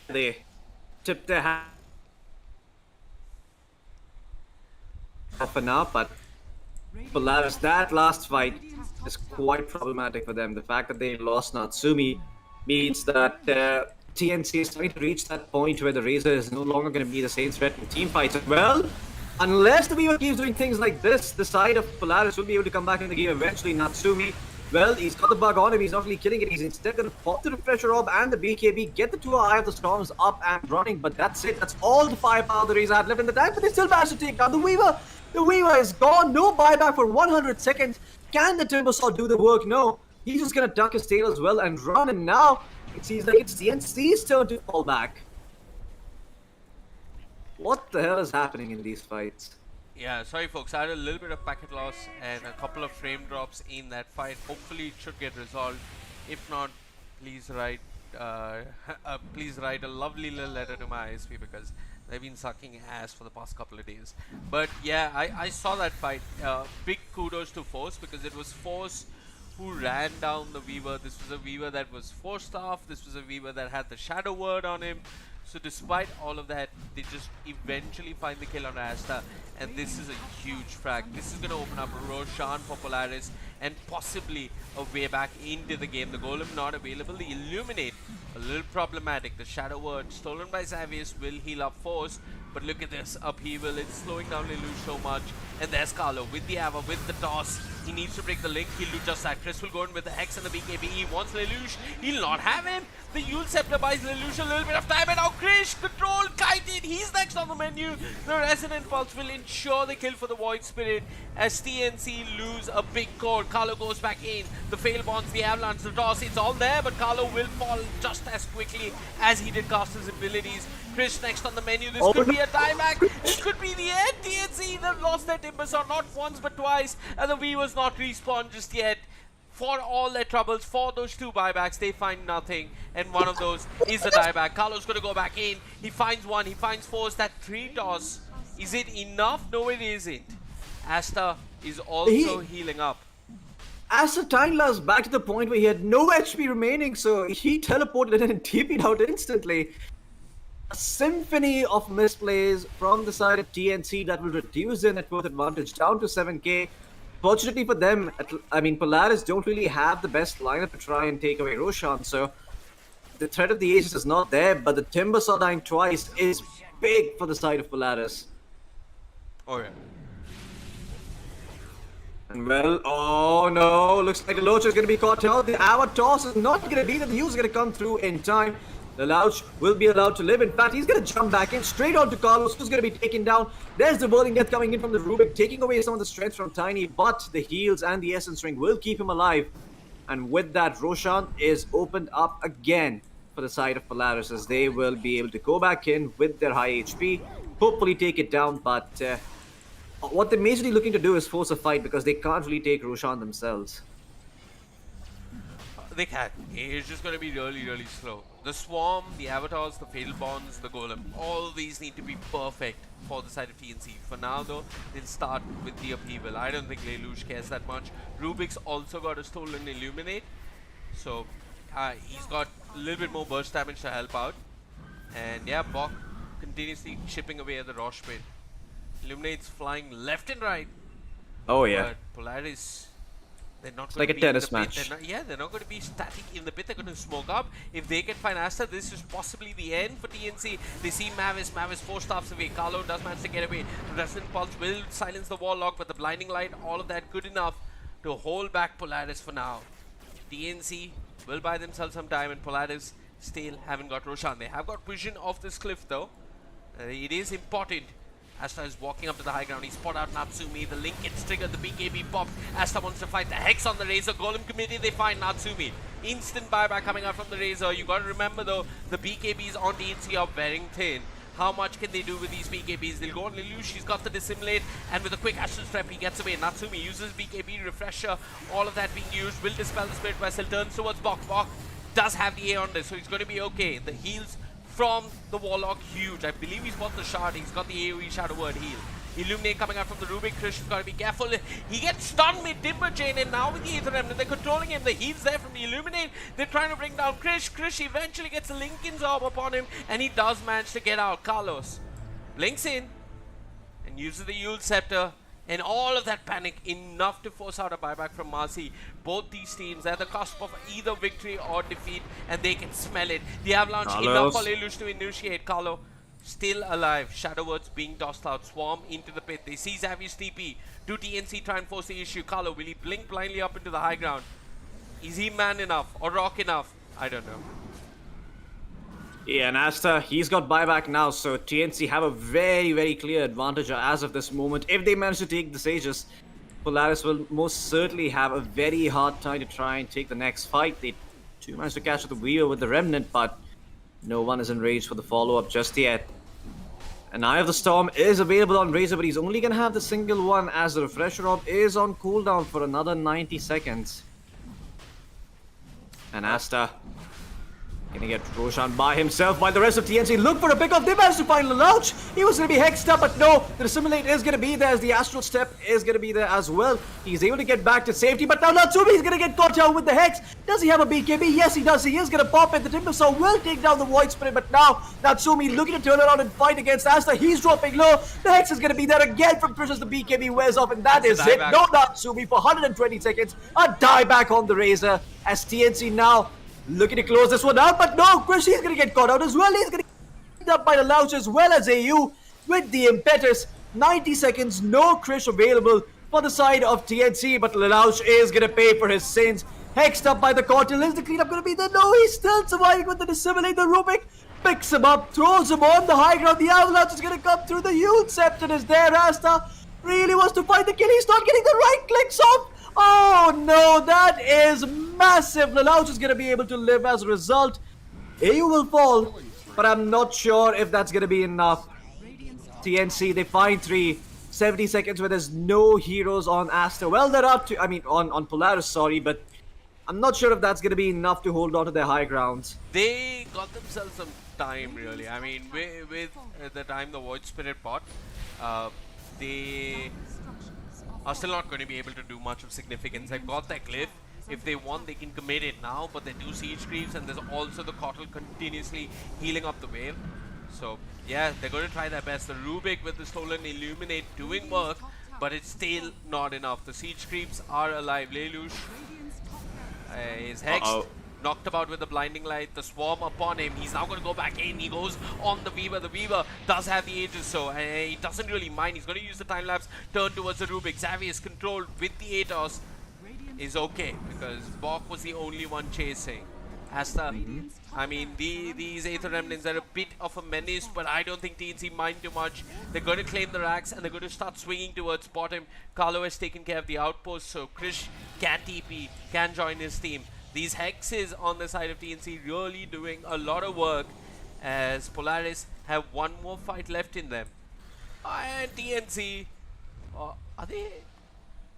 S5: They tip their hat for now, but Polaris, that last fight is quite problematic for them. The fact that they lost Natsumi means that TNC is starting to reach that point where the Razor is no longer going to be the same threat in team fights. Well, unless the Weaver keeps doing things like this, the side of Polaris will be able to come back in the game eventually. Natsumi, well, he's got the bug on him, he's not really killing it, he's instead going to pop the Refresher Orb and the BKB, get the two Eye of the Storms up and running, but that's it, that's all the firepower the Razor had left in the tank, but they still managed to take down the Weaver. The Weaver is gone, no buyback for 100 seconds. Can the Timbersaw do the work? No. He's just going to duck his tail as well and run, and now it seems like it's TNC's turn to fall back. What the hell is happening in these fights?
S1: Yeah, sorry folks, I had a little bit of packet loss and a couple of frame drops in that fight. Hopefully it should get resolved. If not, please write a lovely little letter to my ISP because they've been sucking ass for the past couple of days. But yeah, I saw that fight. Big kudos to Force because it was Force who ran down the Weaver. This was a Weaver that was forced off. This was a Weaver that had the Shadow Word on him. So despite all of that, they just eventually find the kill on Asta, and this is a huge frag. This is going to open up Roshan for Polaris and possibly a way back into the game. The Golem not available. The Illuminate, a little problematic. The Shadow Word stolen by Xavius will heal up Force, but look at this upheaval. It's slowing down Lelouch so much. And there's Carlo with the Ava, with the toss. He needs to break the link. He'll do just that. Chris will go in with the Hex and the BKB. He wants Lelouch. He'll not have him. The Yule Scepter buys Lelouch a little bit of time. And now Krish, control, kited. He's next on the menu. The Resonant Pulse will ensure the kill for the Void Spirit as TNC lose a big core. Carlo goes back in. The Fail Bonds, the Avalanche, the toss. It's all there, but Carlo will fall just as quickly as he did cast his abilities. Chris next on the menu. This could be a tieback. It could be the end. TNC, they've lost their Timbersaw not once but twice, and the Weaver's not respawned just yet. For all their troubles, for those two buybacks, they find nothing, and one of those is a dieback. Carlo's going to go back in. He finds one. He finds Force. That 3 toss. Is it enough? No, it isn't. Asta is also healing up.
S5: Asta Tangla's back to the point where he had no HP remaining, so he teleported in and TP'd out instantly. A symphony of misplays from the side of TNC that will reduce their net worth advantage down to 7k. Fortunately for them, Polaris don't really have the best lineup to try and take away Roshan, so the threat of the Aegis is not there, but the Timbersaw dying twice is big for the side of Polaris.
S1: Oh yeah.
S5: And well, oh no, looks like the Loach is going to be caught out. The Ava toss is not going to be that the use is going to come through in time. Lelouch will be allowed to live. In fact, he's going to jump back in straight onto Carlos, who's going to be taken down. There's the whirling death coming in from the Rubik, taking away some of the strength from Tiny, but the heals and the Essence Ring will keep him alive. And with that, Roshan is opened up again for the side of Polaris, as they will be able to go back in with their high HP, hopefully take it down, but what they're majorly looking to do is force a fight because they can't really take Roshan themselves.
S1: They can. It's just going to be really, really slow. The Swarm, the Avatars, the Fatal Bonds, the Golem, all these need to be perfect for the side of TNC. For now, though, they'll start with the Upheaval. I don't think Lelouch cares that much. Rubik's also got a Stolen Illuminate, so he's got a little bit more burst damage to help out. And yeah, Bok continuously chipping away at the Rosh pit. Illuminates flying left and right.
S5: Oh yeah.
S1: But Polaris, they're not going
S5: like
S1: to
S5: a
S1: be
S5: tennis
S1: in the
S5: match.
S1: pit. They're not going to be static in the pit. They're going to smoke up. If they can find Asta, this is possibly the end for TNC. They see Mavis. Mavis 4 staffs away. Carlo does manage to get away. Resonant Pulse will silence the Warlock, but the Blinding Light, all of that good enough to hold back Polaris for now. TNC will buy themselves some time, and Polaris still haven't got Roshan. They have got vision of this cliff though. It is important. Asta is walking up to the high ground. He spot out Natsumi. The link gets triggered. The BKB popped. Asta wants to fight the Hex on the Razor. Golem committee, they find Natsumi. Instant buyback coming out from the Razor. You gotta remember though, the BKBs on TNC are very thin. How much can they do with these BKBs? They'll go on Lelouch. She's got the Dissimulate, and with a quick Astral Step, he gets away. Natsumi uses BKB Refresher. All of that being used will dispel the Spirit Vessel. Turns towards Bok. Bok does have the A on this, so he's going to be okay. The heals from the Warlock, huge. I believe he's got the shard. He's got the AoE Shadow Word heal. Illuminate coming out from the Rubik. Krish has got to be careful. He gets stunned mid Timber Chain, and now with the Aether Remnant, they're controlling him. The heal's there from the Illuminate. They're trying to bring down Krish. Krish eventually gets a Lincoln's Orb upon him, and he does manage to get out. Carlos blinks in and uses the Yule Scepter, and all of that panic enough to force out a buyback from Marcy. Both these teams are at the cusp of either victory or defeat, and they can smell it. The Avalanche enough for Lelouch to initiate. Carlo still alive. Shadow Words being tossed out. Swarm into the pit. They see Xavier's TP. Do TNC try and force the issue? Carlo, will he blink blindly up into the high ground? Is he man enough or rock enough? I don't know.
S5: Yeah, and Asta, he's got buyback now, so TNC have a very, very clear advantage as of this moment. If they manage to take the Sages, Polaris will most certainly have a very hard time to try and take the next fight. They do manage to catch the Weaver with the Remnant, but no one is enraged for the follow-up just yet. An Eye of the Storm is available on Razor, but he's only going to have the single one, as the Refresher Orb is on cooldown for another 90 seconds. And Asta gonna get Roshan by himself, while the rest of TNC look for a pickoff. They managed to find Lelouch. He was gonna be hexed up, but no, the Dissimulate is gonna be there, as the Astral Step is gonna be there as well. He's able to get back to safety, but now Natsumi is gonna get caught out with the Hex. Does he have a BKB? Yes, he does. He is gonna pop it. The Timbersaw will take down the Void Spirit, but now Natsumi looking to turn around and fight against Asta. He's dropping low. The Hex is gonna be there again from Trish as the BKB wears off, and that is it. No Natsumi for 120 seconds. A dieback on the Razor, as TNC now looking to close this one out, but no, Krish, he's gonna get caught out as well. He's gonna get up by the Lelouch as well as AU with the Impetus. 90 seconds, no Krish available for the side of TNC, but Lelouch is gonna pay for his sins. Hexed up by the Cautel. Is the cleanup gonna be there? No, he's still surviving with the Dissimulate. The Rubik picks him up, throws him on the high ground. The Avalanche is gonna come through. The Yule Scepter is there. Asta really wants to fight the kill. He's not getting the right clicks off. Oh no, that is massive. Lelouch is going to be able to live as a result. AU will fall, but I'm not sure if that's going to be enough. TNC, they find 3. 70 seconds where there's no heroes on Asta. Well, there are two, on Polaris, sorry, but I'm not sure if that's going to be enough to hold on to their high grounds.
S1: They got themselves some time, really. I mean, with the time the Void Spirit bought, they are still not going to be able to do much of significance. They've got that Glyph. If they want, they can commit it now, but they do Siege Creeps, and there's also the Cottle continuously healing up the wave. So, yeah, they're going to try their best. The Rubik with the Stolen Illuminate doing work, but it's still not enough. The Siege Creeps are alive. Lelouch is hexed. Knocked about with the Blinding Light, the Swarm upon him. He's now going to go back in. He goes on the Weaver. The Weaver does have the Aegis, so he doesn't really mind. He's going to use the time lapse, turn towards the Rubik. Xavier is controlled with the Aetos. Is okay, because Bok was the only one chasing. Asta, I mean, these Aether Remnants are a bit of a menace, but I don't think TNC mind too much. They're going to claim the racks and they're going to start swinging towards bottom. Carlo has taken care of the outpost, so Krish can TP, can join his team. These hexes on the side of TNC really doing a lot of work, as Polaris have one more fight left in them. And TNC, are they...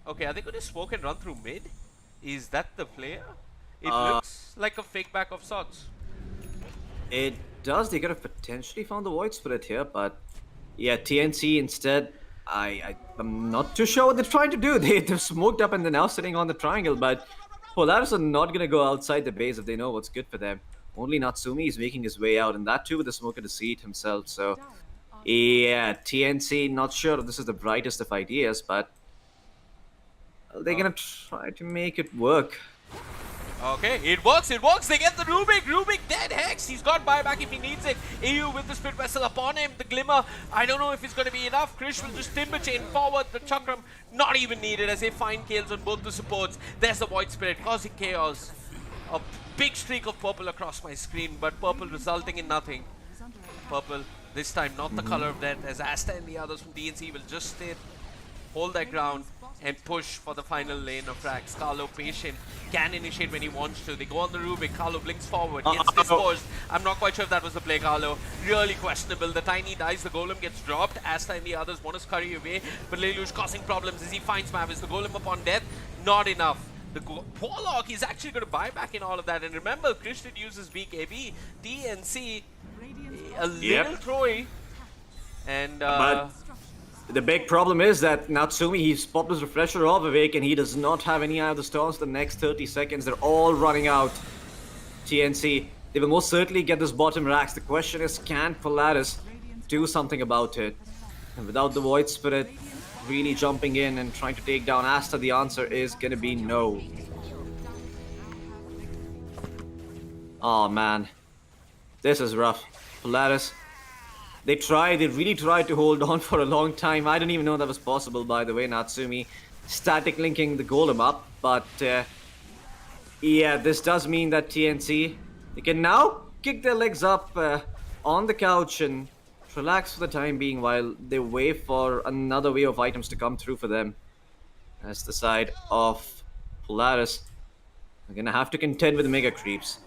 S1: Okay, are they going to smoke and run through mid? Is that the player? It looks like a fake back of sorts.
S5: It does. They could have potentially found the Void Spirit here, but yeah, TNC instead, I'm not too sure what they're trying to do. They've smoked up and they're now sitting on the triangle, but Polaris are not going to go outside the base if they know what's good for them. Only Natsumi is making his way out, and that too with the smoker to see it himself. So yeah, TNC, not sure if this is the brightest of ideas, but they're going to try to make it work.
S1: Okay, it works, it works. They get the Rubik. Rubik dead. Hex, he's got buyback if he needs it. EU with the Spirit Vessel upon him. The Glimmer, I don't know if it's going to be enough. Krish will just Timber Chain forward. The Chakram, not even needed as they find kills on both the supports. There's the Void Spirit causing chaos. A big streak of purple across my screen, but purple resulting in nothing. Purple, this time not the color of death, as Asta and the others from DNC will just stay, hold their ground, and push for the final lane of racks. Carlo patient, can initiate when he wants to. They go on the Rubik. Carlo blinks forward, gets disposed. I'm not quite sure if that was the play, Carlo. Really questionable. The tiny dies, the golem gets dropped. Asta and the others want to scurry away, but Lelouch causing problems as he finds Mavis. The golem upon death, not enough. The Warlock is actually going to buy back in all of that. And remember, Krish did use his weak AB. TNC, a little throwy. And
S5: but the big problem is that Natsumi, he's popped his refresher off Vivek and he does not have any other storms the next 30 seconds. They're all running out. TNC, they will most certainly get this bottom racks. The question is, can Polaris do something about it? And without the Void Spirit really jumping in and trying to take down Asta, the answer is gonna be no. Oh man, this is rough. Polaris, they really tried to hold on for a long time. I didn't even know that was possible, by the way. Natsumi static linking the golem up, but yeah, this does mean that TNC, they can now kick their legs up on the couch and relax for the time being while they wait for another wave of items to come through for them. As the side of Polaris, they're gonna have to contend with the mega creeps.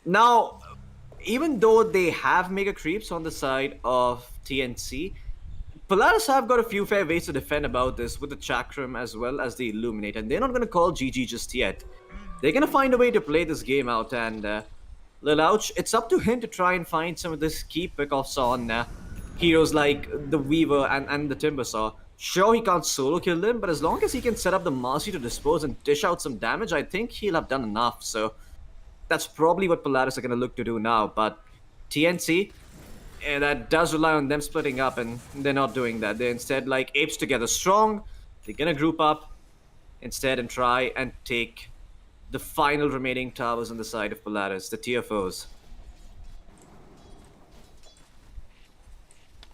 S5: Now, even though they have mega creeps on the side of TNC, Polaris have got a few fair ways to defend about this with the Chakram as well as the Illuminate, and they're not going to call GG just yet. They're going to find a way to play this game out, and Lelouch, it's up to him to try and find some of this key pickoffs on heroes like the Weaver and the Timbersaw. Sure, he can't solo kill them, but as long as he can set up the Mercy to dispose and dish out some damage, I think he'll have done enough, so that's probably what Polaris are going to look to do now. But TNC, that does rely on them splitting up, and they're not doing that. They're instead like apes together strong. They're going to group up instead and try and take the final remaining towers on the side of Polaris, the tier 4s.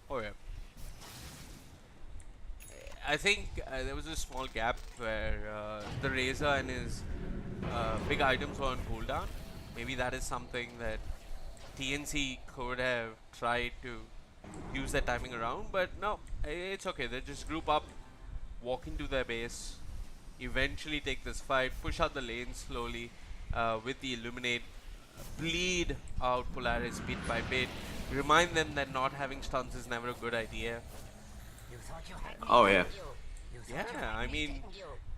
S1: Oh yeah. I think there was a small gap where the Razor and his big items were on cooldown. Maybe that is something that TNC could have tried to use that timing around, but no, it's okay. They just group up, walk into their base, eventually take this fight, push out the lane slowly with the Illuminate, bleed out Polaris bit by bit, remind them that not having stuns is never a good idea.
S5: Oh yeah.
S1: Yeah, I mean,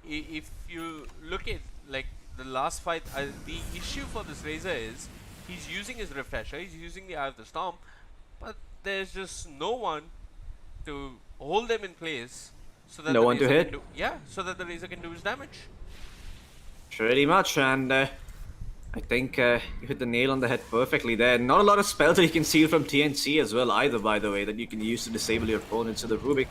S1: if you look at like the last fight, the issue for this Razor is he's using his refresher, he's using the Eye of the Storm, but there's just no one to hold them in place so that
S5: no one to hit.
S1: So that the Razor can do his damage.
S5: Pretty much, and I think you hit the nail on the head perfectly there. Not a lot of spells that you can steal from TNC as well either, by the way, that you can use to disable your opponents. So the Rubik,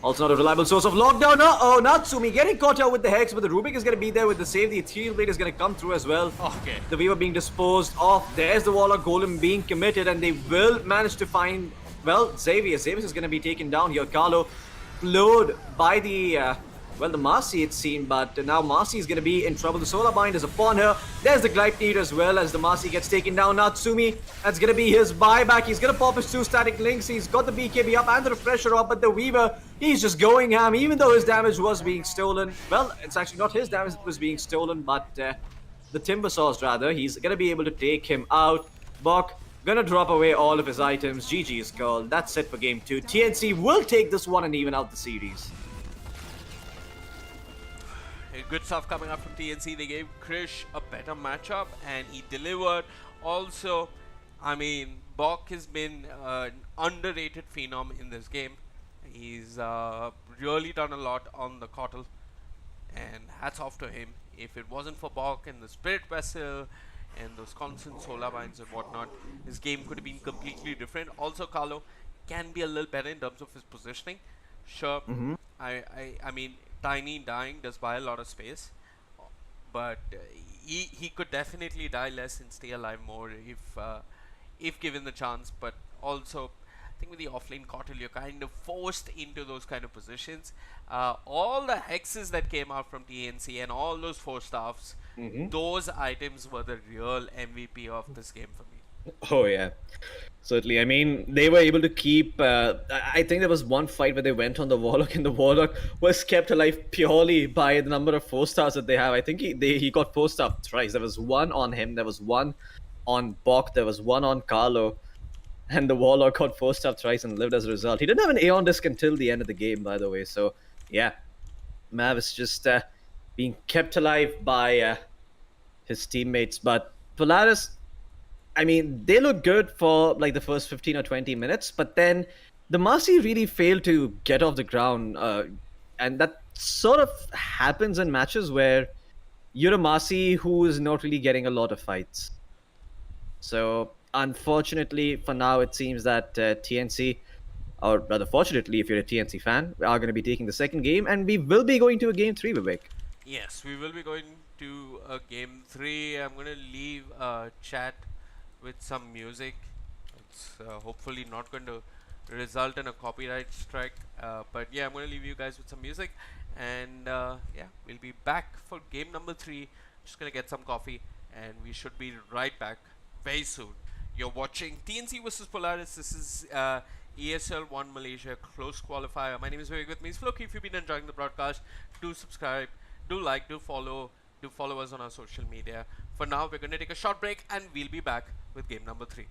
S5: also not a reliable source of lockdown. Uh-oh, Natsumi getting caught out with the Hex, but the Rubik is going to be there with the save. The Ethereal Blade is going to come through as well.
S1: Okay.
S5: The Weaver being disposed of. There's the Warlock Golem being committed, and they will manage to find, well, Xavier. Xavier is going to be taken down here. Carlo, flowed by the well, the Marcy it seemed, but now Marcy is going to be in trouble. The Solar Bind is upon her. There's the Glypnir as well as the Marcy gets taken down. Natsumi, that's going to be his buyback. He's going to pop his 2 static links. He's got the BKB up and the Refresher up, but the Weaver, he's just going ham, even though his damage was being stolen. Well, it's actually not his damage that was being stolen, but the Timber Saws rather. He's going to be able to take him out. Bok gonna drop away all of his items. GG is called. That's it for game 2. TNC will take this one and even out the series.
S1: Good stuff coming up from TNC. They gave Krish a better matchup and he delivered. Also, I mean, Bok has been an underrated phenom in this game. He's really done a lot on the Kotl, and hats off to him. If it wasn't for Bok and the Spirit Vessel and those constant solar binds and whatnot, his game could have been completely different. Also, Carlo can be a little better in terms of his positioning. Sure, I mean, Tiny dying does buy a lot of space, but he could definitely die less and stay alive more if given the chance. But also, I think with the offlane Kotl, you're kind of forced into those kind of positions. All the hexes that came out from TNC and all those 4 staffs, those items were the real MVP of this game for me.
S6: Oh yeah, certainly. I mean, they were able to keep. I think there was one fight where they went on the Warlock, and the Warlock was kept alive purely by the number of 4 stars that they have. I think he got 4 stars thrice. There was one on him. There was one on Bok. There was one on Carlo, and the Warlock got 4 stars thrice and lived as a result. He didn't have an Aeon disc until the end of the game, by the way. So yeah, Mav is just being kept alive by his teammates. But Polaris, I mean, they look good for like the first 15 or 20 minutes, but then the Marcy really failed to get off the ground. And that sort of happens in matches where you're a Marcy who is not really getting a lot of fights. So unfortunately, for now, it seems that TNC, or rather fortunately, if you're a TNC fan, are going to be taking the second game, and we will be going to a game 3, Vivek.
S1: Yes, we will be going to a game 3. I'm going to leave chat with some music. It's hopefully not going to result in a copyright strike, but yeah, I'm going to leave you guys with some music, and yeah, we'll be back for game number 3. Just going to get some coffee, and we should be right back very soon. You're watching TNC versus Polaris. This is ESL 1 Malaysia close qualifier. My name is Vivek. With me is Floki. If you've been enjoying the broadcast, do subscribe, do like, do follow us on our social media. For now, we're going to take a short break, and we'll be back with game number 3.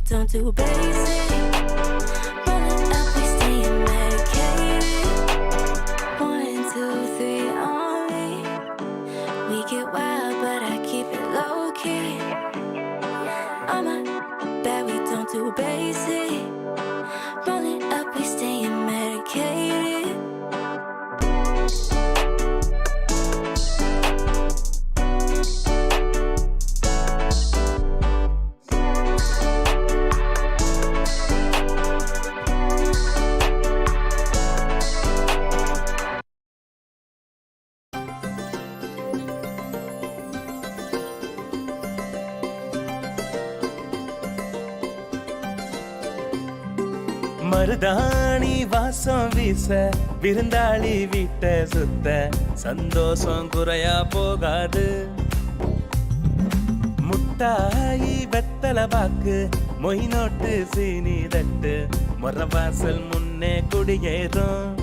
S7: Don't do basic. Rolling up, we staying medicated. 1, 2, 3 on me. We get wild, but I keep it low key. On my bed, we don't do basic. Rolling up, we staying medicated.
S8: மருதாணி வாசம் வீச விருந்தாளி வீட்டை சுத்த சந்தோஷம் குறையா போகாது முட்டாயி வெத்தலை பாக்கு மொய் நோட்டு சீனி தட்டு முறவாசல் முன்னே குடியேறும்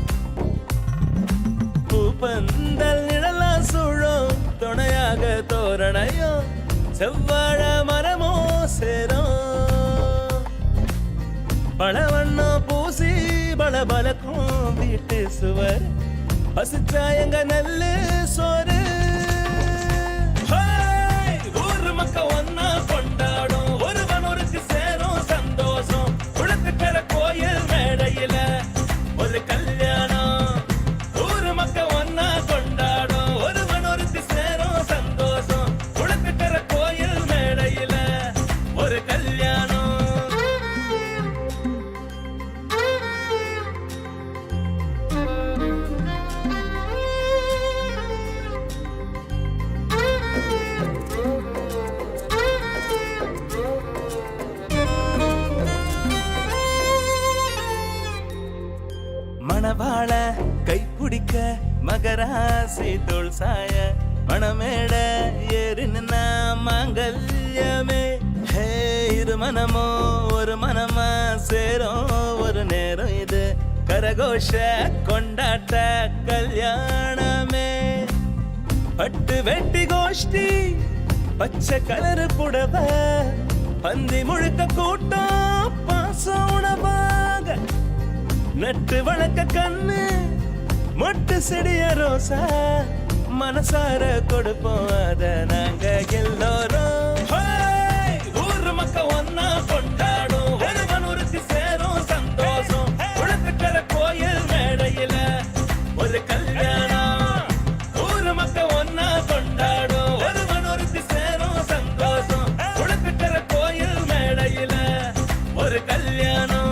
S8: பந்தல் நிழலா சூழும் துணையாக தோரணையும் செவ்வாழ மரமோ சேரும் பழவண்ணம் பூசி பளபளக்கும் வீட்டு சுவர் பசிச்சா எங்க நல்ல சோறு ஊர் மக்க ஒன்னா கொண்டாடும் ஒருவன் ஒருக்கு சேரும் சந்தோஷம் குளத்துக்கர கோயில் மேடையில ஒரு கல்யாணம் ஊர் மக்க ஒன்னா கொண்டாடும் ஒருவன் ஒருக்கு சேரும் சந்தோஷம் குளத்துக்கர கோயில் மேடையில ஒரு கல்யாணம் மணவாள கைப்பிடிக்க மகராசி தோள் சாய மணமேட ஏறி நின்னா மாங்கல்யமே ஹே இரு மனமோ ஒரு மனமா சேரும் ஒரு நேரம் இது கரகோஷ கொண்டாட்ட கல்யாணமே பட்டு வெட்டி கோஷ்டி பச்சை கலரு புடவ பந்தி முழுக்க கூட்டம் பாசம் உணவாக நட்டு வளர்க்க கண்ணு மொட்டு செடிய ரோசா மனசார கொடுப்போம் அத நாங்க எல்லோரும் ஊர் மக்க ஒன்னா கொண்டாடும் ஒருவன் ஒருக்கு சேரும் சந்தோஷம் குளத்துக்கர கோயில் மேடையில ஒரு கல்யாணம் ஊர் மக்க ஒன்னா கொண்டாடும் ஒருவன் ஒருக்கு சேரும் சந்தோஷம் குளத்துக்கர கோயில் மேடையில ஒரு கல்யாணம்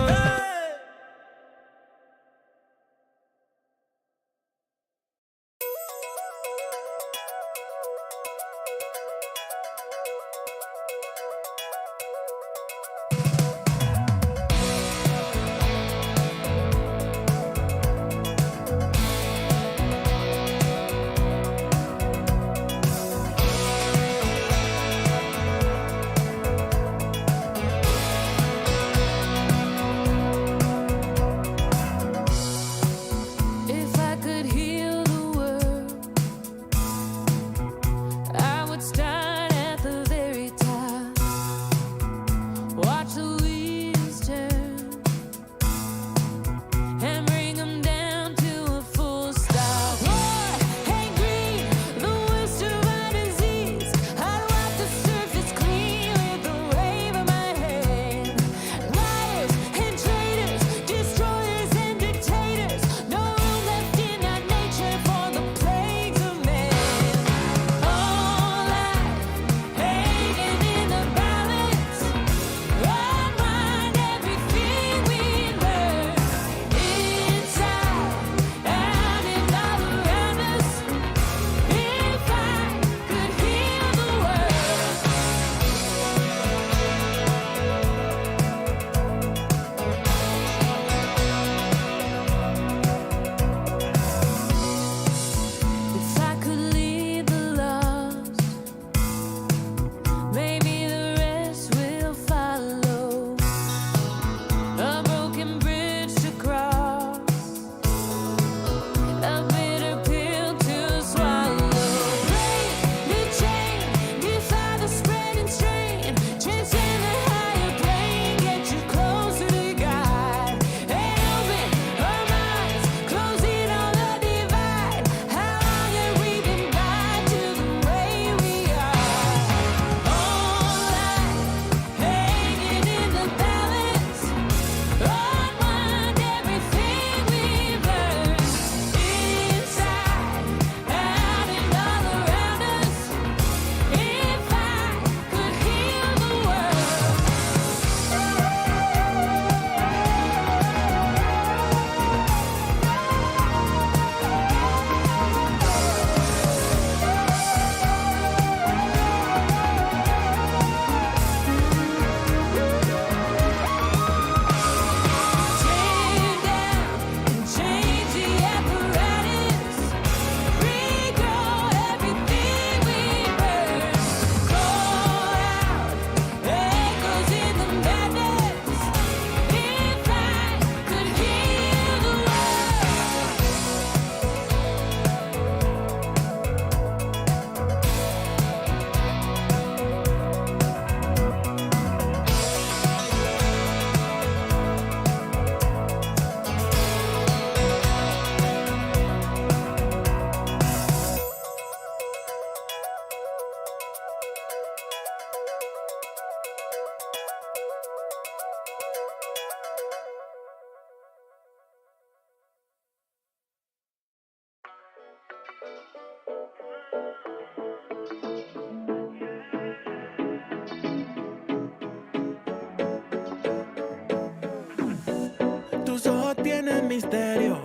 S9: Tus ojos tienen misterio,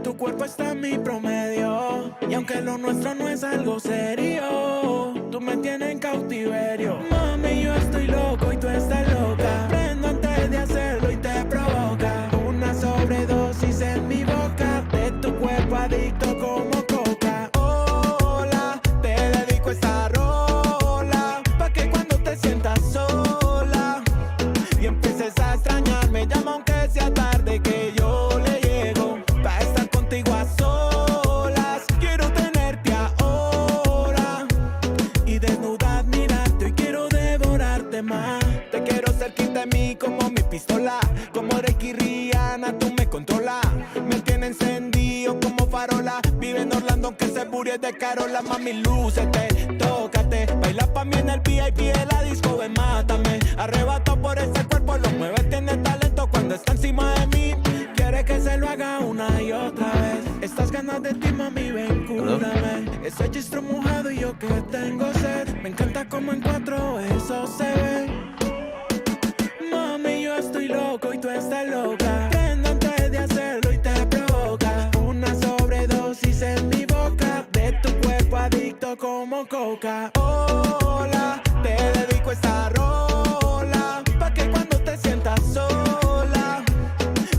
S9: tu cuerpo está en mi promedio. Y aunque lo nuestro no es algo serio, tú me tienes en cautiverio. Mami, yo estoy loco y tú estás loca. Prendo antes de hacerlo y te provoca. Una sobredosis en mi boca, de tu cuerpo adicto como coca. Hola, te dedico esta rola, pa' que cuando te sientas sola y empieces a extrañarme, llama aunque sea tarde que yo le llego, pa' estar contigo a solas. Quiero tenerte ahora y desnuda admirarte. Hoy quiero devorarte más. Te quiero cerquita de mí como mi pistola, como Reiki Rihanna, tú me controlas. Me tiene encendido como farola. Vive en Orlando aunque se burie de Carola. Mami, lúcete, tócate, baila pa' mí en el VIP de la disco, ven, mátame. Arrebato por ese cuerpo, lo mueve, tiene talento cuando está encima de mí. Quiere que se lo haga una y otra vez. Estas ganas de ti, mami, ven, cúrame. Ese gistro mojado y yo que tengo sed. Me encanta como en 4 eso se ve. Mami, yo estoy loco y tú estás loca. Prendo antes de hacerlo y te provoca. Una sobredosis en mi boca, de tu cuerpo adicto como coca. Hola, te dedico esta rola, pa' que cuando te sientas sola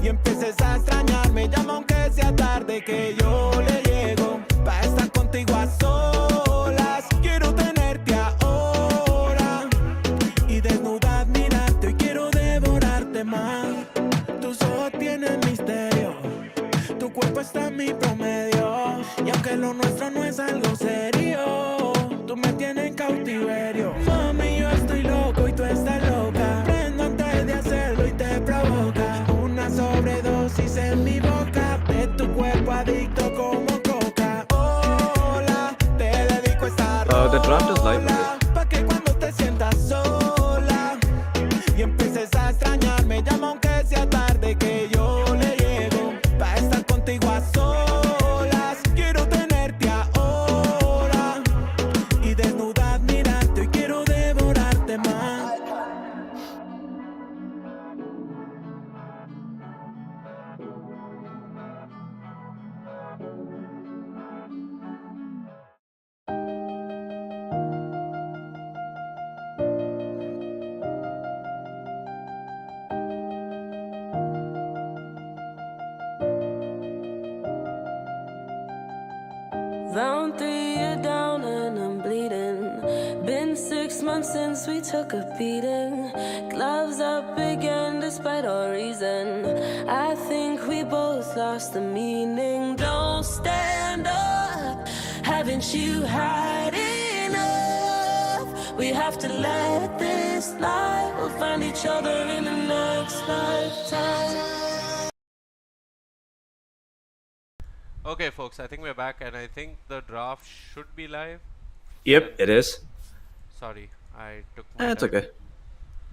S9: y empieces a extrañarme, llama aunque sea tarde que yo le llego, pa' estar contigo a solas. Quiero tenerte ahora y desnuda admirarte. Hoy quiero devorarte más. Tus ojos tienen misterio, tu cuerpo está en mi promedio. Y aunque lo nuestro no es algo serio, tú me tienes en cautiverio. Mami, yo estoy loco y tú estás loca. Prendo antes de hacerlo y te provoca. Una sobredosis en mi boca, de tu cuerpo adicto como coca. Hola, te dedico esta rola,
S5: The draft is live.
S9: pa' que cuando te sientas sola y empieces a extrañarme, llama aunque sea tarde que yo le llego, pa' estar contigo a solas. Quiero tenerte ahora y desnuda admirarte. Hoy quiero devorarte más.
S7: Round 3, you're down and I'm bleeding. Been 6 months since we took a beating. Gloves up again despite all reason. I think we both lost the meaning. Don't stand up, haven't you had enough? We have to let this lie. We'll find each other in the next lifetime.
S1: Okay, folks, I think we're back, and I think the draft should be live.
S5: Yep, it is.
S1: Sorry, I took my
S5: It's
S1: time.
S5: okay.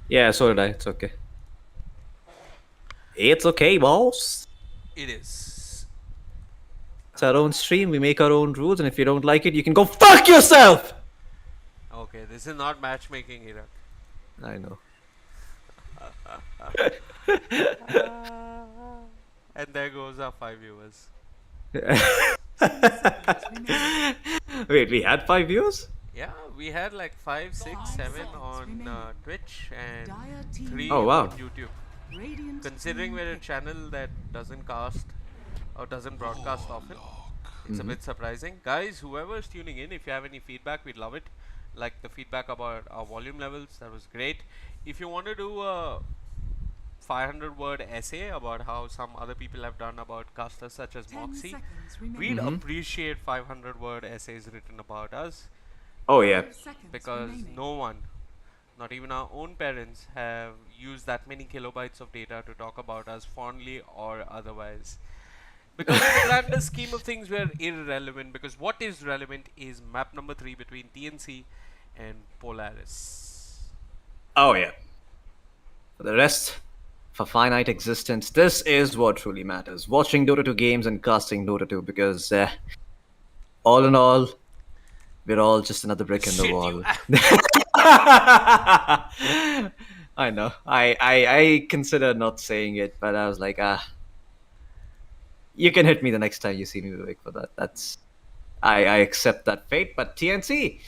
S5: Yeah, so did I. It's okay. It's okay, boss.
S1: It is.
S5: It's our own stream. We make our own rules, and if you don't like it, you can go fuck yourself.
S1: Okay, this is not matchmaking, Hirak.
S5: I know.
S1: And there goes our 5 viewers.
S5: Wait, we had 5 views?
S1: Yeah, we had like 5, 6, 7 on Twitch and 3
S5: Oh, wow.
S1: on YouTube. Considering we're a channel that doesn't cast or doesn't broadcast often, it's a bit surprising. Guys, whoever's tuning in, if you have any feedback, we'd love it. Like the feedback about our volume levels, that was great. If you want to do a 500-word essay about how some other people have done about casters such as Moxie, we'd appreciate 500-word essays written about us,
S5: Oh, yeah.
S1: because no one, not even our own parents, have used that many kilobytes of data to talk about us fondly or otherwise. Because in the grander scheme of things, we're irrelevant, because what is relevant is map number 3 between TNC and Polaris.
S5: Oh, yeah. For the rest, for finite existence, this is what truly matters. Watching Dota 2 games and casting Dota 2, because all in all, we're all just another brick in the
S1: Shit,
S5: wall.
S1: you
S5: I know. I considered not saying it, but I was like, You can hit me the next time you see me, Vivek, for that. I accept that fate. But TNC,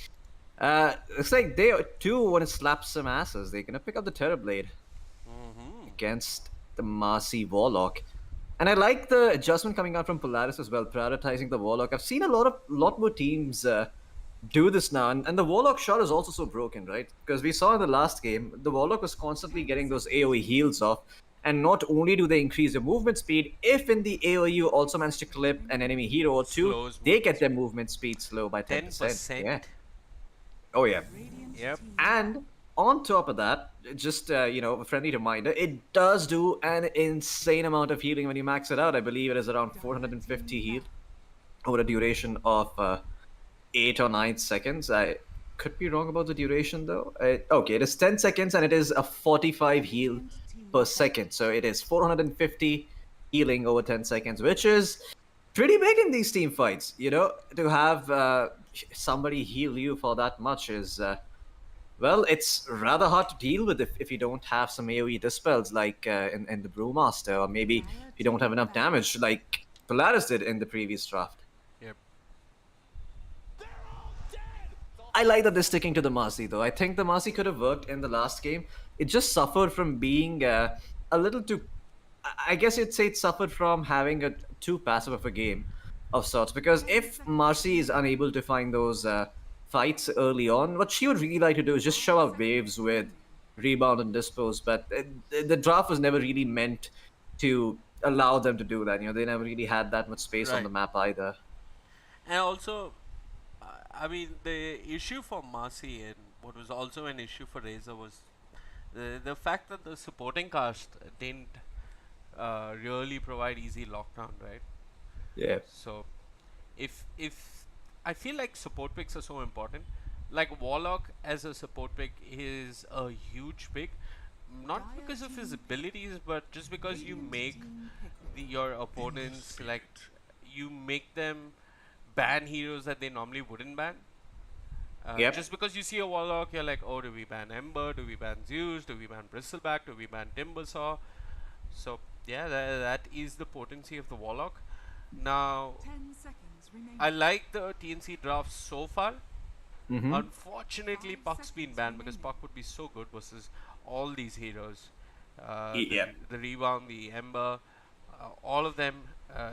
S5: looks like they too want to slap some asses. They're gonna pick up the Terrorblade against the Marcy Warlock. And I like the adjustment coming out from Polaris as well, prioritizing the Warlock. I've seen a lot more teams do this now, and the Warlock shot is also so broken, right? Because we saw in the last game, the Warlock was constantly getting those AoE heals off, and not only do they increase your movement speed, if in the AoE you also manage to clip an enemy hero or two,
S1: Slows
S5: they
S1: movement
S5: get their movement speed slow by 10%. Yeah. Oh yeah.
S1: Yep.
S5: And on top of that, just a friendly reminder, it does do an insane amount of healing when you max it out. I believe it is around 450 heal over a duration of 8 or 9 seconds. I could be wrong about the duration though. Okay, it is 10 seconds and it is a 45 heal per second. So it is 450 healing over 10 seconds, which is pretty big in these team fights. To have somebody heal you for that much is well, it's rather hard to deal with if you don't have some AoE dispels like in the Brewmaster, or maybe if you don't have enough damage like Polaris did in the previous draft.
S1: Yep.
S5: I like that they're sticking to the Marcy though. I think the Marcy could have worked in the last game. It just suffered from being a little too... I guess you'd say it suffered from having a too passive of a game of sorts. Because if Marcy is unable to find those fights early on, what she would really like to do is just show up waves with rebound and dispose. But the draft was never really meant to allow them to do that. They never really had that much space on
S1: Right.
S5: the map either.
S1: And also, I mean, the issue for Marcy and what was also an issue for Razor was the fact that the supporting cast didn't really provide easy lockdown, right?
S5: Yeah.
S1: So, if I feel like support picks are so important. Like Warlock as a support pick is a huge pick, not because of his abilities, but just because you make your opponents you make them ban heroes that they normally wouldn't ban.
S5: Yep.
S1: Just because you see a Warlock, you're like, oh, do we ban Ember? Do we ban Zeus? Do we ban Bristleback? Do we ban Timbersaw? So yeah, that is the potency of the Warlock. Now,
S3: 10 seconds remaining.
S1: I like the TNC draft so far.
S5: Mm-hmm.
S1: Unfortunately, Puck's been banned because Puck would be so good versus all these heroes.
S5: Yeah.
S1: The Rebound, the Ember, all of them,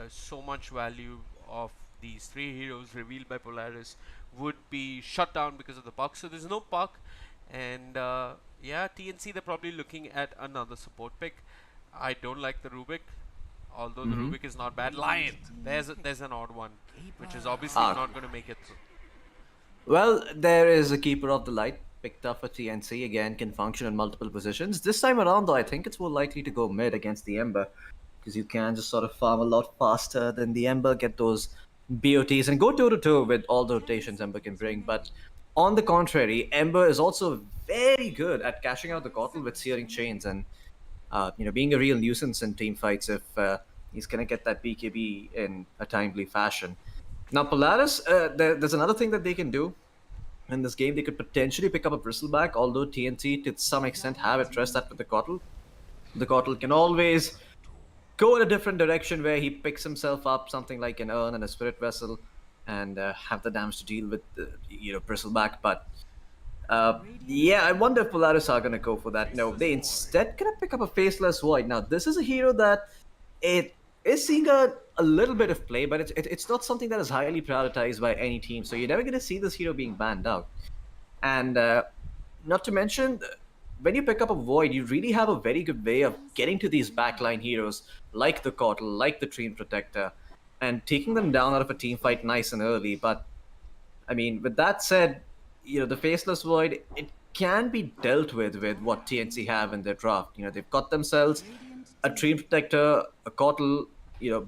S1: so much value of these 3 heroes revealed by Polaris would be shut down because of the Puck. So there's no Puck. And yeah, TNC, they're probably looking at another support pick. I don't like the Rubik. Although the Rubik is not bad. Lion! There's an odd one, which is obviously not going to make it through.
S5: Well, there is a Keeper of the Light picked up for TNC. Again, can function in multiple positions. This time around, though, I think it's more likely to go mid against the Ember, because you can just sort of farm a lot faster than the Ember, get those BOTs, and go toe-to-toe with all the rotations Ember can bring. But on the contrary, Ember is also very good at cashing out the Kotl with Searing Chains and being a real nuisance in team fights if he's going to get that BKB in a timely fashion. Now, Polaris, there's another thing that they can do in this game. They could potentially pick up a Bristleback, although TNT, to some extent, have addressed that with the Kotl. The Kotl can always go in a different direction where he picks himself up, something like an Urn and a Spirit Vessel, and have the damage to deal with, Bristleback. But yeah, I wonder if Polaris are going to go for that. No, they instead going to pick up a Faceless Void. Now, this is a hero that it is seeing a little bit of play, but it's not something that is highly prioritized by any team. So you're never going to see this hero being banned out. And not to mention, when you pick up a Void, you really have a very good way of getting to these backline heroes like the Kotl, like the Treant Protector, and taking them down out of a team fight nice and early. But, I mean, with that said, the Faceless Void, it can be dealt with what TNC have in their draft. They've got themselves a Treant Protector, a Kotl.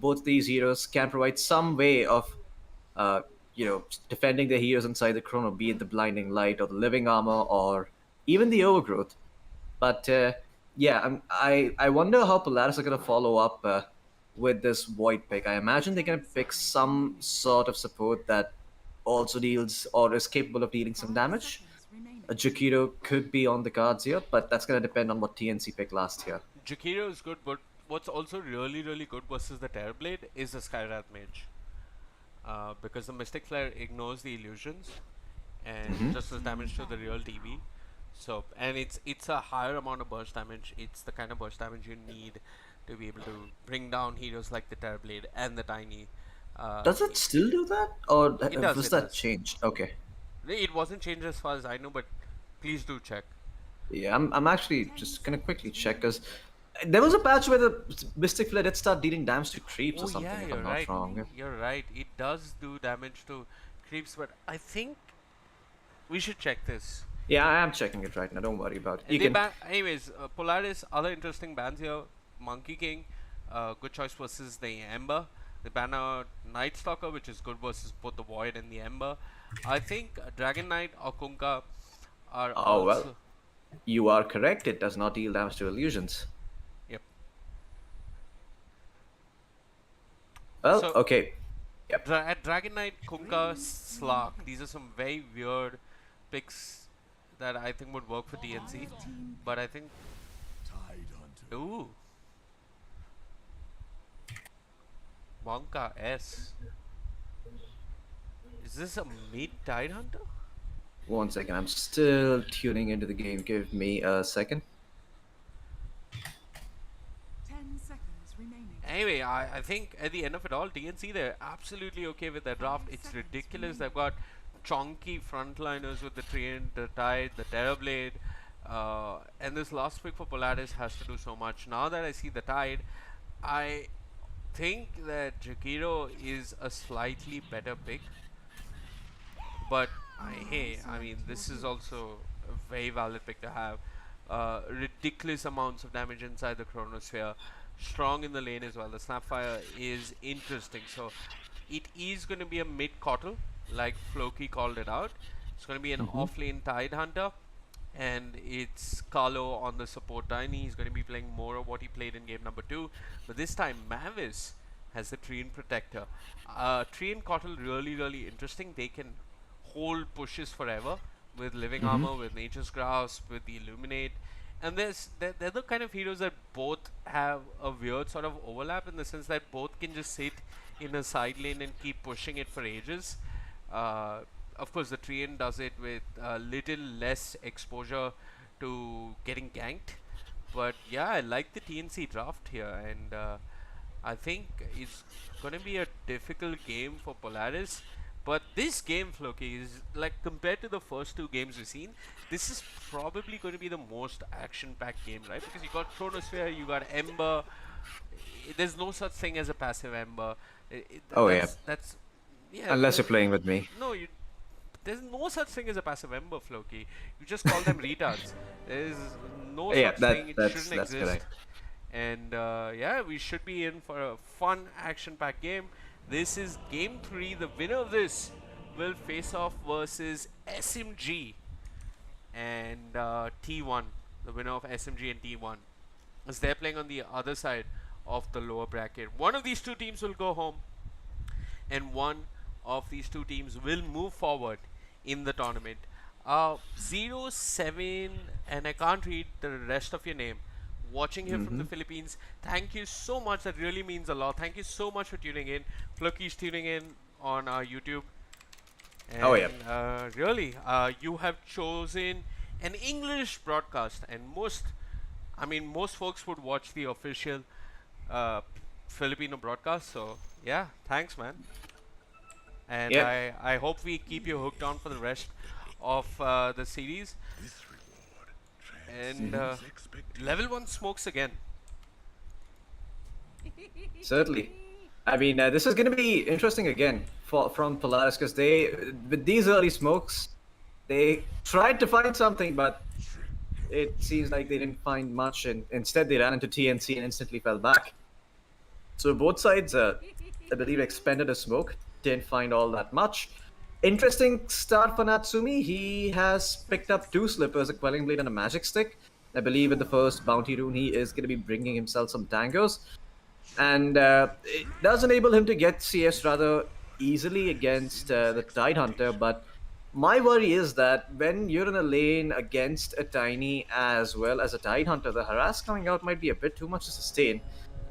S5: Both these heroes can provide some way of, defending their heroes inside the Chrono, be it the Blinding Light or the Living Armor or even the Overgrowth. But yeah, I wonder how Polaris are going to follow up with this Void pick. I imagine they're going to pick some sort of support that also deals or is capable of dealing some damage. A Jakiro could be on the cards here, but that's going to depend on what TNC picked last year.
S1: Jakiro is good, but what's also really good versus the Terrorblade is the Skywrath Mage. Because the Mystic Flare ignores the illusions and just does damage to the real TV. So, and it's a higher amount of burst damage. It's the kind of burst damage you need to be able to bring down heroes like the Terrorblade and the Tiny.
S5: Does it still do that, or
S1: does,
S5: was
S1: it
S5: that
S1: does.
S5: changed? Okay.
S1: It wasn't changed as far as I know, but please do check.
S5: Yeah, I'm actually just gonna quickly check because there was a patch where the Mystic Flare did start dealing damage to creeps or something,
S1: yeah,
S5: if
S1: you're
S5: I'm
S1: right.
S5: not wrong.
S1: You're right. It does do damage to creeps, but I think we should check this.
S5: Yeah, I am checking it right now. Don't worry about it.
S1: And
S5: You
S1: they
S5: can.
S1: anyways, Polaris, other interesting bans here. Monkey King, good choice versus the Ember. They ban out Night Stalker, which is good versus both the Void and the Ember. I think Dragon Knight or Kunkka are
S5: Oh
S1: also...
S5: well, you are correct. It does not deal damage to illusions.
S1: Yep.
S5: Well,
S1: So-
S5: okay. Yep.
S1: At Dragon Knight, Kunkka, Slark. These are some very weird picks that I think would work for TNC. But I think... Ooh. Monka S. Is this a mid Tidehunter?
S5: 1 second. I'm still tuning into the game. Give me a second.
S3: 10 seconds remaining.
S1: Anyway, I think at the end of it all, TNC, they're absolutely okay with their draft. It's ridiculous. They've got chonky frontliners with the Treant, the Tide, the Terrorblade. And this last pick for Polaris has to do so much. Now that I see the Tide, I think that Jakiro is a slightly better pick. But hey, I mean, this is also a very valid pick to have. Ridiculous amounts of damage inside the Chronosphere. Strong in the lane as well. The Snapfire is interesting. So it is going to be a mid Kotl, like Floki called it out. It's going to be an off-lane Tidehunter. And it's Carlo on the support Tiny. He's going to be playing more of what he played in game number 2. But this time, Mavis has the Treant Protector. Treant Kotl really interesting. They can hold pushes forever with Living Armor, with Nature's Grasp, with the Illuminate. And they're the kind of heroes that both have a weird sort of overlap in the sense that both can just sit in a side lane and keep pushing it for ages. Of course, the Treant does it with a little less exposure to getting ganked. But yeah, I like the TNC draft here, and I think it's going to be a difficult game for Polaris. But this game, Floki, is like compared to the first 2 games we've seen, this is probably going to be the most action-packed game, right? Because you got Chronosphere, you got Ember. There's no such thing as a passive Ember. That's yeah.
S5: Unless you're playing with me.
S1: No, there's no such thing as a passive Ember, Floki. You just call them retards. There's no such thing. It shouldn't exist.
S5: Correct.
S1: And yeah, we should be in for a fun action-packed game. This is game 3. The winner of this will face off versus SMG and T1. The winner of SMG and T1, as they're playing on the other side of the lower bracket. One of these 2 teams will go home, and one of these 2 teams will move forward in the tournament. 07, and I can't read the rest of your name. Watching here from the Philippines, thank you so much. That really means a lot. Thank you so much for tuning in. Floki's tuning in on YouTube. And, really, you have chosen an English broadcast, and most folks would watch the official Filipino broadcast. So yeah, thanks, man. And I hope we keep you hooked on for the rest of the series. And level 1 smokes again.
S5: Certainly. I mean, this is going to be interesting again from Polaris, because with these early smokes, they tried to find something, but it seems like they didn't find much, and instead they ran into TNC and instantly fell back. So both sides, I believe, expended a smoke, didn't find all that much. Interesting start for Natsumi. He has picked up 2 slippers, a Quelling Blade and a Magic Stick. I believe in the first bounty rune, he is going to be bringing himself some tangos. And it does enable him to get CS rather easily against the Tidehunter. But my worry is that when you're in a lane against a Tiny as well as a Tidehunter, the harass coming out might be a bit too much to sustain.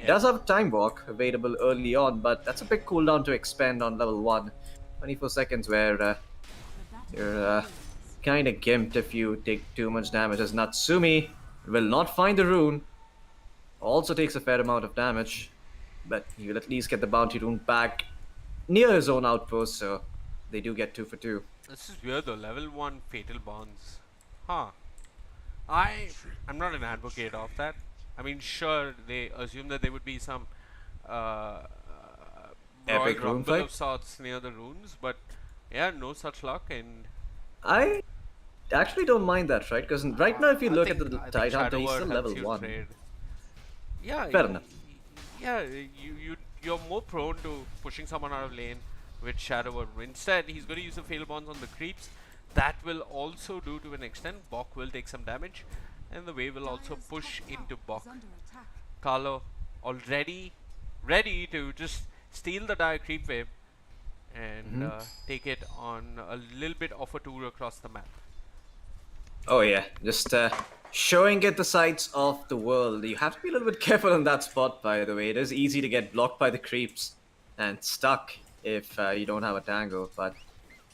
S5: He does have Time Walk available early on, but that's a big cooldown to expend on level 1. 24 seconds where you're kind of gimped if you take too much damage, as Natsumi will not find the rune. Also takes a fair amount of damage, but he will at least get the bounty rune back near his own outpost, so they do get 2 for 2.
S1: This is weird though, level 1 fatal bonds. Huh. I'm not an advocate of that. I mean, sure, they assume that there would be some
S5: Epic
S1: Royal
S5: rune
S1: Rumble
S5: fight?
S1: of sorts near the runes, but yeah, no such luck. And
S5: I actually don't mind that, right? Because right now, if you look at the
S1: I think
S5: Tide Hunter, he's
S1: Shadow
S5: still
S1: Word
S5: level
S1: helps you
S5: 1.
S1: trade. Yeah,
S5: Fair enough.
S1: Yeah, you're more prone to pushing someone out of lane with Shadow Word. Instead, he's going to use the fail bonds on the creeps. That will also do to an extent. Bok will take some damage, and the wave will also push into Bok. Carlo already ready to just steal the dire creep wave and take it on a little bit of a tour across the map.
S5: Oh yeah, just showing it the sights of the world. You have to be a little bit careful on that spot, by the way. It is easy to get blocked by the creeps and stuck if you don't have a tango, but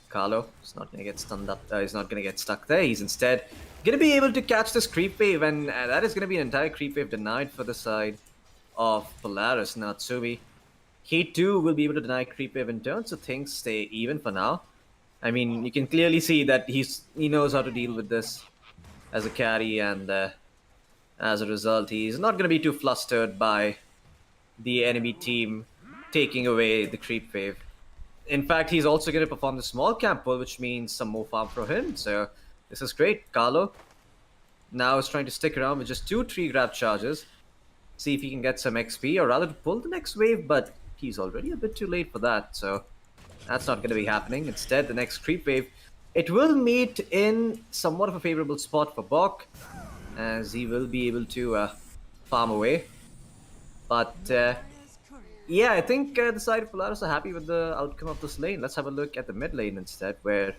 S5: Carlo is not going to get stunned up. He's not going to get stuck there. He's instead going to be able to catch this creep wave, and that is going to be an entire creep wave denied for the side of Polaris. Natsumi, he too will be able to deny creep wave in turn, so things stay even for now. I mean, you can clearly see that he knows how to deal with this as a carry, and as a result, he's not going to be too flustered by the enemy team taking away the creep wave. In fact, he's also going to perform the small camp pull, which means some more farm for him. So this is great. Carlo now is trying to stick around with just 2 tree grab charges, see if he can get some XP, or rather to pull the next wave, but he's already a bit too late for that, so that's not going to be happening. Instead, the next creep wave, it will meet in somewhat of a favorable spot for Bok, as he will be able to farm away. But yeah, I think the side of Polaris are happy with the outcome of this lane. Let's have a look at the mid lane instead, where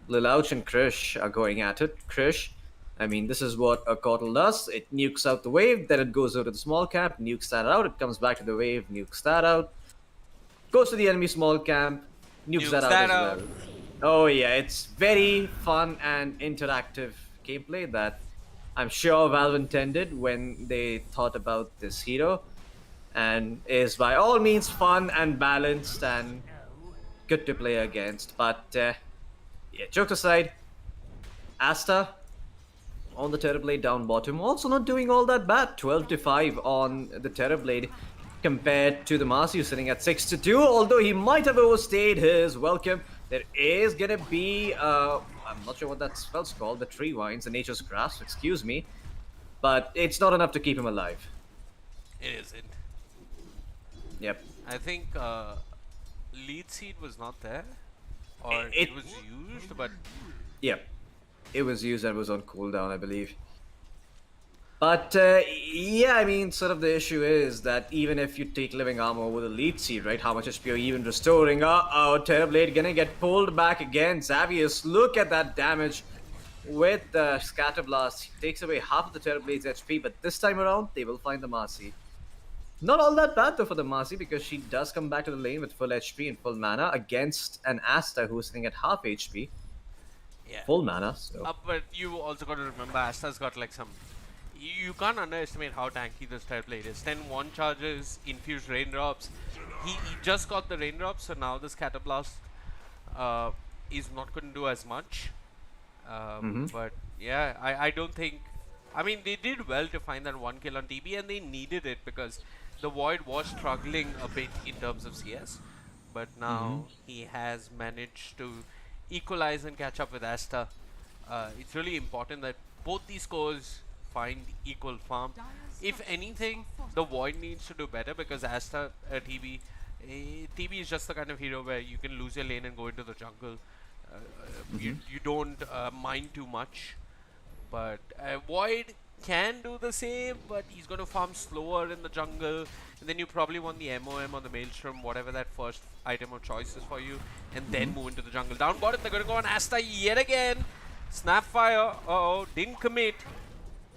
S5: Lilouch and Krish are going at it. Krish, I mean, this is what a Cortal does. It nukes out the wave, then it goes over to the small camp, nukes that out, it comes back to the wave, nukes that out, goes to the enemy small camp, nukes that out as well. Oh yeah, it's very fun and interactive gameplay that I'm sure Valve intended when they thought about this hero, and is by all means fun and balanced and good to play against. But yeah, jokes aside, Asta on the Terrorblade down bottom, also not doing all that bad. 12-5 on the Terrorblade compared to the Marcy sitting at 6-2, although he might have overstayed his welcome. There is gonna be, I'm not sure what that spell's called, the Tree Vines, the Nature's Grasp, excuse me, but it's not enough to keep him alive.
S1: It isn't.
S5: Yep.
S1: I think lead seed was not there, or it was used, but
S5: yep, it was used and was on cooldown, I believe. But yeah, I mean, sort of the issue is that even if you take living armor with a lead seed, right, how much HP are you even restoring? Terrorblade gonna get pulled back again. Xavius, look at that damage with the Scatter Blast. He takes away half of the Terrorblade's HP, but this time around, they will find the Marcy. Not all that bad though for the Marcy, because she does come back to the lane with full HP and full mana against an Asta who is sitting at half HP.
S1: yeah.
S5: Full mana, so.
S1: But you also got to remember, Asta's got like some. You can't underestimate how tanky this Terrorblade is. 10 1 charges, infused raindrops. He just got the raindrops, so now the Scatter Blast is not going to do as much. But yeah, I don't think. I mean, they did well to find that 1 kill on TB, and they needed it because the Void was struggling a bit in terms of CS. But now he has managed to equalize and catch up with Asta. It's really important that both these cores find equal farm. If anything, the Void needs to do better because Asta, TB is just the kind of hero where you can lose your lane and go into the jungle. You don't mind too much. But Void can do the same, but he's going to farm slower in the jungle. And then you probably want the MOM or the Maelstrom, whatever that first item of choice is for you, and then move into the jungle. Down bottom, they're going to go on Asta yet again. Snapfire, didn't commit.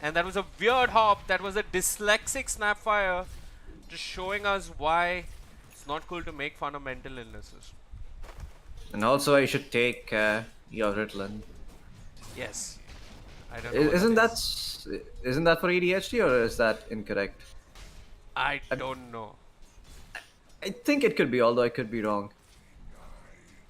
S1: And that was a weird hop. That was a dyslexic Snapfire. just showing us why it's not cool to make fun of mental illnesses.
S5: And also, I should take your Ritalin.
S1: Yes. I don't know what
S5: Isn't
S1: it
S5: that
S1: is.
S5: isn't that for ADHD or is that incorrect?
S1: I don't know.
S5: I think it could be, although I could be wrong.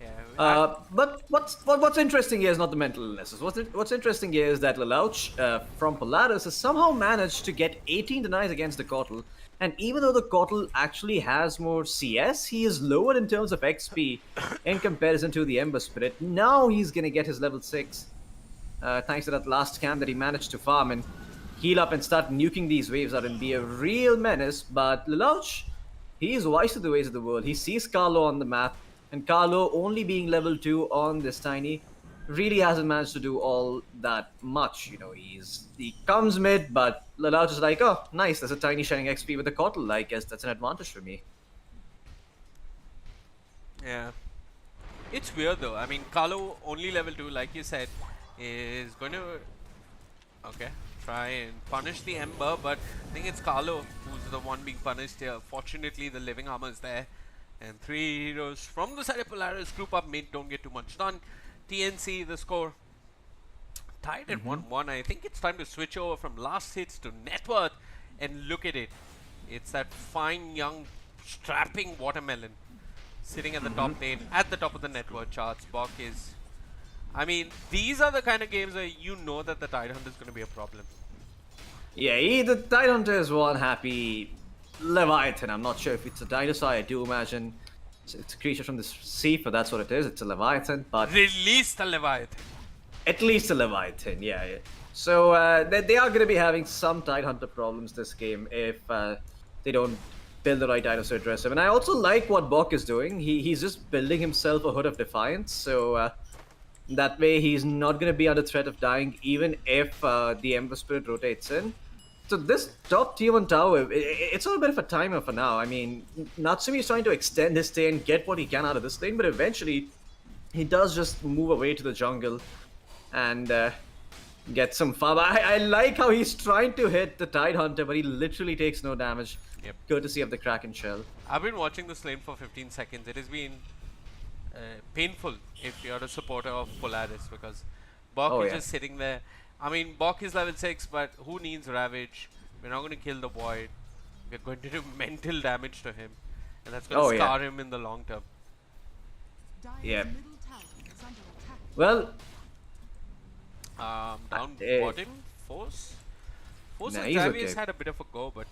S1: Yeah.
S5: But what's interesting here is not the mental illnesses. What's interesting here is that Lelouch from Polaris has somehow managed to get 18 denies against the Kotal. And even though the Kotal actually has more CS, he is lower in terms of XP in comparison to the Ember Spirit. Now he's gonna get his level 6. Thanks to that last camp that he managed to farm and heal up and start nuking these waves out and be a real menace. But Lelouch, he is wise to the ways of the world. He sees Carlo on the map, and Carlo only being level 2 on this tiny really hasn't managed to do all that much. You know, he comes mid, but Lelouch is like, oh, nice, there's a tiny shining XP with the Kotal. I guess that's an advantage for me.
S1: Yeah. It's weird though. I mean, Carlo only level 2, like you said, is going to try and punish the Ember, but I think it's Carlo who's the one being punished here. Fortunately, the living armor is there, and 3 heroes from the side of Polaris group up mid, don't get too much done. TNC, the score tied at 1-1. I think it's time to switch over from last hits to net worth, and look at it. It's that fine young strapping watermelon sitting at the top lane, at the top of the net worth charts. Bok is, I mean, these are the kind of games where you know that the Tidehunter is going to be a problem.
S5: Yeah, the Tidehunter is one happy Leviathan. I'm not sure if it's a dinosaur. I do imagine it's a creature from the sea, but that's what it is. It's a Leviathan, but
S1: Release the Leviathan.
S5: at least a Leviathan, yeah. So they are going to be having some Tidehunter problems this game if they don't build the right dinosaur dresser. And I also like what Bok is doing. He's just building himself a Hood of Defiance, so that way he's not going to be under threat of dying even if the Ember Spirit rotates in. So this top tier 1 tower, it's all a bit of a timer for now. I mean, Natsumi is trying to extend his stay and get what he can out of this lane, but eventually he does just move away to the jungle and get some farm. I like how he's trying to hit the Tidehunter, but he literally takes no damage.
S1: Yep.
S5: Courtesy of the Kraken Shell.
S1: I've been watching this lane for 15 seconds. It has been painful if you're a supporter of Polaris, because Bok is just sitting there. I mean, Bok is level 6, but who needs Ravage? We're not going to kill the Void. We're going to do mental damage to him, and that's going to scar him in the long term.
S5: Yeah.
S3: Middle tower is under attack.
S5: Well,
S1: Down bottom, Force
S5: Nah,
S1: and
S5: he's
S1: Travis
S5: okay.
S1: had a bit of a go, but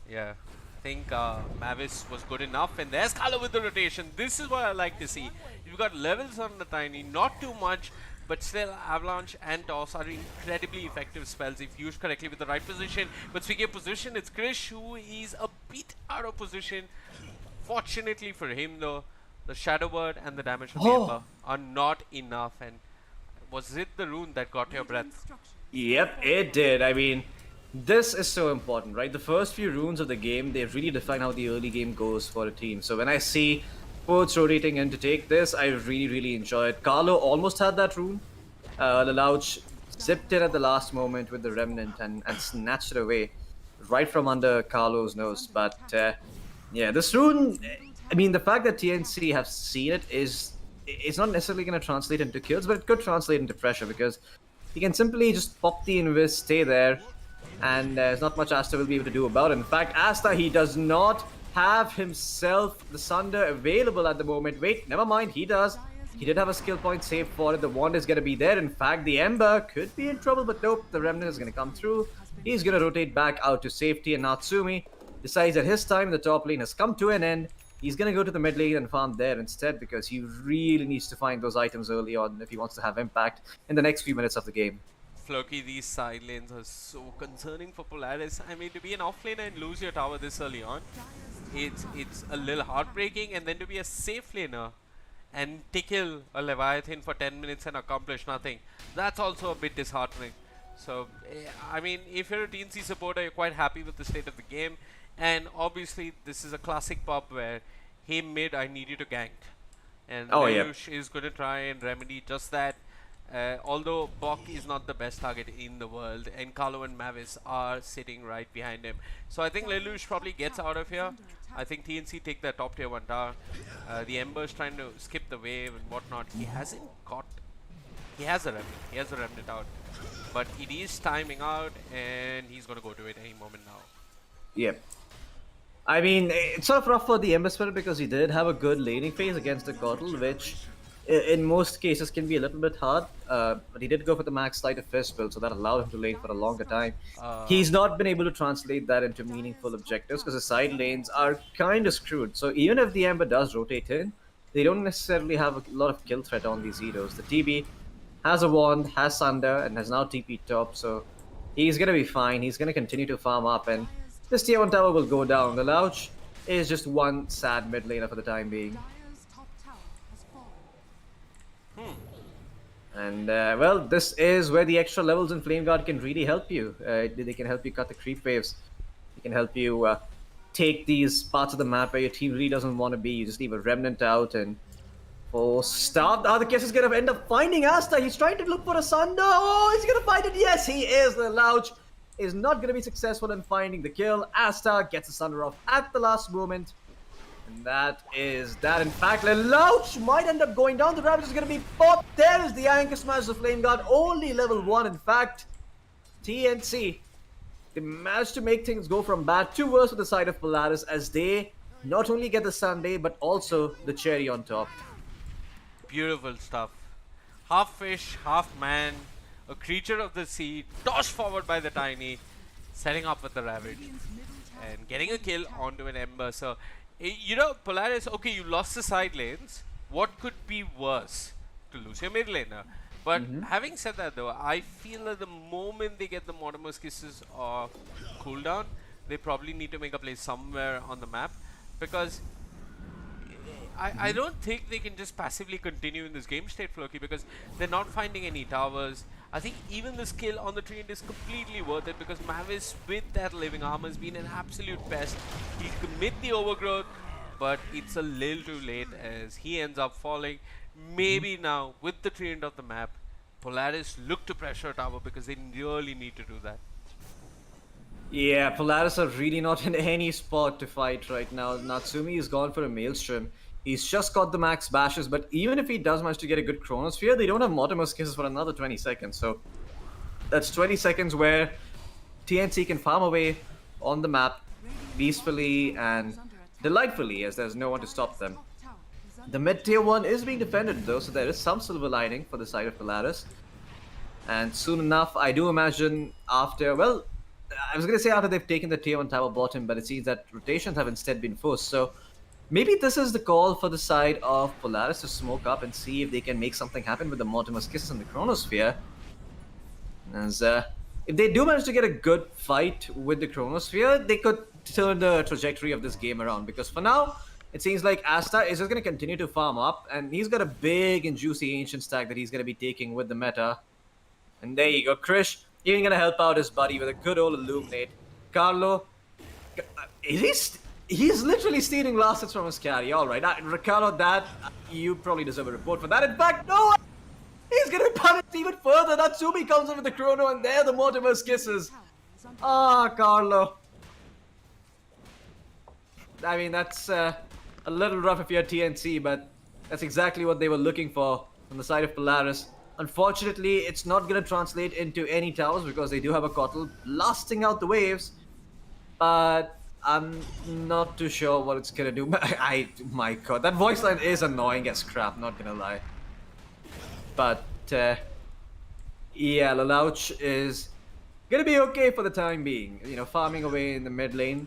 S1: yeah, I think Mavis was good enough, and there's Carlo with the rotation. This is what I like to see. You've got levels on the Tiny, not too much, but still Avalanche and Toss are incredibly effective spells if used correctly with the right position. But speaking of position, it's Krish who is a bit out of position. Fortunately for him though, the Shadow Word and the damage from the Ember are not enough. And was it the rune that got your breath?
S5: yep, it did. I mean, this is so important, right? The first few runes of the game, they really define how the early game goes for a team. So when I see Ports rotating in to take this, I really enjoy it. Carlo almost had that rune. Lelouch zipped in at the last moment with the Remnant and snatched it away right from under Carlo's nose. But yeah, this rune, I mean, the fact that TNC have seen it is, it's not necessarily going to translate into kills, but it could translate into pressure because he can simply just pop the invis, stay there, and there's not much Asta will be able to do about it. In fact, Asta, he does not have himself the Sunder available at the moment. Wait, never mind, he does. He did have a skill point saved for it. The wand is going to be there. In fact, the Ember could be in trouble, but nope, the Remnant is going to come through. He's going to rotate back out to safety, and Natsumi decides that his time in the top lane has come to an end. He's going to go to the mid lane and farm there instead because he really needs to find those items early on if he wants to have impact in the next few minutes of the game.
S1: Floki, these side lanes are so concerning for Polaris. I mean, to be an offlaner and lose your tower this early on, it's a little heartbreaking, and then to be a safe laner and tickle a Leviathan for 10 minutes and accomplish nothing, that's also a bit disheartening. So, I mean, if you're a TNC supporter, you're quite happy with the state of the game, and obviously this is a classic pop where, hey mid, I need you to gank, and Lelouch is going to try and remedy just that. Although Bok is not the best target in the world, and Carlo and Mavis are sitting right behind him. So I think Lelouch probably gets out of here. I think TNC take the top tier 1 tower. The Ember's trying to skip the wave and whatnot. He hasn't got... He has a remnant. He has a remnant out. But it is timing out, and he's going to go to it any moment now.
S6: Yep. I mean, it's sort of rough for the Ember Spirit because he did have a good laning phase against the Kotl, which in most cases can be a little bit hard. But he did go for the max Sleight of Fist build, so that allowed him to lane for a longer time. He's not been able to translate that into meaningful objectives because the side lanes are kind of screwed. So even if the Ember does rotate in, they don't necessarily have a lot of kill threat on these heroes. The TB has a wand, has Sunder, and has now TP top, so he's gonna be fine. He's gonna continue to farm up, and this tier 1 tower will go down. The Louch is just one sad mid laner for the time being.
S3: Dire's top tower has fallen.
S6: And, well, this is where the extra levels in Flame Guard can really help you. They can help you cut the creep waves. They can help you take these parts of the map where your team really doesn't want to be. You just leave a remnant out and... Oh, stop. The other case is going to end up finding Asta. He's trying to look for a Sunder. Oh, he's going to find it. Yes, he is. The Louch is not going to be successful in finding the kill. Asta gets the Sunder off at the last moment. And that is that. In fact, the Louch might end up going down. The Ravage is going to be popped. There is the Anchor Smash of Flame Guard. Only level 1, in fact. TNC, they managed to make things go from bad to worse with the side of Polaris as they not only get the Sunday, but also the cherry on top.
S1: Beautiful stuff. Half fish, half man, a creature of the sea, tossed forward by the Tiny, setting up with the Ravage, and getting a kill onto an Ember. So, you know, Polaris, okay, you lost the side lanes. What could be worse? To lose your mid laner. But having said that though, I feel that the moment they get the Mortimer's Kisses cooldown, they probably need to make a play somewhere on the map, because I don't think they can just passively continue in this game state, Floki, because they're not finding any towers. I think even the skill on the Treant is completely worth it, because Mavis with that living armor has been an absolute pest. He'll commit the overgrowth, but it's a little too late as he ends up falling. Maybe now, with the Treant of the map, Polaris look to pressure tower because they really need to do that.
S6: Yeah, Polaris are really not in any spot to fight right now. Natsumi is gone for a Maelstrom. He's just got the max bashes, but even if he does manage to get a good Chronosphere, they don't have Mortimer's Kisses for another 20 seconds. So that's 20 seconds where TNC can farm away on the map peacefully and delightfully, as there's no one to stop them. The mid tier 1 is being defended though, so there is some silver lining for the side of Polaris. And soon enough, I do imagine after, well, I was going to say after they've taken the tier 1 tower bottom, but it seems that rotations have instead been forced. So maybe this is the call for the side of Polaris to smoke up and see if they can make something happen with the Mortimer's Kisses and the Chronosphere. As if they do manage to get a good fight with the Chronosphere, they could turn the trajectory of this game around. Because for now, it seems like Asta is just going to continue to farm up, and he's got a big and juicy Ancient stack that he's going to be taking with the meta. And there you go, Krish, even going to help out his buddy with a good old Illuminate. Carlo, he's literally stealing last hits from his carry. Alright, Ricardo, that, you probably deserve a report for that. In fact, no! He's gonna be punished even further. Natsumi comes in with the Chrono, and there the Mortimer's Kisses. Ah, Carlo. I mean, that's a little rough if you're TNC, but that's exactly what they were looking for on the side of Polaris. Unfortunately, it's not gonna translate into any towers because they do have a Kotl blasting out the waves. But I'm not too sure what it's gonna do. My god, that voice line is annoying as crap, not gonna lie. But, yeah, Lelouch is gonna be okay for the time being. You know, farming away in the mid lane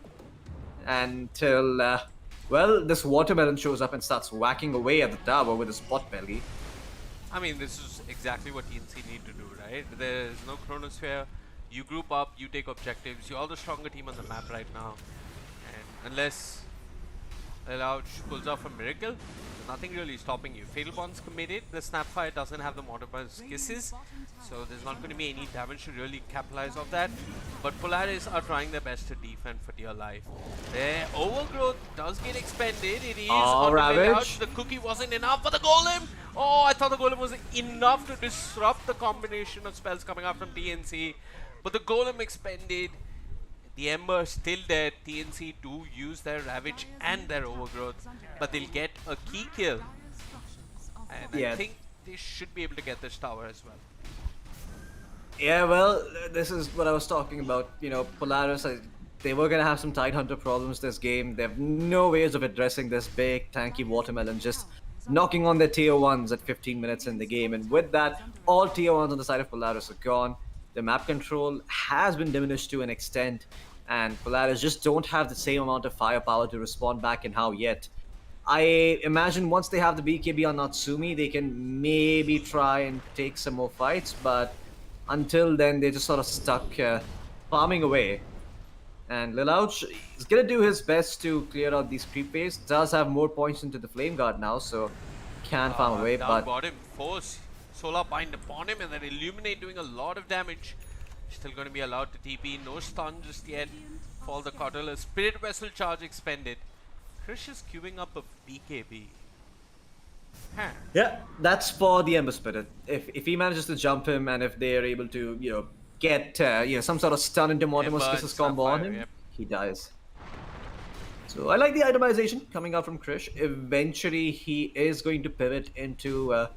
S6: until, well, this watermelon shows up and starts whacking away at the tower with his pot belly.
S1: I mean, this is exactly what TNC need to do, right? There's no Chronosphere. You group up, you take objectives. You're all the stronger team on the map right now. And unless Lelouch pulls off a miracle. Nothing really stopping you. Fatal Bond's committed. The Snapfire doesn't have the Mortimer's Kisses, so there's not going to be any damage to really capitalize off that. But Polaris are trying their best to defend for dear life. Their Overgrowth does get expended. It is on Lelouch. The cookie wasn't enough for the Golem. Oh, I thought the Golem was enough to disrupt the combination of spells coming out from TNC. But the Golem expended. The Ember still dead. TNC do use their Ravage and their Overgrowth, but they'll get a key kill. And I think they should be able to get this tower as well.
S5: Yeah, well, this is what I was talking about. You know, Polaris, they were going to have some Tidehunter problems this game. They have no ways of addressing this big, tanky watermelon, just knocking on their tier 1s at 15 minutes in the game. And with that, all tier 1s on the side of Polaris are gone. The map control has been diminished to an extent, and Polaris just don't have the same amount of firepower to respond back in how yet. I imagine once they have the BKB on Natsumi, they can maybe try and take some more fights, but until then, they're just sort of stuck farming away. And Lelouch is going to do his best to clear out these creep waves. Does have more points into the Flame Guard now, so can farm away,
S1: down
S5: but...
S1: bottom, force Solar Bind upon him and then Illuminate doing a lot of damage. Still going to be allowed to TP. No stun just yet for the Cautelar. Spirit Vessel charge expended. Krish is queuing up a BKB. Huh.
S5: Yeah, that's for the Ember Spirit. If he manages to jump him and if they are able to, get some sort of stun into Mortimer's Kisses combo on him, he dies. So I like the itemization coming out from Krish. Eventually, he is going to pivot into a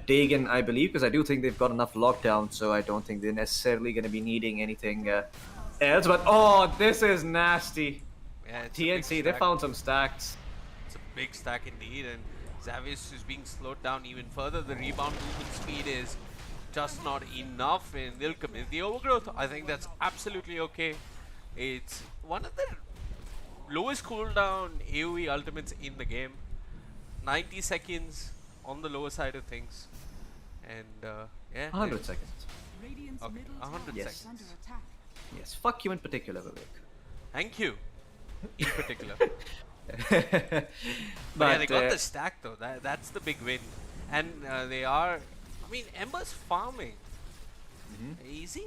S5: Dagon, I believe, because I do think they've got enough lockdown, so I don't think they're necessarily going to be needing anything else. But oh, this is nasty.
S1: Yeah,
S5: TNC, they found some stacks.
S1: It's a big stack indeed, and Xavius is being slowed down even further. The rebound movement speed is just not enough, and they'll commit the Overgrowth. I think that's absolutely okay. It's one of the lowest cooldown AoE ultimates in the game. 90 seconds on the lower side of things, and yeah,
S5: 100 seconds.
S1: Okay, 100 seconds.
S5: Yes, fuck you in particular, Vivek.
S1: Thank you. In particular.
S5: But
S1: yeah, they got the stack though. That's the big win, and they are. I mean, Ember's farming. Easy.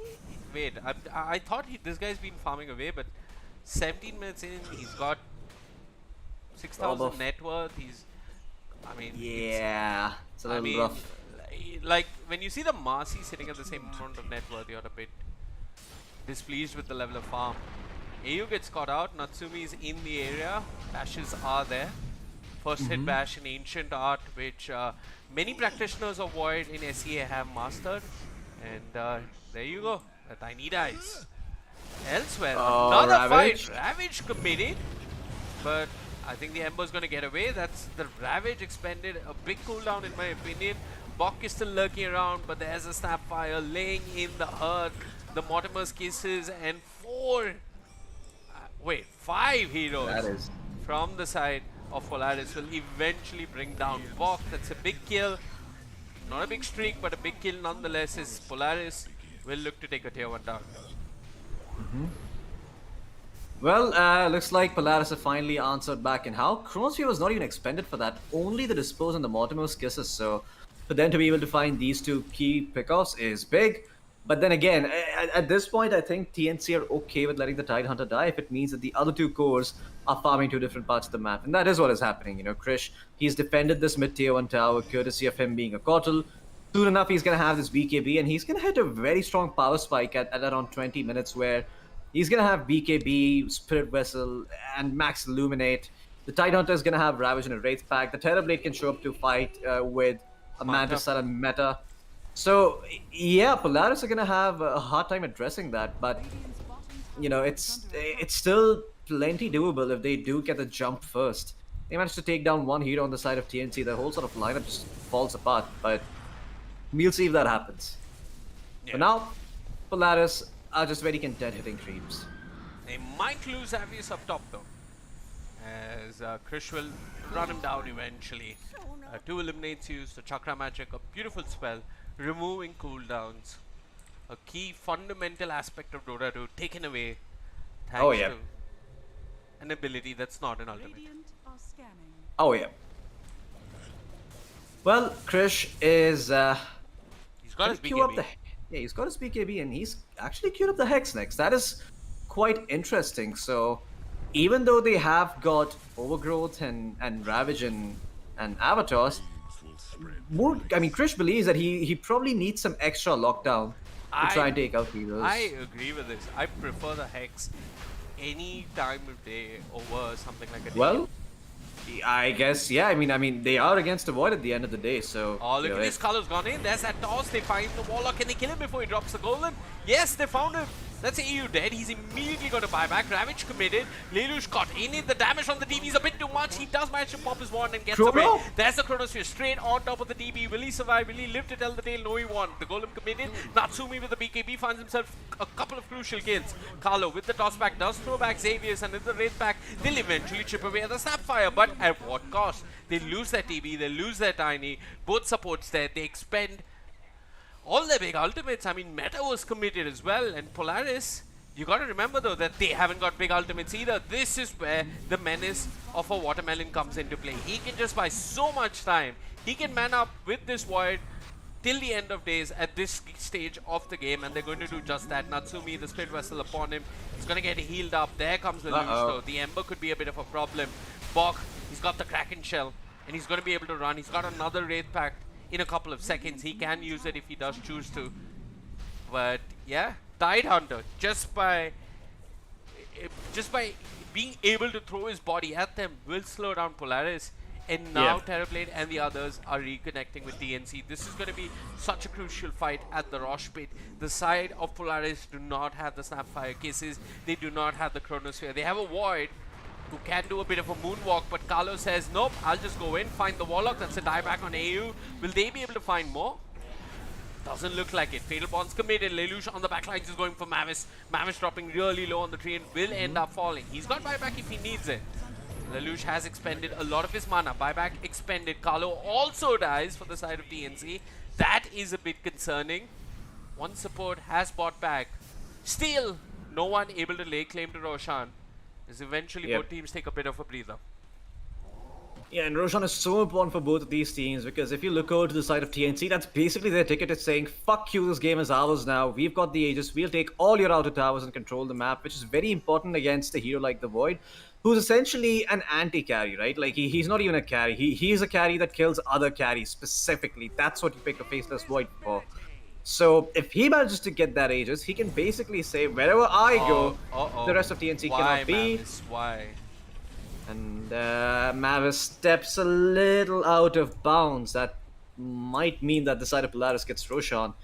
S1: Wait, I thought this guy's been farming away, but 17 minutes in, he's got 6,000 net worth. He's. I mean,
S5: yeah, it's a little rough.
S1: Like when you see the Marcy sitting at the same amount of net worth, you're a bit displeased with the level of farm. AU gets caught out. Natsumi is in the area. Bashes are there. First hit bash in Ancient Art, which many practitioners of Void in SEA have mastered. And there you go. The tiny dice. Elsewhere, another
S5: Ravage.
S1: fight. Ravage committed, but I think the Ember's going to get away. That's the Ravage expended. A big cooldown in my opinion. Bok is still lurking around, but there's a Snapfire laying in the hurt. The Mortimer's Kisses and 5 heroes from the side of Polaris will eventually bring down Bok. That's a big kill. Not a big streak, but a big kill nonetheless. Is Polaris will look to take a tier 1 down.
S5: Well, looks like Polaris have finally answered back in how. Chronosphere was not even expended for that. Only the Dispose and the Mortimer's Kisses. So for them to be able to find these two key pickoffs is big. But then again, at this point, I think TNC are okay with letting the Tidehunter die if it means that the other two cores are farming two different parts of the map. And that is what is happening. Krish, he's defended this mid-tier 1 tower courtesy of him being a Cautel. Soon enough, he's going to have this BKB, and he's going to hit a very strong power spike at around 20 minutes where he's going to have BKB, Spirit Vessel, and Max Illuminate. The Tidehunter is going to have Ravage and a Wraith pack. The Terrorblade can show up to fight with a Mantis Cell and Meta. So, yeah, Polaris are going to have a hard time addressing that, but, it's still plenty doable if they do get the jump first. They managed to take down one hero on the side of TNC, the whole sort of lineup just falls apart, but we'll see if that happens. Yeah. For now, Polaris are just very content hitting creeps.
S1: They might lose Avius up top though, as Krish will run him down eventually. 2 eliminates used, the Chakra Magic, a beautiful spell. Removing cooldowns, a key fundamental aspect of Dota 2 taken away thanks to an ability that's not an ultimate.
S3: Scanning.
S5: Oh yeah. Well, Krish is
S1: He's got his
S5: queue up
S1: BKB.
S5: yeah, he's got his BKB and he's actually queued up the Hex next. That is quite interesting. So even though they have got Overgrowth and Ravage and Avatars, Krish believes that he probably needs some extra lockdown to try and take out heroes.
S1: I agree with this. I prefer the Hex any time of day over something like a
S5: Well, I guess, yeah. I mean, they are against the Void at the end of the day, so.
S1: Oh, look at this. Carlo's gone in. There's that toss. They find the Warlock. Can they kill him before he drops the golem? Yes, they found him. That's AU dead. He's immediately going to buy back. Ravage committed. Lelouch got in it. The damage on the DB is a bit too much. He does manage to pop his wand and gets away. There's the Chronosphere straight on top of the DB. Will he survive? Will he live to tell the tale? No, he won't. The golem committed. Natsumi with the BKB finds himself a couple of crucial kills. Carlo with the toss back does throw back Xavier's, and in the Wraith pack, they'll eventually chip away at the Snapfire. But at what cost? They lose their TB. They lose their Tiny. Both supports there. They expend all their big ultimates. I mean, Meta was committed as well, and Polaris, you got to remember though that they haven't got big ultimates either. This is where the menace of a Watermelon comes into play. He can just buy so much time. He can man up with this Void till the end of days at this stage of the game, and they're going to do just that. Natsumi, the Spirit Vessel upon him, he's going to get healed up. There comes the Luge though. The Ember could be a bit of a problem. Bok, he's got the Kraken Shell, and he's going to be able to run. He's got another Wraith Pact in a couple of seconds. He can use it if he does choose to. But yeah, Tidehunter, just by being able to throw his body at them, will slow down Polaris. And now Terrorblade and the others are reconnecting with TNC. This is going to be such a crucial fight at the Rosh Pit. The side of Polaris do not have the Snapfire Kisses. They do not have the Chronosphere. They have a Void who can do a bit of a moonwalk, but Carlo says, nope, I'll just go in, find the Warlock. That's a dieback on AU. Will they be able to find more? Doesn't look like it. Fatal Bond's committed. Lelouch on the backlines is going for Mavis. Mavis dropping really low on the tree and will end up falling. He's got buyback if he needs it. Lelouch has expended a lot of his mana. Buyback expended. Carlo also dies for the side of TNC. That is a bit concerning. One support has bought back. Still, no one able to lay claim to Roshan. As eventually both teams take a bit of a breather.
S5: Yeah, and Roshan is so important for both of these teams, because if you look over to the side of TNC, that's basically their ticket. It's saying, fuck you, this game is ours now. We've got the Aegis. We'll take all your outer towers and control the map, which is very important against a hero like the Void, who's essentially an anti-carry, right? Like, he's not even a carry. He's a carry that kills other carries specifically. That's what you pick a Faceless Void for. So, if he manages to get that Aegis, he can basically say, wherever I go, the rest of TNC cannot be.
S1: Mavis? Why?
S5: And Mavis steps a little out of bounds. That might mean that the side of Polaris gets Roshan.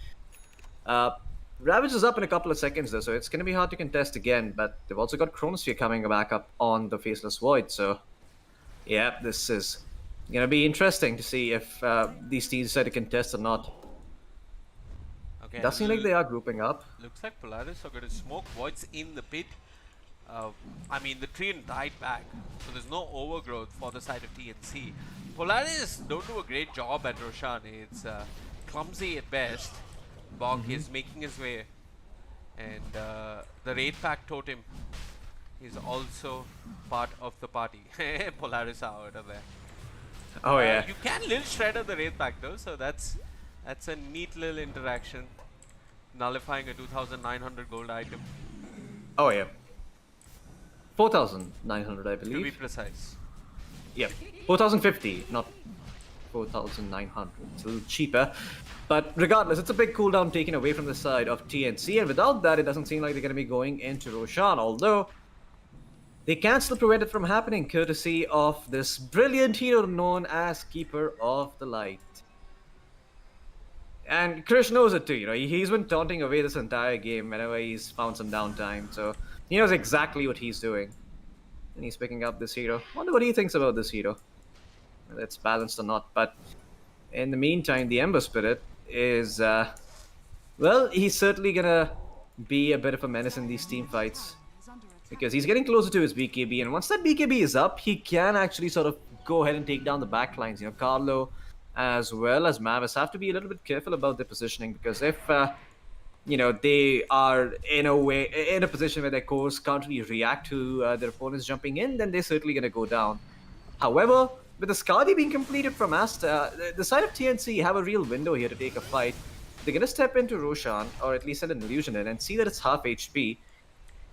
S5: Ravage is up in a couple of seconds though, so it's going to be hard to contest again. But they've also got Chronosphere coming back up on the Faceless Void. So, yeah, this is going to be interesting to see if these teams decide to contest or not.
S1: Okay,
S5: It does seem like they are grouping up.
S1: Looks like Polaris are going to smoke Voids in the pit. I mean, the Treant died back, so there's no overgrowth for the side of TNC. Polaris don't do a great job at Roshan. It's clumsy at best. Bok is making his way, and the Wraith Pack Totem is also part of the party. Polaris are out of there.
S5: Oh yeah.
S1: You can Lil Shredder the Wraith Pack though, so that's a neat little interaction, nullifying a 2,900 gold item.
S5: Oh yeah. 4,900, I believe.
S1: To be precise.
S5: Yeah, 4,050, not 4,900. It's a little cheaper. But regardless, it's a big cooldown taken away from the side of TNC, and without that, it doesn't seem like they're going to be going into Roshan, although they can still prevent it from happening, courtesy of this brilliant hero known as Keeper of the Light. And Krish knows it too, you know, he's been taunting away this entire game whenever he's found some downtime, so he knows exactly what he's doing. And he's picking up this hero. Wonder what he thinks about this hero. Whether it's balanced or not, but in the meantime, the Ember Spirit is, well, he's certainly gonna be a bit of a menace in these team fights. Because he's getting closer to his BKB, and once that BKB is up, he can actually sort of go ahead and take down the backlines. You know, Carlo as well as Mavis have to be a little bit careful about their positioning, because if you know, they are in a position where their cores can't really react to their opponents jumping in, then they're certainly going to go down. However, with the Skadi being completed from Asta, the side of TNC have a real window here to take a fight. They're gonna step into Roshan, or at least send an illusion in, and see that it's half HP.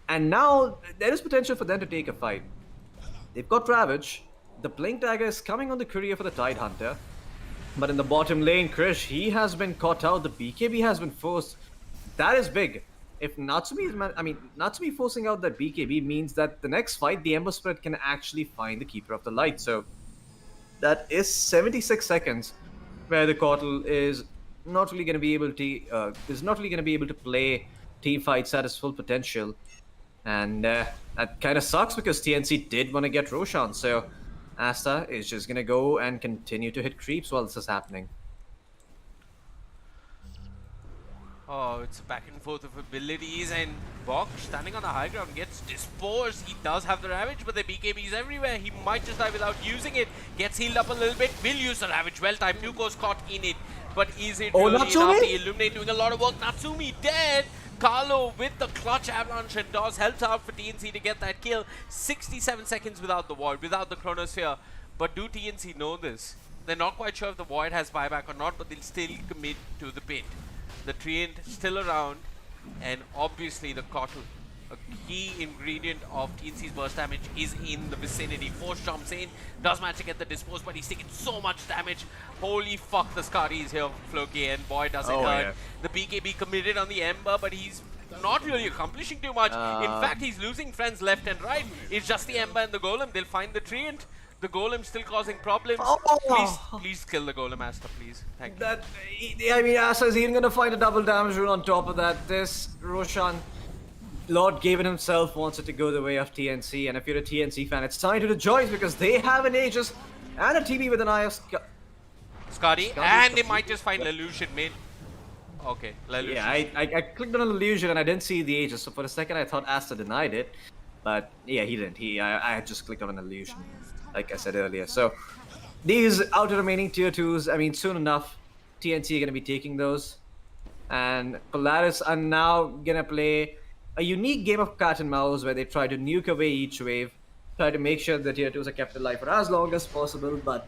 S5: And now there is potential for them to take a fight. They've got Ravage. The Blink Dagger is coming on the courier for the Tide Hunter. But in the bottom lane, Krish, he has been caught out. The BKB has been forced. That is big. If Natsumi forcing out that BKB means that the next fight, the Ember Spirit can actually find the Keeper of the Light. So that is 76 seconds where the Kotl is not really going to be able to play team fights at its full potential. And that kind of sucks because TNC did want to get Roshan. So Asta is just going to go and continue to hit creeps while this is happening.
S1: Oh, it's a back and forth of abilities, and Bok, standing on the high ground, gets disposed. He does have the Ravage, but the BKB is everywhere. He might just die without using it. Gets healed up a little bit, will use the Ravage. Well timed, Nuko's caught in it. But is it really enough? The Illuminate doing a lot of work. Natsumi dead. Carlo with the clutch avalanche and DOS helps out for TNC to get that kill. 67 seconds without the Void, without the Chronosphere. But do TNC know this? They're not quite sure if the Void has buyback or not, but they'll still commit to the pit. The Treant still around, and obviously the Kotl, a key ingredient of TNC's burst damage, is in the vicinity. Force jumps in, does manage to get the dispose, but he's taking so much damage. Holy fuck, the Skadi is here, Floki, and boy does it hurt. Yeah. The BKB committed on the Ember, but he's not really accomplishing too much. In fact, he's losing friends left and right. It's just the Ember and the Golem. They'll find the Treant. The Golem still causing problems. Please kill the Golem, Asta, please. Thank you.
S5: I mean, Asta is even going to find a double damage rune on top of that. This Roshan, Lord Gavin himself wants it to go the way of TNC. And if you're a TNC fan, it's time to rejoice because they have an Aegis and a TB with an eye of
S1: Skadi, and they might just find Lelouch mid. Okay, Lelouch.
S5: Yeah, I clicked on an illusion and I didn't see the Aegis. So for a second, I thought Asta denied it. But yeah, he didn't. I had just clicked on an illusion, like I said earlier. So these outer remaining tier 2s, I mean, soon enough, TNC are going to be taking those. And Polaris are now going to play a unique game of cat and mouse where they try to nuke away each wave, try to make sure the tier 2s are kept alive for as long as possible. But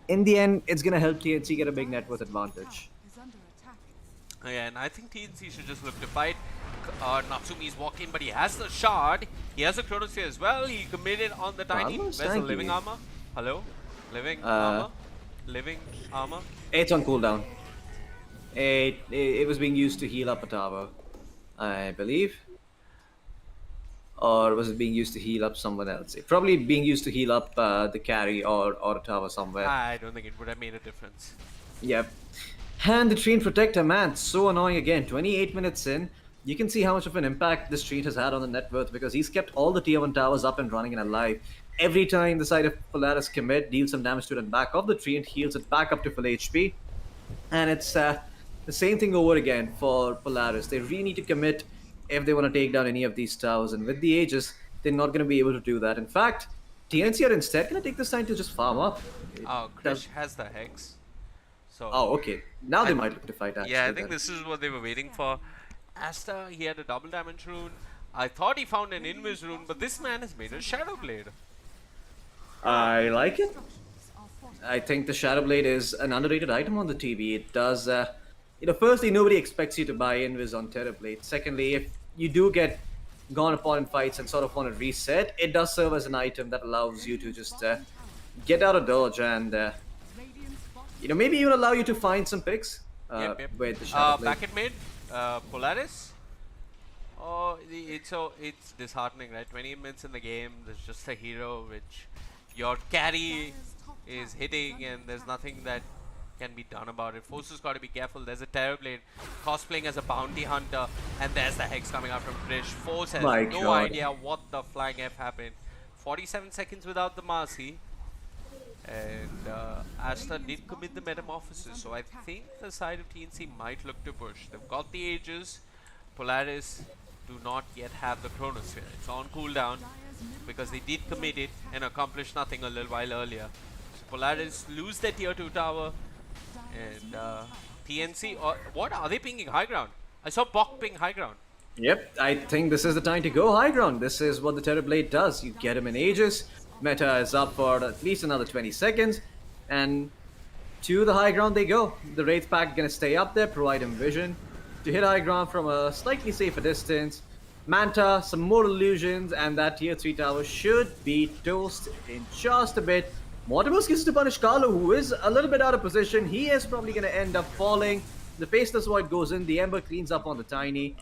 S5: in the end, it's going to help TNC get a big net worth advantage.
S1: Yeah, and I think TNC should just look to fight. Natsumi's walked in, but he has the shard. He has a Chronosphere as well. He committed on the tiny. Where's the living armor? Hello? Living armor? Living armor?
S5: It's on cooldown. It was being used to heal up a tower, I believe. Or was it being used to heal up someone else? It probably being used to heal up the carry or a tower somewhere.
S1: I don't think it would have made a difference.
S5: Yep. And the Treant Protector, man, so annoying again. 28 minutes in. You can see how much of an impact this Treant has had on the net worth because he's kept all the tier 1 towers up and running and alive. Every time the side of Polaris commit, deals some damage to it and back off the Treant, heals it back up to full HP. And it's the same thing over again for Polaris. They really need to commit if they want to take down any of these towers. And with the Aegis, they're not going to be able to do that. In fact, TNC are instead going to take this time to just farm up.
S1: Oh, Krish has the Hex. So
S5: oh, okay. Now they might look to fight actually.
S1: Yeah, I think this is what they were waiting for. Asta, he had a double damage rune. I thought he found an invis rune, but this man has made a Shadow Blade.
S5: I like it. I think the Shadow Blade is an underrated item on the TV. It does, firstly, nobody expects you to buy invis on Terror Blade. Secondly, if you do get gone upon in fights and sort of want to reset, it does serve as an item that allows you to just get out of dodge and, maybe even allow you to find some picks with the Shadow Blade.
S1: Back at mid. Polaris? Oh, it's disheartening, right? 20 minutes in the game, there's just a hero which your carry is hitting and there's nothing that can be done about it. Force's got to be careful. There's a Terror Blade cosplaying as a bounty hunter, and there's the Hex coming out from Krish. Force has no idea what the flying F happened. 47 seconds without the Marcy. And Asta did commit the Metamorphosis, so I think the side of TNC might look to push. They've got the Aegis. Polaris do not yet have the Chronosphere. It's on cooldown because they did commit it and accomplish nothing a little while earlier. So Polaris lose their tier 2 tower, and TNC, what are they pinging high ground? I saw Bok ping high ground.
S5: Yep, I think this is the time to go high ground. This is what the Terror Blade does. You get him an Aegis, Meta is up for at least another 20 seconds, and to the high ground they go. The Wraith Pack gonna stay up there, provide him vision to hit high ground from a slightly safer distance. Manta, some more illusions, and that tier 3 tower should be toast in just a bit. Mortimer's gets to punish Carlo, who is a little bit out of position. He is probably gonna end up falling. The Faceless Void goes in, the Ember cleans up on the Tiny,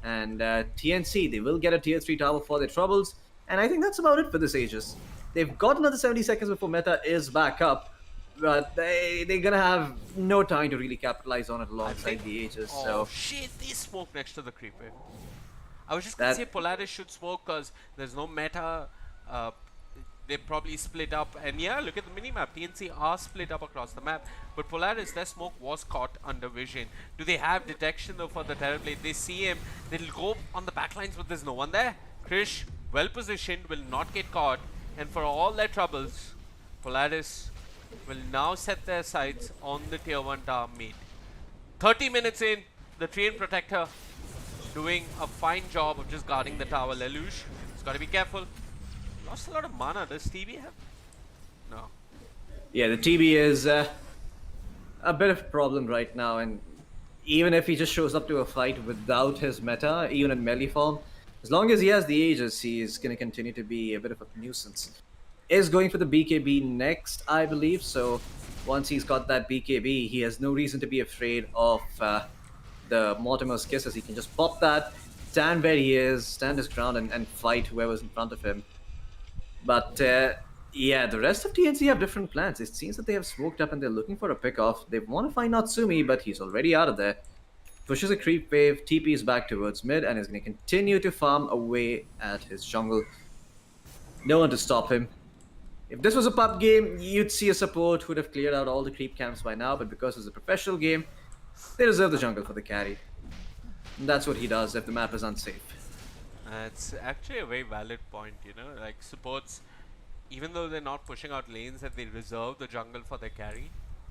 S5: and TNC, they will get a tier 3 tower for their troubles. And I think that's about it for this Aegis. They've got another 70 seconds before Meta is back up, but they're gonna have no time to really capitalize on it alongside the Aegis.
S1: Oh
S5: So
S1: shit, they smoke next to the creep wave. I was just gonna say Polaris should smoke because there's no meta. They probably split up, and yeah, look at the minimap. TNC are split up across the map, but Polaris, their smoke was caught under vision. Do they have detection though for the Terrorblade? They see him, they'll go on the backlines, but there's no one there. Krish, well positioned, will not get caught, and for all their troubles, Polaris will now set their sights on the tier 1 tower mid. 30 minutes in, the Train Protector doing a fine job of just guarding the tower. Lelouch has got to be careful. Lost a lot of mana. Does TB have? No.
S5: yeah, the TB is a bit of a problem right now, and even if he just shows up to a fight without his meta, even in melee form, as long as he has the Aegis, he is going to continue to be a bit of a nuisance. Is going for the BKB next, I believe, so once he's got that BKB, he has no reason to be afraid of the Mortimer's Kisses. He can just pop that, stand where he is, stand his ground, and fight whoever's in front of him. But yeah, the rest of TNC have different plans. It seems that they have smoked up and they're looking for a pick-off. They want to find Natsumi, but he's already out of there. Pushes a creep wave, TPs back towards mid, and is going to continue to farm away at his jungle. No one to stop him. If this was a pub game, you'd see a support who would have cleared out all the creep camps by now, but because it's a professional game, they reserve the jungle for the carry. And that's what he does if the map is unsafe.
S1: It's actually a very valid point, you know, like supports, even though they're not pushing out lanes, that they reserve the jungle for their carry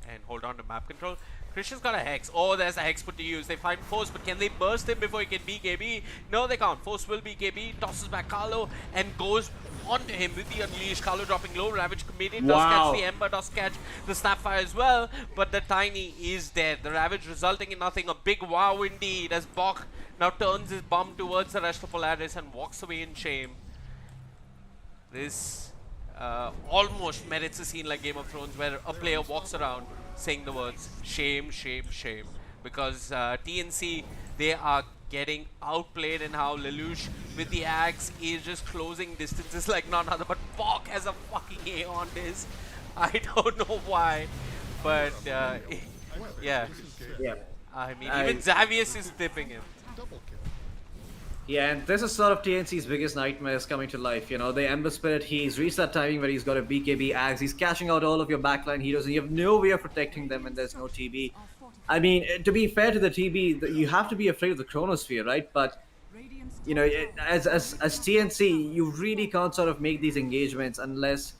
S1: and hold on to map control. Christian's got a Hex. Oh, there's a Hex put to use. They find Force, but can they burst him before he can BKB? No, they can't. Force will BKB, tosses back Carlo, and goes onto him with the Unleash. Carlo dropping low, Ravage committed, does catch the Ember, does catch the Snapfire as well, but the Tiny is dead. The Ravage resulting in nothing. A big wow indeed, as Bok now turns his bum towards the rest of Polaris and walks away in shame. This almost merits a scene like Game of Thrones, where a player walks around saying the words shame, shame, shame, because TNC, they are getting outplayed, and how Lelouch with the axe is just closing distances like none other. But Bok has a fucking A on this. I don't know why, but yeah. I mean, even Xavius is tipping him.
S5: Yeah, and this is sort of TNC's biggest nightmares coming to life. You know, the Ember Spirit, he's reached that timing where he's got a BKB axe, he's cashing out all of your backline heroes, and you have no way of protecting them when there's no TB. I mean, to be fair to the TB, you have to be afraid of the Chronosphere, right? But, you know, as TNC, you really can't sort of make these engagements unless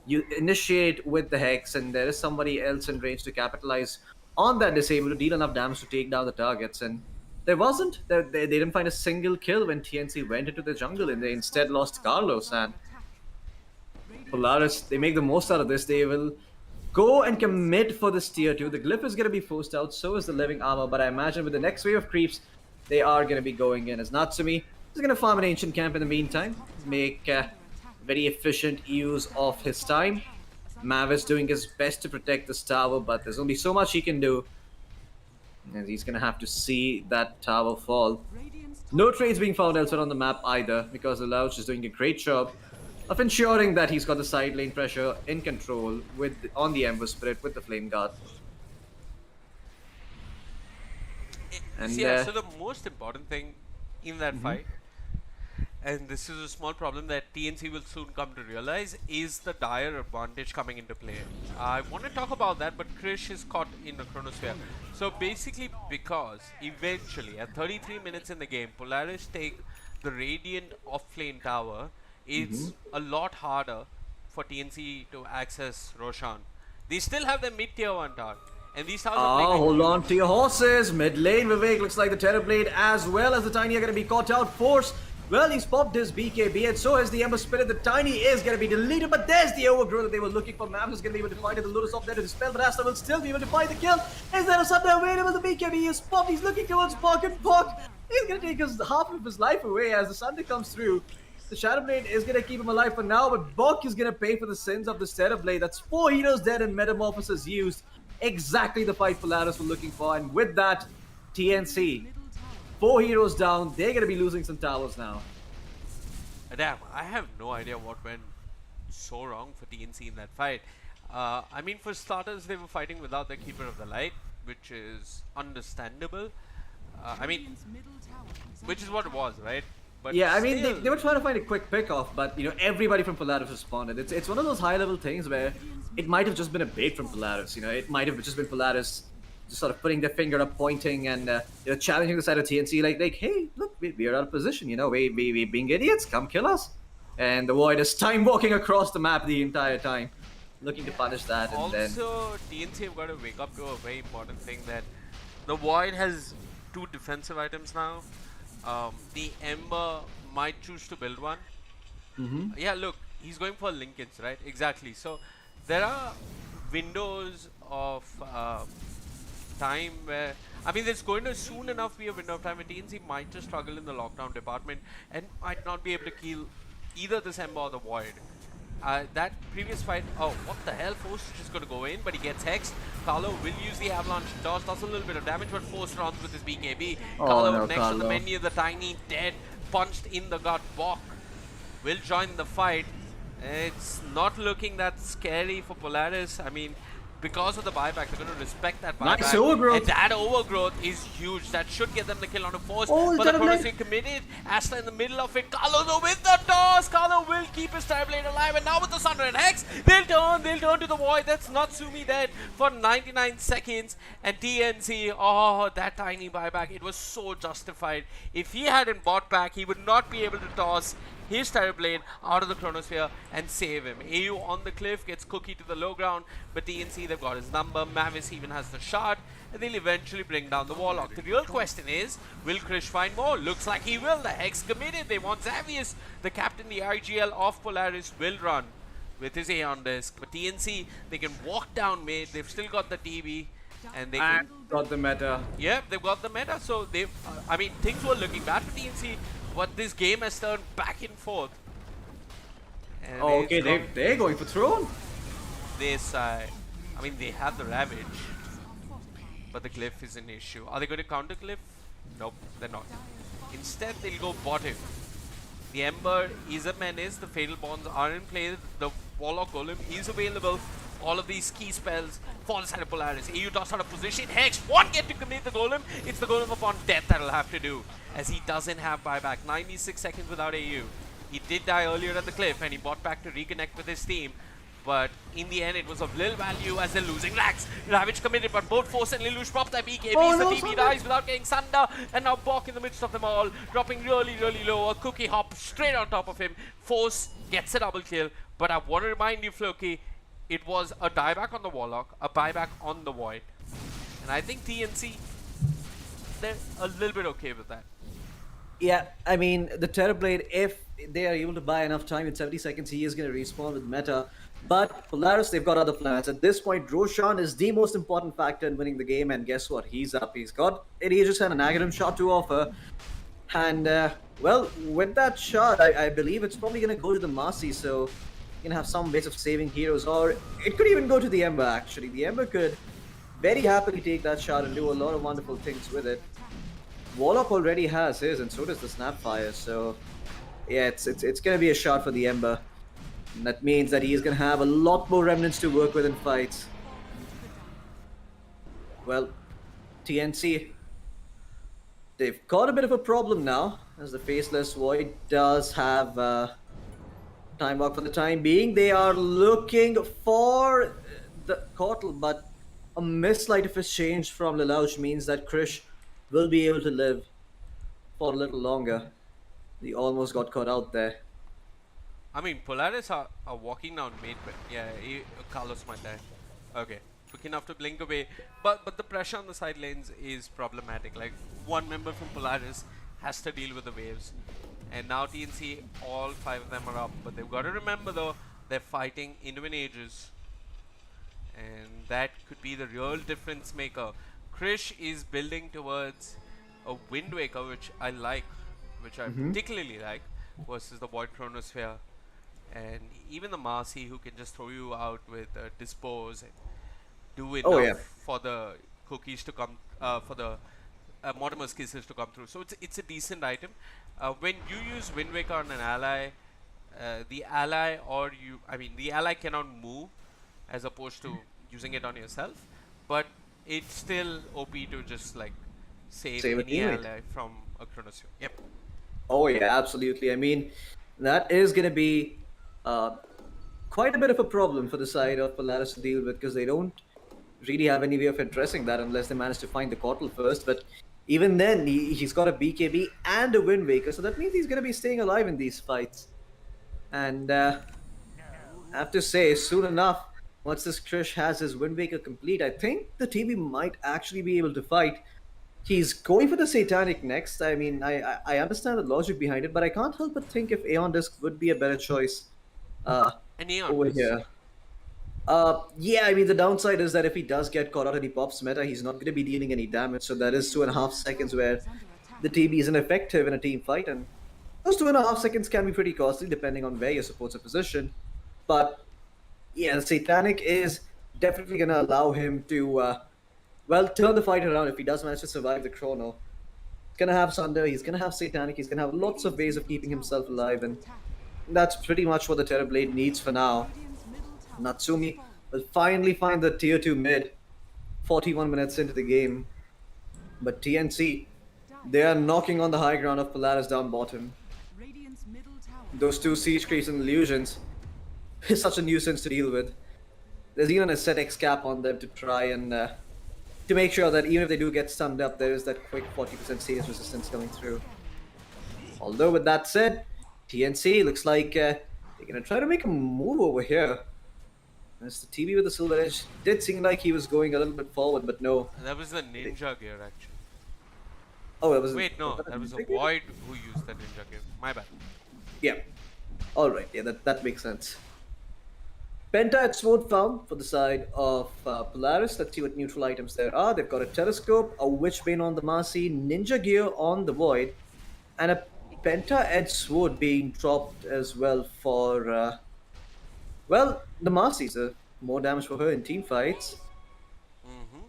S5: you initiate with the Hex, and there is somebody else in range to capitalize on that disable to deal enough damage to take down the targets. And there wasn't. They didn't find a single kill when TNC went into the jungle, and they instead lost Carlos. And Polaris, they make the most out of this. They will go and commit for this tier 2. The Glyph is going to be forced out, so is the Living Armor, but I imagine with the next wave of creeps, they are going to be going in, as Natsumi is going to farm an Ancient Camp in the meantime, make very efficient use of his time. Mavis doing his best to protect this tower, but there's only so much he can do, and he's going to have to see that tower fall. No trades being found elsewhere on the map either, because Lelouch is doing a great job of ensuring that he's got the side lane pressure in control on the Ember Spirit with the Flame Guard. And
S1: yeah, so the most important thing in that fight, and this is a small problem that TNC will soon come to realize, is the dire advantage coming into play. I want to talk about that, but Krish is caught in the Chronosphere. So basically, because eventually at 33 minutes in the game, Polaris take the Radiant off-lane tower, it's a lot harder for TNC to access Roshan. They still have the mid-tier 1 tower, and these towers are playing.
S5: Hold on to your horses. Mid lane, Vivek looks like the Terrorblade as well as the Tiny are going to be caught out. Force Well, he's popped his BKB, and so has the Ember Spirit. The Tiny is going to be deleted, but there's the overgrowth that they were looking for. Mav is going to be able to find it. The Lotus up there to dispel, but Asta will still be able to find the kill. Is there a Sunder available? The BKB is popped. He's looking towards Pocket Pock. He's going to take half of his life away as the Sunder comes through. The Shadow Blade is going to keep him alive for now, but Bok is going to pay for the sins of the Stereo Blade. That's 4 heroes dead and Metamorphosis used. Exactly the fight Polaris were looking for, and with that, TNC. 4 heroes down. They're going to be losing some towers now.
S1: Damn, I have no idea what went so wrong for TNC in that fight. I mean, for starters, they were fighting without the Keeper of the Light, which is understandable. I mean, which is what it was, right? But
S5: yeah, I mean, they were trying to find a quick pick-off, but, you know, everybody from Polaris responded. It's one of those high-level things where it might have just been a bait from Polaris, you know, it might have just been Polaris just sort of putting their finger up, pointing, and you know, challenging the side of TNC, like, hey, look, we're out of position, you know, we being idiots, come kill us. And the Void is time walking across the map the entire time, looking to punish that. And
S1: also, TNC have got to wake up to a very important thing, that the Void has 2 defensive items now. The Ember might choose to build one. Yeah, look, he's going for linkage, right? Exactly. So there are windows of time where, I mean, there's going to soon enough be a window of time where TNC might just struggle in the lockdown department and might not be able to kill either this Ember or the Void. That previous fight, oh, what the hell, Force is just going to go in, but he gets hexed. Carlo will use the Avalanche Toss, does a little bit of damage, but Force runs with his BKB. Carlo next on the menu, the Tiny dead, punched in the gut. Bok will join the fight. It's not looking that scary for Polaris. I mean, because of the buyback, they're going to respect that buyback.
S5: Nice overgrowth.
S1: And that overgrowth is huge. That should get them the kill on a Force. But the Chronosphere committed. Asta in the middle of it. Carlo though with the toss. Carlo will keep his Stereo Blade alive. And now with the Sunder and Hex, they'll turn to the Void. That's Natsumi dead for 99 seconds. And TNC, oh, that tiny buyback. It was so justified. If he hadn't bought back, he would not be able to toss his Stereo Blade out of the Chronosphere and save him. AU on the cliff gets Cookie to the low ground, but TNC, they've got his number. Mavis even has the shard, and they'll eventually bring down the Warlock. The real question is, will Krish find more? Looks like he will. The Hex committed. They want Xavius. The captain, the IGL of Polaris, will run with his Aeon Disc. But TNC, they can walk down mid. They've still got the TB. And they can
S5: got the meta.
S1: Yeah, they've got the meta. So they've, I mean, things were looking bad for TNC. But this game has turned back and forth. And
S5: oh, okay, they're going for Throne.
S1: This, I mean, they have the Ravage, but the Glyph is an issue. Are they going to counter Glyph? Nope, they're not. Instead, they'll go bottom. The Ember is a menace. The Fatal Bonds are in play. The Warlock Golem is available. All of these key spells for the side of Polaris. AU toss out of position. Hex won't get to commit the Golem. It's the Golem upon death that'll have to do, as he doesn't have buyback. 96 seconds without AU. He did die earlier at the cliff and he bought back to reconnect with his team. But in the end, it was of little value as they're losing Rax. Ravage committed, but both Force and Lelouch pop their BKBs. The TB dies without getting Sunder. And now Bok in the midst of them all, dropping really, really low. A Cookie hop straight on top of him. Force gets a double kill. But I want to remind you, Floki, it was a dieback on the Warlock, a buyback on the Void. And I think TNC, they're a little bit okay with that.
S5: Yeah, I mean, the Stereo Blade, if they are able to buy enough time in 70 seconds, he is going to respawn with meta. But Polaris, they've got other plans. At this point, Roshan is the most important factor in winning the game, and guess what? He's up. He just had an Aghanim shot to offer. And, well, with that shot, I believe it's probably going to go to the Marcy, so you're going to have some ways of saving heroes, or it could even go to the Ember, actually. The Ember could very happily take that shot and do a lot of wonderful things with it. Warlock already has his, and so does the Snapfire, so yeah, it's going to be a shot for the Ember. And that means that he's going to have a lot more remnants to work with in fights. Well, TNC, they've got a bit of a problem now, as the Faceless Void does have time walk for the time being. They are looking for the Cortal, but a mislight of exchange from Lelouch means that Krish will be able to live for a little longer. He almost got caught out there.
S1: I mean, Polaris are walking down mid, but yeah, Carlos might die. Okay, quick enough to blink away. But the pressure on the side lanes is problematic. Like, one member from Polaris has to deal with the waves. And now TNC, all 5 of them are up. But they've got to remember though, they're fighting Indian ages. And that could be the real difference maker. Krish is building towards a Wind Waker, which I like, which I particularly like, versus the Void Chronosphere. And even the Marcy, who can just throw you out with Dispose and do enough for the cookies to come, for the Mortimer's Kisses to come through. So it's a decent item. When you use Wind Waker on an ally, the ally cannot move as opposed to using it on yourself, but it's still OP to just like save any ally from a Chronosphere. Yep.
S5: Oh yeah, absolutely. I mean, that is going to be quite a bit of a problem for the side of Polaris to deal with, because they don't really have any way of addressing that unless they manage to find the Cortal first. But even then, he's got a BKB and a Wind Waker, so that means he's going to be staying alive in these fights. And I have to say, soon enough, once this Krish has his Wind Waker complete, I think the TB might actually be able to fight. He's going for the Satanic next. I mean, I understand the logic behind it, but I can't help but think if Aeon Disc would be a better choice over here. Yeah, I mean, the downside is that if he does get caught out and he pops meta, he's not going to be dealing any damage. So that is 2.5 seconds where the TB is ineffective in a team fight. And those 2.5 seconds can be pretty costly depending on where your supports are positioned. But yeah, the Satanic is definitely going to allow him to, turn the fight around if he does manage to survive the Chrono. He's going to have Sunder, he's going to have Satanic, he's going to have lots of ways of keeping himself alive. And that's pretty much what the Terrorblade needs for now. Natsumi will finally find the tier 2 mid 41 minutes into the game. But TNC, they are knocking on the high ground of Polaris down bottom. Those 2 Siege Creeps and Illusions is such a nuisance to deal with. There's even a set X cap on them to try and to make sure that even if they do get stunned up, there is that quick 40% CS resistance coming through. Although with that said, TNC looks like they're going to try to make a move over here. As the TB with the Silver Edge did seem like he was going a little bit forward, but no.
S1: That was the Ninja gear actually.
S5: Oh, that was...
S1: Wait, no, that was a Void who used the Ninja gear. My bad.
S5: Yeah. Alright, yeah, that makes sense. Penta at Sword found for the side of Polaris. Let's see what neutral items there are. They've got a Telescope, a Witchbane on the Marcy, Ninja Gear on the Void, and a Penta Edge Sword being dropped as well for, the Marcy's more damage for her in team fights.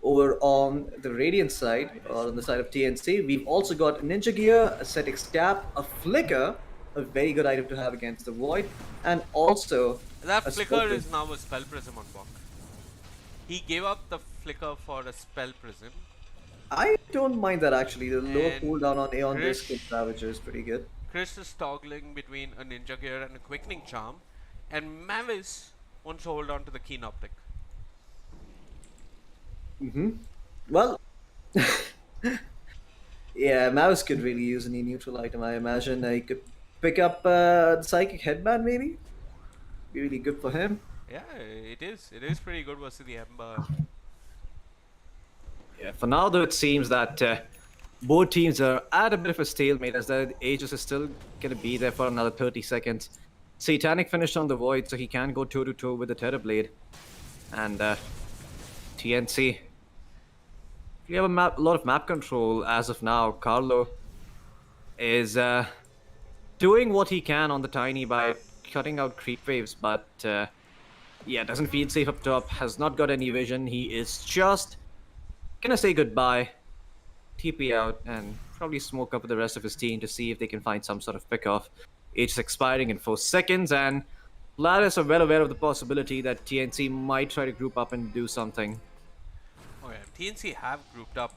S5: Over on the Radiant side, or on the side of TNC, we've also got Ninja Gear, a Set X Cap, a Flicker, a very good item to have against the Void, and also...
S1: That Flicker is now a Spell Prism on Bok. He gave up the Flicker for a Spell Prism.
S5: I don't mind that actually. The low cooldown on Aeon Disc and Ravager is pretty good.
S1: Chris is toggling between a Ninja Gear and a Quickening Charm, and Mavis wants to hold on to the Keen Optic.
S5: Well, yeah, Mavis could really use any neutral item, I imagine. He could pick up the Psychic Headband, maybe? Be really good for him.
S1: Yeah, it is. It is pretty good versus the Ember.
S5: Yeah, for now though, it seems that both teams are at a bit of a stalemate, as the Aegis is still going to be there for another 30 seconds. Satanic finished on the Void, so he can go toe-to-toe with the Terrorblade. And TNC, we have a lot of map control as of now. Carlo is doing what he can on the Tiny by cutting out creep waves, but yeah, doesn't feel safe up top, has not got any vision. He is just gonna say goodbye, TP out, and probably smoke up with the rest of his team to see if they can find some sort of pick-off. Age is expiring in 4 seconds, and Polaris are well aware of the possibility that TNC might try to group up and do something.
S1: Oh yeah, TNC have grouped up.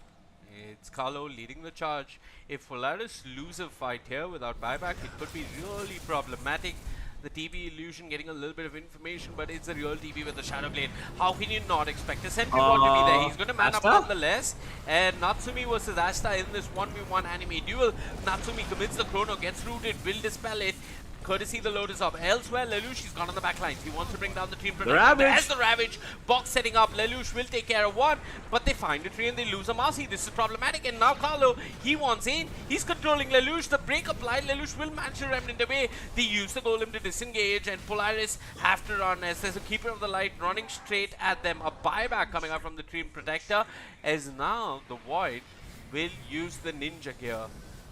S1: It's Carlo leading the charge. If Polaris lose a fight here without buyback, it could be really problematic. The TB illusion getting a little bit of information, but it's a real TB with the Shadow Blade. How can you not expect a Sentry Ball to be there? He's going to man up nonetheless. And Natsumi versus Asta in this 1v1 anime duel. Natsumi commits the Chrono, gets rooted, will dispel it. courtesy the load is up. Elsewhere, Lelouch, he's gone on the back lines. He wants to bring down the team.
S5: Ravage.
S1: There's the Ravage. Box setting up. Lelouch will take care of one, but they find a tree and they lose a Marcy. This is problematic, and now Carlo, he wants in. He's controlling Lelouch. The break applied. Lelouch will manage to remnant away. They use the golem to disengage, and Polaris have to run as there's a Keeper of the Light running straight at them. A buyback coming out from the Dream Protector, as now the Void will use the Ninja gear.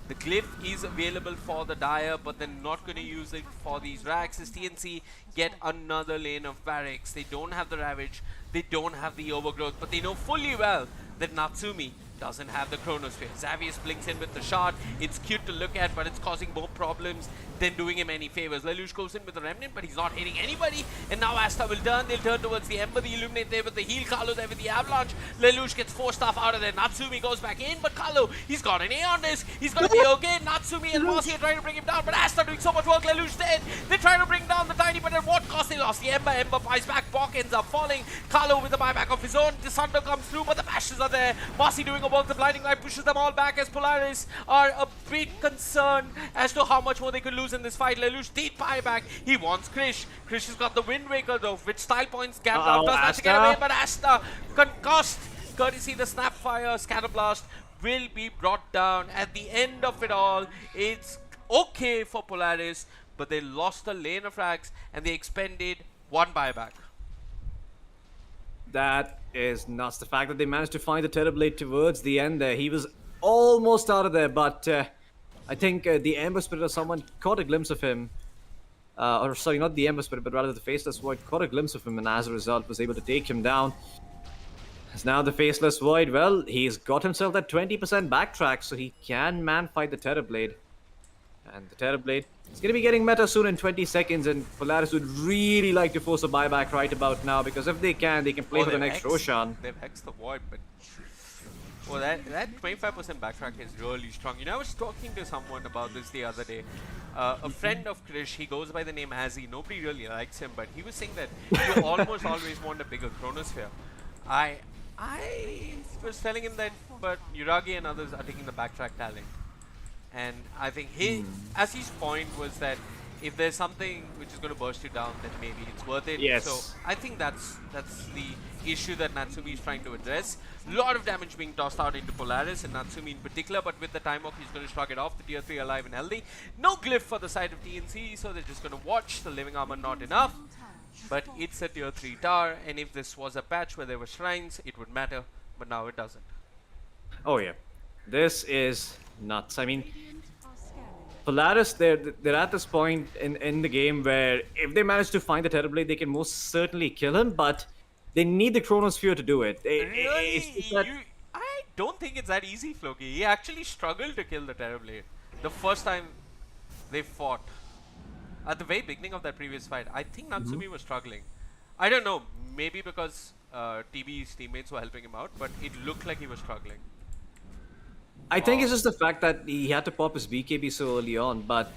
S1: The Glyph is available for the Dire, but they're not going to use it for these racks as TNC get another lane of barracks. They don't have the Ravage, they don't have the Overgrowth, but they know fully well that Natsumi doesn't have the Chronosphere. Xavius blinks in with the shot. It's cute to look at, but it's causing more problems than doing him any favors. Lelouch goes in with the Remnant, but he's not hitting anybody. And now Asta will turn. They'll turn towards the Ember. The Illuminate there with the heal. Carlo there with the Avalanche. Lelouch gets 4 staff out of there. Natsumi goes back in, but Carlo, he's got an A on this. He's going to be okay. Natsumi and Marcy are trying to bring him down, but Asta doing so much work. Lelouch dead. They're trying to bring down the Tiny, but at what cost? They lost the Ember. Ember buys back. Bok ends up falling. Carlo with the buyback of his own. The Sunder comes through, but the Bashes are there. Marcy doing a work. The Blinding Light pushes them all back as Polaris are a bit concerned as to how much more they could lose in this fight. Lelouch did buy back. He wants Krish. Krish has got the Wind Waker though, which style points gapped out. Does not to get away, but Asta concussed. Courtesy the Snapfire, Scatterblast will be brought down. At the end of it all, it's okay for Polaris, but they lost a lane of frags and they expended 1 buyback.
S5: That is nuts. The fact that they managed to find the Terrorblade towards the end there. He was almost out of there, but I think the Ember Spirit or someone caught a glimpse of him. Or sorry, not the Ember Spirit, but rather the Faceless Void caught a glimpse of him, and as a result was able to take him down. As now the Faceless Void, well, he's got himself that 20% backtrack, so he can man-fight the Terrorblade. And the Terrorblade is going to be getting meta soon in 20 seconds, and Polaris would really like to force a buyback right about now, because if they can play for the next Roshan.
S1: They've hexed the Void, but well, that 25% backtrack is really strong. You know, I was talking to someone about this the other day. A friend of Krish, he goes by the name Azzy. Nobody really likes him, but he was saying that you almost always want a bigger Chronosphere. I was telling him that, but Yuragi and others are taking the backtrack talent. And I think Azzy's point was that if there's something which is going to burst you down, then maybe it's worth it.
S5: Yes.
S1: So I think that's the issue that Natsumi is trying to address. A lot of damage being tossed out into Polaris and Natsumi in particular, but with the time off, he's going to shrug it off. The tier 3 alive and healthy. No glyph for the side of TNC, so they're just going to watch. The living armor not enough. But it's a tier 3 tower, and if this was a patch where there were shrines, it would matter, but now it doesn't.
S5: Oh yeah, this is nuts. I mean, Polaris, they're at this point in the game where if they manage to find the Terrorblade, they can most certainly kill him, but they need the Chronosphere to do it.
S1: I don't think it's that easy, Floki. He actually struggled to kill the Terrorblade the first time they fought. At the very beginning of that previous fight, I think Natsumi was struggling. I don't know, maybe because TB's teammates were helping him out, but it looked like he was struggling.
S5: I think it's just the fact that he had to pop his BKB so early on, but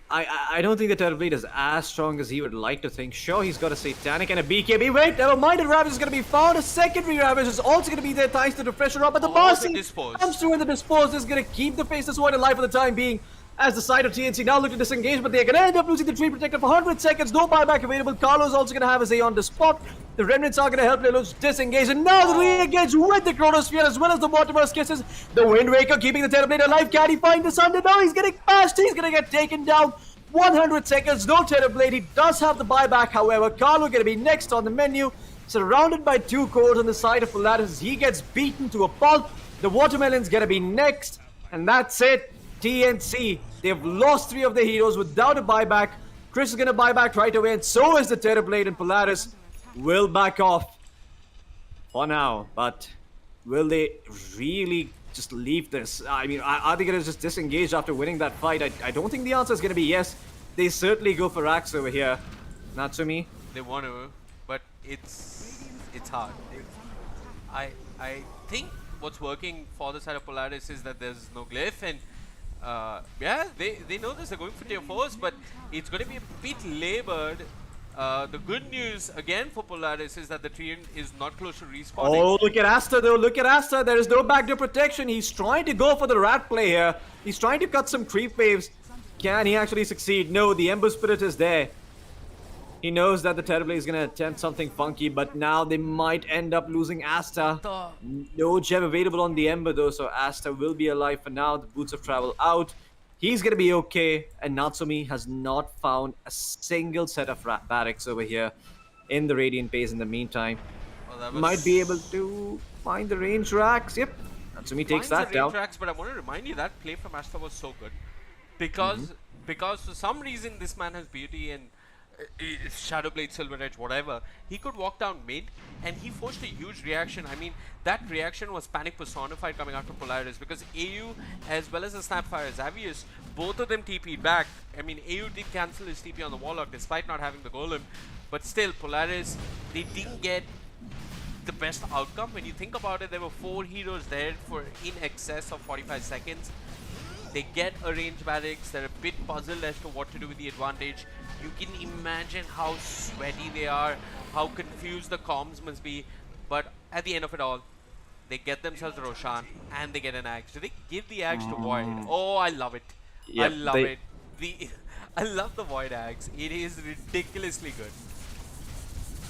S5: I don't think the Terrorblade is as strong as he would like to think. Sure, he's got a Satanic and a BKB. Wait, never mind, a Ravage is going to be found. A secondary Ravage is also going to be there thanks to the Refresher up, but the Marcy comes through and the Dispose is going to keep the Faceless Void alive for the time being. As the side of TNC now look to disengage, but they're going to end up losing the Tree Protector for 100 seconds. No buyback available. Carlo's also going to have his A on the spot. The Remnants are going to help Lelouch disengage. And now the re-engage with the Chronosphere as well as the Mortimer's Kisses. The Wind Waker keeping the Terrorblade alive. Can he find the Sunder? No, he's getting bashed. He's going to get taken down. 100 seconds. No Terrorblade. He does have the buyback, however. Carlo going to be next on the menu. Surrounded by 2 cores on the side of Polaris. He gets beaten to a pulp. The Watermelon's going to be next. And that's it. TNC, they've lost 3 of their heroes without a buyback. Chris is going to buy back right away, and so is the Terrorblade, and Polaris will back off for now. But will they really just leave this? I mean, are they going to just disengage after winning that fight? I don't think the answer is going to be yes. They certainly go for Axe over here. Natsumi?
S1: They want to, but it's hard. I think what's working for the side of Polaris is that there's no glyph, and yeah, they know this, they're going for tier 4s, but it's going to be a bit labored. The good news again for Polaris is that the Treant is not close to respawning.
S5: Oh, look at Asta though, look at Asta. There is no backdoor protection. He's trying to go for the rat play here. He's trying to cut some creep waves. Can he actually succeed? No, the Ember Spirit is there. He knows that the Terrorblade is gonna attempt something funky, but now they might end up losing Asta. No gem available on the Ember though, so Asta will be alive for now. The Boots of Travel out. He's gonna be okay, and Natsumi has not found a single set of barracks over here in the Radiant base in the meantime.
S1: Well,
S5: Might be able to find the range racks. Yep, Natsumi takes that down.
S1: Tracks, but I want to remind you that play from Asta was so good because for some reason this man has beauty and Shadowblade, Silver Edge, whatever. He could walk down mid and he forced a huge reaction. I mean, that reaction was panic personified coming out from Polaris because AU as well as the Snapfire Xavius, both of them TP'd back. I mean, AU did cancel his TP on the Warlock despite not having the Golem, but still Polaris, they didn't get the best outcome. When you think about it, there were 4 heroes there for in excess of 45 seconds. They get a range barracks, they're a bit puzzled as to what to do with the advantage. You can imagine how sweaty they are, how confused the comms must be, but at the end of it all, they get themselves a Roshan and they get an Axe. Do they give the Axe to Void? Oh, I love it.
S5: Yep,
S1: I love it. I love the Void Axe. It is ridiculously good.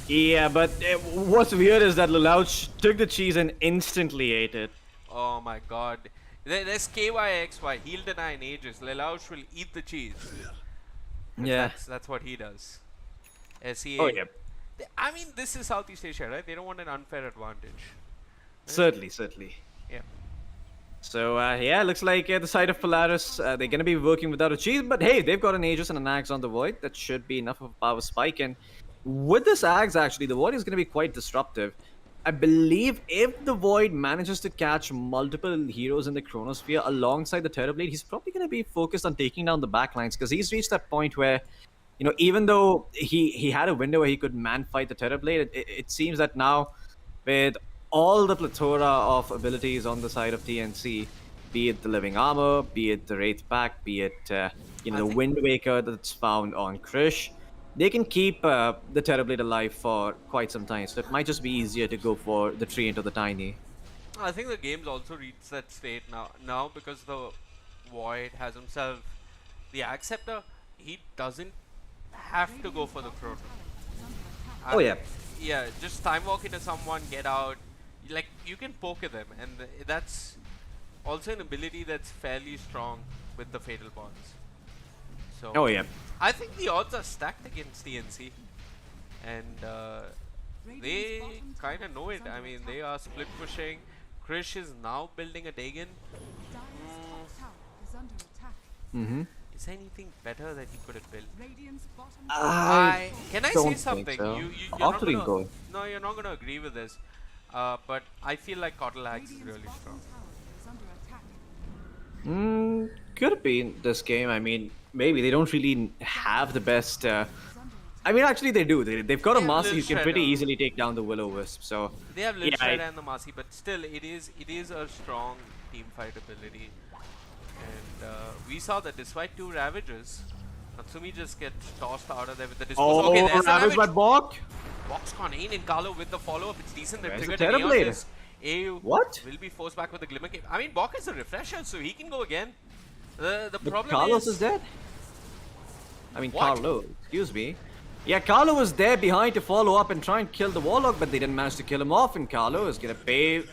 S5: Yeah, but what's weird is that Lelouch took the cheese and instantly ate it.
S1: Oh my god. There's KYXY, he'll deny in ages. Lelouch will eat the cheese.
S5: Yeah.
S1: That's what he does. SEA.
S5: Oh, yeah.
S1: I mean, this is Southeast Asia, right? They don't want an unfair advantage.
S5: Certainly.
S1: Yeah.
S5: So, yeah, looks like the side of Polaris, they're going to be working without a cheese, but hey, they've got an Aegis and an Axe on the Void. That should be enough of a power spike, and with this Axe, actually, the Void is going to be quite disruptive. I believe if the Void manages to catch multiple heroes in the Chronosphere alongside the Terrorblade, he's probably going to be focused on taking down the backlines, because he's reached that point where, you know, even though he had a window where he could man-fight the Terrorblade, it seems that now, with all the plethora of abilities on the side of TNC, be it the Living Armor, be it the Wraith Pack, be it, you know, the Wind Waker that's found on Krish, they can keep the Terrorblade alive for quite some time, so it might just be easier to go for the Treant or the Tiny.
S1: I think the game's also reached that state now because the Void has himself the Acceptor. He doesn't have to go for the Chrono.
S5: Oh yeah.
S1: Yeah, just time walk into someone, get out. Like, you can poke at them, and that's also an ability that's fairly strong with the Fatal Bonds. So
S5: Oh yeah.
S1: I think the odds are stacked against TNC, and they kind of know it. I mean, they are split pushing. Krish is now building a Dagon. Is there anything better that he could have built? Can I say something?
S5: So.
S1: You're not gonna agree with this. But I feel like Cottle Axe is really strong.
S5: Could be in this game. I mean, maybe they don't really have the best. I mean, actually, they do. They've got a Marcy who can pretty easily take down the Will-O-Wisp. So
S1: they have Lil Shredder and the Marcy, but still, it is a strong team fight ability. And we saw that despite 2 Ravagers, Natsumi just gets tossed out of there with the disposal.
S5: Oh,
S1: okay, there's
S5: Ravage by Bok.
S1: Bok's gone in Carlo with the follow-up. It's decent. They've
S5: There's
S1: triggered
S5: a
S1: an
S5: Terrorblade.
S1: AU
S5: What?
S1: will be forced back with the Glimmer Cape. I mean, Bok is a refresher, so he can go again. The problem
S5: Carlos
S1: is
S5: is dead. I mean,
S1: What?
S5: Carlo. Excuse me. Yeah, Carlo was there behind to follow up and try and kill the Warlock, but they didn't manage to kill him off, and Carlo is gonna pay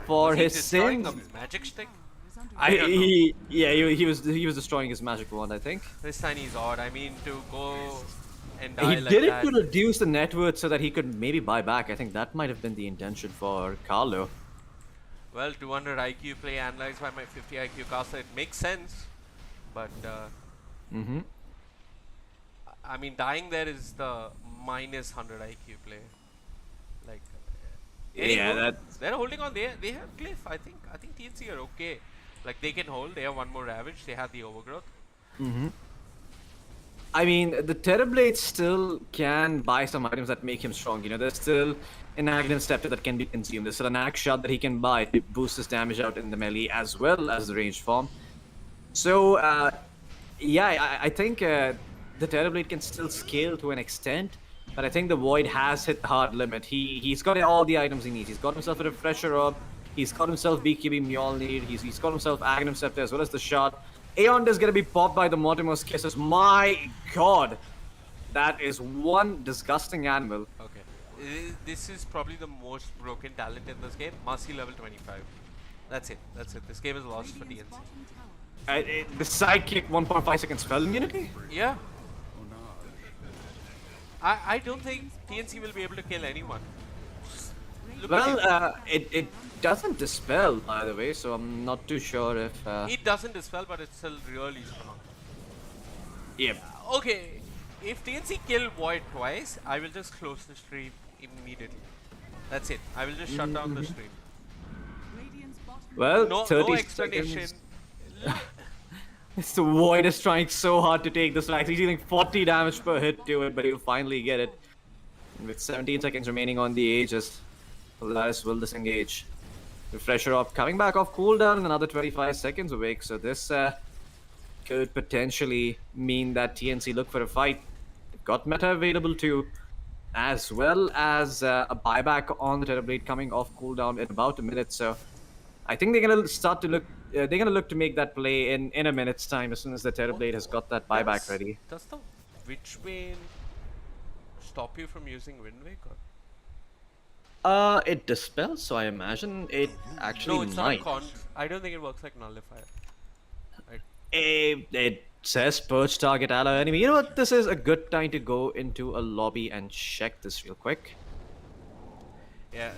S5: for his
S1: destroying
S5: sins.
S1: his magic stick. I don't know.
S5: He was destroying his magic wand, I think.
S1: This tiny is odd. I mean, to go and
S5: He
S1: die like
S5: did it
S1: that.
S5: to reduce the net worth so that he could maybe buy back. I think that might have been the intention for Carlo.
S1: Well, 200 IQ play analyzed by my 50 IQ caster. It makes sense, but I mean, dying there is the minus 100 IQ play. Like,
S5: Yeah,
S1: they're holding on. They have Cliff. I think TNC are okay. Like, they can hold. They have 1 more Ravage. They have the Overgrowth.
S5: I mean, the Terrorblade still can buy some items that make him strong. You know, there's still an Aghanim Scepter that can be consumed. There's still an Axe Shot that he can buy to boost his damage out in the melee as well as the ranged form. So, yeah, I think the Terrorblade can still scale to an extent, but I think the Void has hit the hard limit. He's got all the items he needs. He's got himself a Refresher Orb. He's got himself BKB Mjolnir. He's got himself Aghanim Scepter as well as the Shot. Aeon is gonna be popped by the Mortimer's Kisses. My god! That is one disgusting animal.
S1: Okay. This is probably the most broken talent in this game. Mercy level 25. That's it. That's it. This game is lost for TNC.
S5: The sidekick 1.5 second spell immunity?
S1: Yeah. I don't think TNC will be able to kill anyone. Look at it.
S5: Well, it doesn't dispel, by the way, so I'm not too sure if...
S1: It doesn't dispel, but it's still really strong.
S5: Yep.
S1: Okay, if TNC kill Void twice, I will just close the stream immediately. That's it. I will just shut down the stream.
S5: Well,
S1: No
S5: 30
S1: explanation.
S5: seconds. It's the Void is trying so hard to take this rack. He's dealing 40 damage per hit to it, but he'll finally get it. With 17 seconds remaining on the Aegis, Polaris will disengage. Refresher up, coming back off cooldown in another 25 seconds awake, so this could potentially mean that TNC look for a fight. They've got meta available too, as well as a buyback on the Terrorblade coming off cooldown in about a minute, so I think they're gonna start to look. They're gonna look to make that play in a minute's time as soon as the Terrorblade has got that buyback ready.
S1: Does the Witch Bane stop you from using Wind Waker?
S6: It dispels, so I imagine it actually
S1: No, it's
S6: might.
S1: not I don't think it works like Nullifier. Right.
S5: It says purge target ally enemy. You know what? This is a good time to go into a lobby and check this real quick.
S1: Yeah.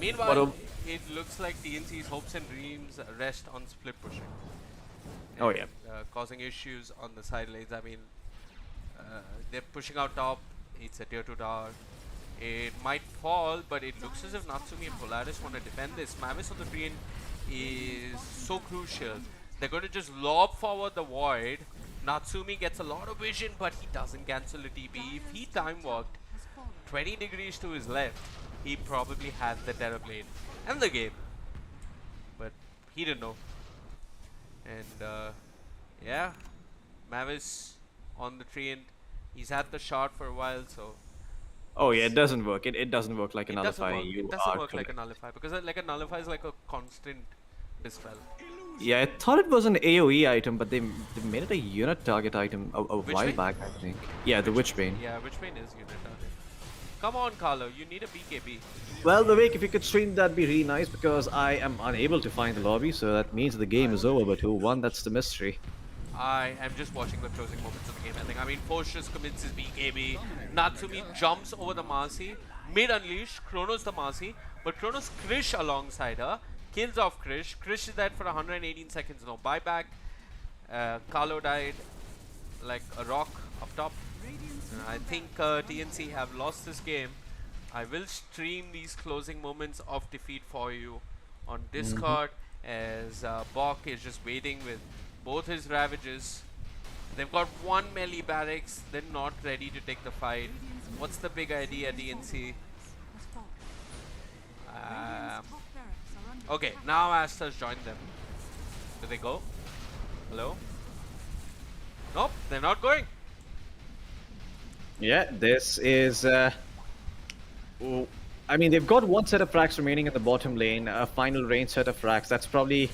S1: Meanwhile, it looks like TNC's hopes and dreams rest on split pushing.
S5: Oh yeah.
S1: Causing issues on the side lanes. I mean, they're pushing out top. It's a tier 2 tower. It might fall, but it looks as if Natsumi and Polaris want to defend this. Mavis on the green is so crucial. They're going to just lob forward the Void. Natsumi gets a lot of vision, but he doesn't cancel a TP. If he time walked 20 degrees to his left, he probably had the Terrorblade and the game. But he didn't know. And yeah, Mavis on the train. He's had the shot for a while, so...
S5: Oh yeah, it doesn't work. It doesn't work like a nullifier.
S1: It doesn't work like a nullifier, because like a nullifier is like a constant dispel.
S5: Yeah, I thought it was an AoE item, but they made it a unit target item a while
S1: Bane?
S5: back, I think. Yeah, the Witch Bane.
S1: Yeah, Witch Bane is unit target. Come on, Carlo, you need a BKB.
S5: Well, Vivek, if you could stream, that'd be really nice, because I am unable to find the lobby, so that means the game is over, but who won? That's the mystery.
S1: I am just watching the closing moments of the game. I mean, Force just commits his BKB. Natsumi jumps over the Marcy. Mid-unleash, Chronos the Marcy. But Chronos Krish alongside her. Kills off Krish. Krish is dead for 118 seconds. No buyback. Carlo died like a rock up top. I think TNC have lost this game. I will stream these closing moments of defeat for you on Discord as Bok is just waiting with both his Ravages. They've got one melee barracks. They're not ready to take the fight. What's the big idea, DNC? Okay, now Asta's joined them. Do they go? Hello? Nope, they're not going.
S6: Yeah, this is... I mean, they've got one set of frags remaining in the bottom lane, a final range set of frags. That's probably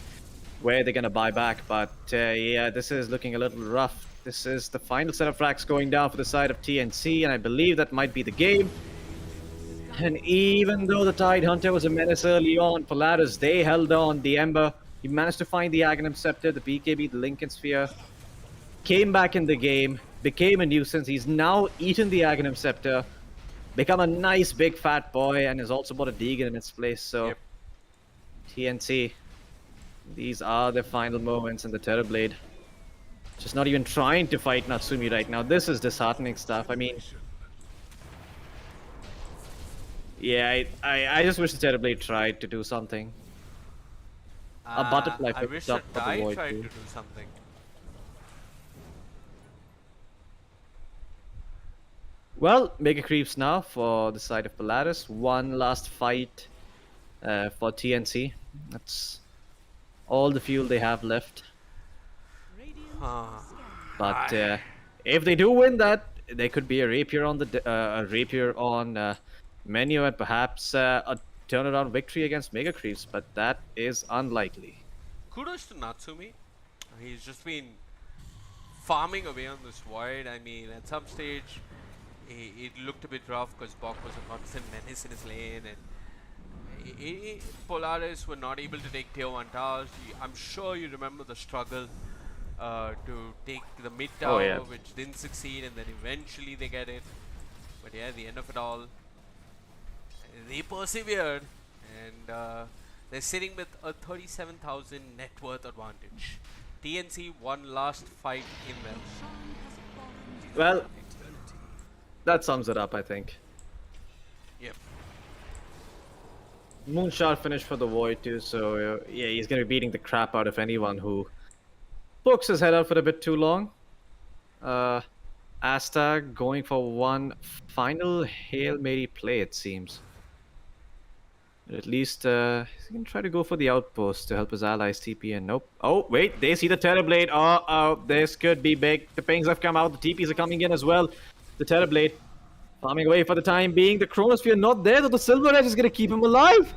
S6: where they're gonna buy back, but yeah, this is looking a little rough. This is the final set of frags going down for the side of TNC, and I believe that might be the game. And even though the Tide Hunter was a menace early on, Polaris, they held on. The Ember, he managed to find the Aghanim Scepter, the BKB, the Lincoln Sphere, came back in the game, became a nuisance. He's now eaten the Aghanim Scepter, become a nice big fat boy, and has also bought a Deegan in its place, so...
S1: Yep.
S6: TNC, these are the final moments in the Terrorblade. Just not even trying to fight Natsumi right now. This is disheartening stuff. I mean... Yeah, I just wish the Terrorblade tried to do something. A butterfly
S1: I wish
S6: picked
S1: the
S6: up for the
S1: Tide
S6: Void
S1: tried
S6: too.
S1: to do something.
S6: Well, Mega Creeps now for the side of Polaris. One last fight for TNC. That's all the fuel they have left. But if they do win that, there could be a rapier on the menu, and perhaps a turnaround victory against Mega Creeps. But that is unlikely.
S1: Kudos to Natsumi. He's just been farming away on this void. I mean, at some stage, it looked a bit rough because Bok was a constant menace in his lane, and Polaris were not able to take tier 1 towers. I'm sure you remember the struggle to take the mid tower, which didn't succeed, and then eventually they get it. But yeah, at the end of it all, they persevered, and they're sitting with a 37,000 net worth advantage. TNC one last fight in them.
S6: Well, that sums it up, I think.
S1: Yep.
S6: Moonshot finished for the Void too, so yeah, he's gonna be beating the crap out of anyone who pokes his head out for a bit too long. Asta going for one final Hail Mary play, it seems. But at least he's gonna try to go for the outpost to help his allies TP in. Nope. Oh, wait, they see the Terrorblade. Oh, this could be big. The pings have come out, the TPs are coming in as well. The Terrorblade farming away for the time being. The Chronosphere not there, though the Silver Edge is gonna keep him alive.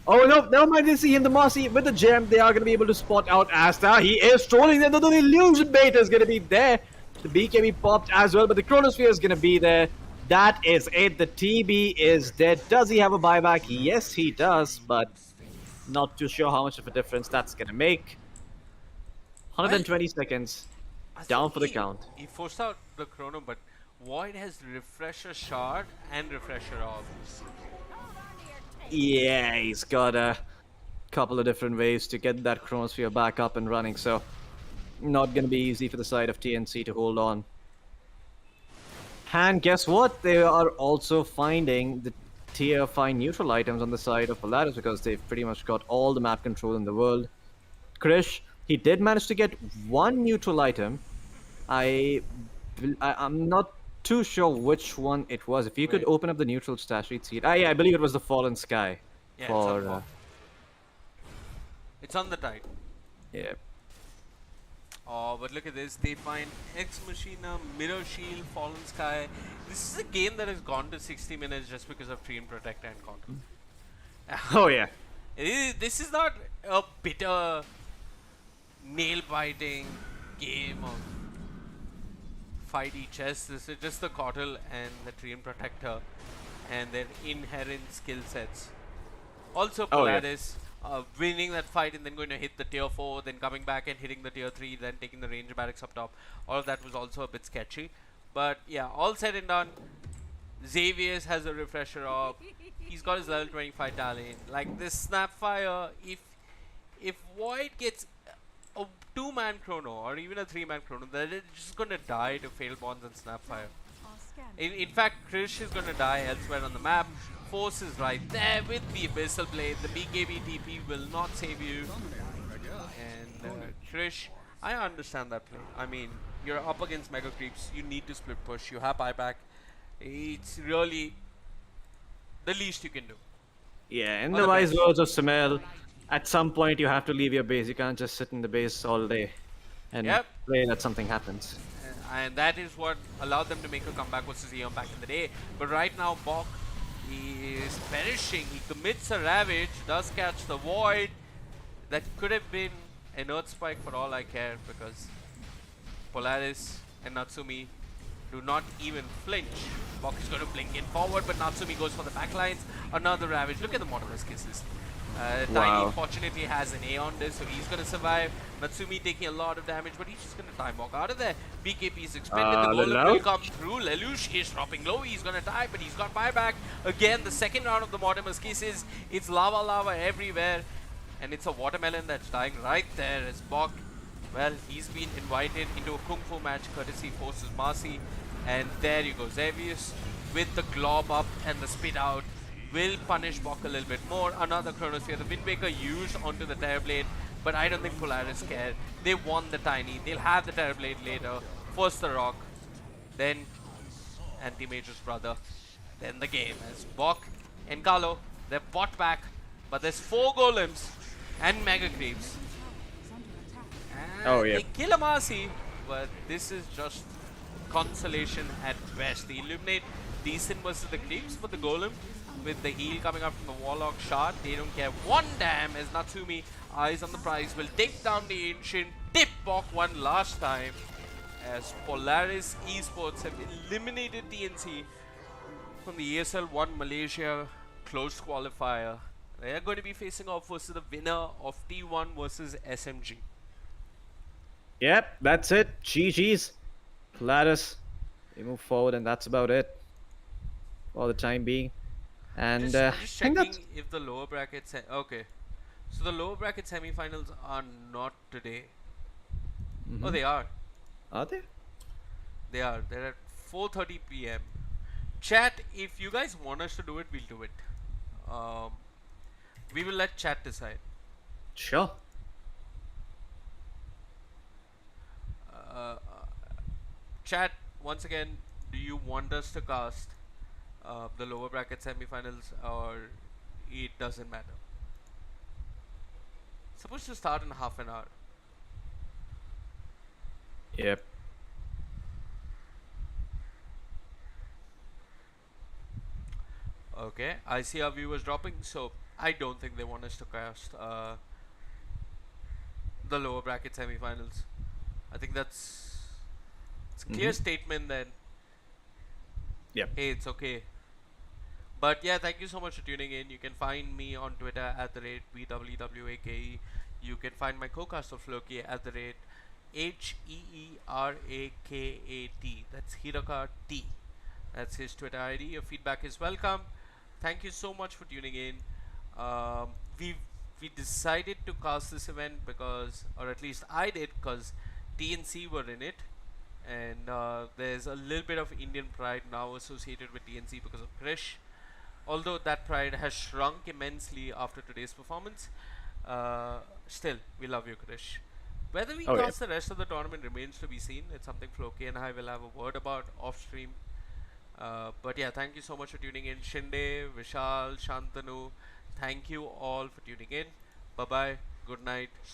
S6: Oh no, never mind, they see him, the Marcy with the gem. They are gonna be able to spot out Asta. He is trolling them, though the illusion bait is gonna be there. The BKB popped as well, but the Chronosphere is gonna be there. That is it. The TB is dead. Does he have a buyback? Yes, he does, but not too sure how much of a difference that's gonna make. 120 seconds down for the count.
S1: He forced out the Chrono, but Void has Refresher Shard and Refresher Orb.
S6: Yeah, he's got a couple of different ways to get that Chronosphere back up and running, so not gonna be easy for the side of TNC to hold on. And guess what? They are also finding the tier 5 neutral items on the side of Polaris because they've pretty much got all the map control in the world. Krish, he did manage to get one neutral item. I'm not too sure which one it was. If you could open up the neutral stash, we'd see it. Yeah, I believe it was the Fallen Sky.
S1: Yeah, it's on the tide.
S6: Yeah.
S1: Oh, but look at this. They find Ex Machina, Mirror Shield, Fallen Sky. This is a game that has gone to 60 minutes just because of Treant Protect and counter.
S6: Oh, yeah.
S1: This is not a bitter, nail-biting game of fighty chess. This is just the Cottle and the Treant Protector and their inherent skill sets. Also, Polaris. Winning that fight and then going to hit the tier 4, then coming back and hitting the tier 3, then taking the range barracks up top. All of that was also a bit sketchy. But yeah, all said and done, Xavier's has a refresher orb. He's got his level 25 talent. Like this Snapfire, if Void gets a 2-man chrono or even a 3-man chrono, then it's just going to die to failed bonds and Snapfire. In fact, Krish is going to die elsewhere on the map. Force is right there with the Abyssal Blade. The BKB TP will not save you. And Krish, I understand that play. I mean, you're up against Mega Creeps. You need to split push. You have buyback. It's really the least you can do.
S6: Yeah, in the wise words of Samel, at some point you have to leave your base. You can't just sit in the base all day and pray that something happens.
S1: And that is what allowed them to make a comeback versus Eon back in the day. But right now, Bok, he is perishing. He commits a Ravage, does catch the Void. That could have been an Earth Spike for all I care, because Polaris and Natsumi do not even flinch. Bok is going to blink in forward, but Natsumi goes for the backlines. Another Ravage. Look at the Mortimer's Kisses. Tiny fortunately has an A on this, so he's going to survive. Natsumi taking a lot of damage, but he's just going to time walk out of there. BKB is expended, the Golem will come through. Lelouch is dropping low, he's going to die, but he's got buyback. Again, the second round of the Mortimer's Kisses. It's lava everywhere, and it's a watermelon that's dying right there as Bok, well, he's been invited into a Kung Fu match courtesy Forces Marcy. And there you go, Xavius with the glob up and the spit out will punish Bok a little bit more. Another Chronosphere, the Windbreaker used onto the Terrorblade, but I don't think Polaris care. They won the Tiny, they'll have the Terrorblade later. First the Rock, then Anti-Mage's brother, then the game. As Bok and Carlo, they're bought back, but there's 4 Golems and Mega Creeps. And they kill a Marcy, but this is just consolation at best. The Illuminate decent versus the Creeps, but the Golem with the heal coming up from the Warlock shard, they don't care one damn as Natsumi, eyes on the prize, will take down the Ancient tip-off one last time as Polaris Esports have eliminated TNC from the ESL 1 Malaysia closed qualifier. They are going to be facing off versus the winner of T1 versus SMG.
S6: Yep, that's it. GG's. Polaris. They move forward, and that's about it for the time being. And
S1: I'm
S6: I
S1: just
S6: think
S1: checking
S6: that's
S1: if the lower brackets. Okay, so the lower bracket semifinals are not today. Oh, they are.
S6: are they?
S1: They are. They're at 4:30 p.m. Chat, if you guys want us to do it, we'll do it. We will let chat decide.
S6: Sure.
S1: Chat, once again, do you want us to cast the lower bracket semifinals, or it doesn't matter? It's supposed to start in half an hour.
S6: Yep.
S1: Okay, I see our viewers dropping, so I don't think they want us to cast the lower bracket semifinals. I think it's a clear statement then.
S6: Yep.
S1: Hey, it's okay. But yeah, thank you so much for tuning in. You can find me on Twitter at @VWWAKE. You can find my co-caster Floki at @HEERAKAT. That's Hiraka T. That's his Twitter ID. Your feedback is welcome. Thank you so much for tuning in. We decided to cast this event because, or at least I did, because TNC were in it, and there's a little bit of Indian pride now associated with TNC because of Krish. Although that pride has shrunk immensely after today's performance, still we love you, Krish. Whether we cast the rest of the tournament remains to be seen. It's something Floki and I will have a word about off stream. But yeah, thank you so much for tuning in. Shinde, Vishal, Shantanu, thank you all for tuning in. Bye bye, good night.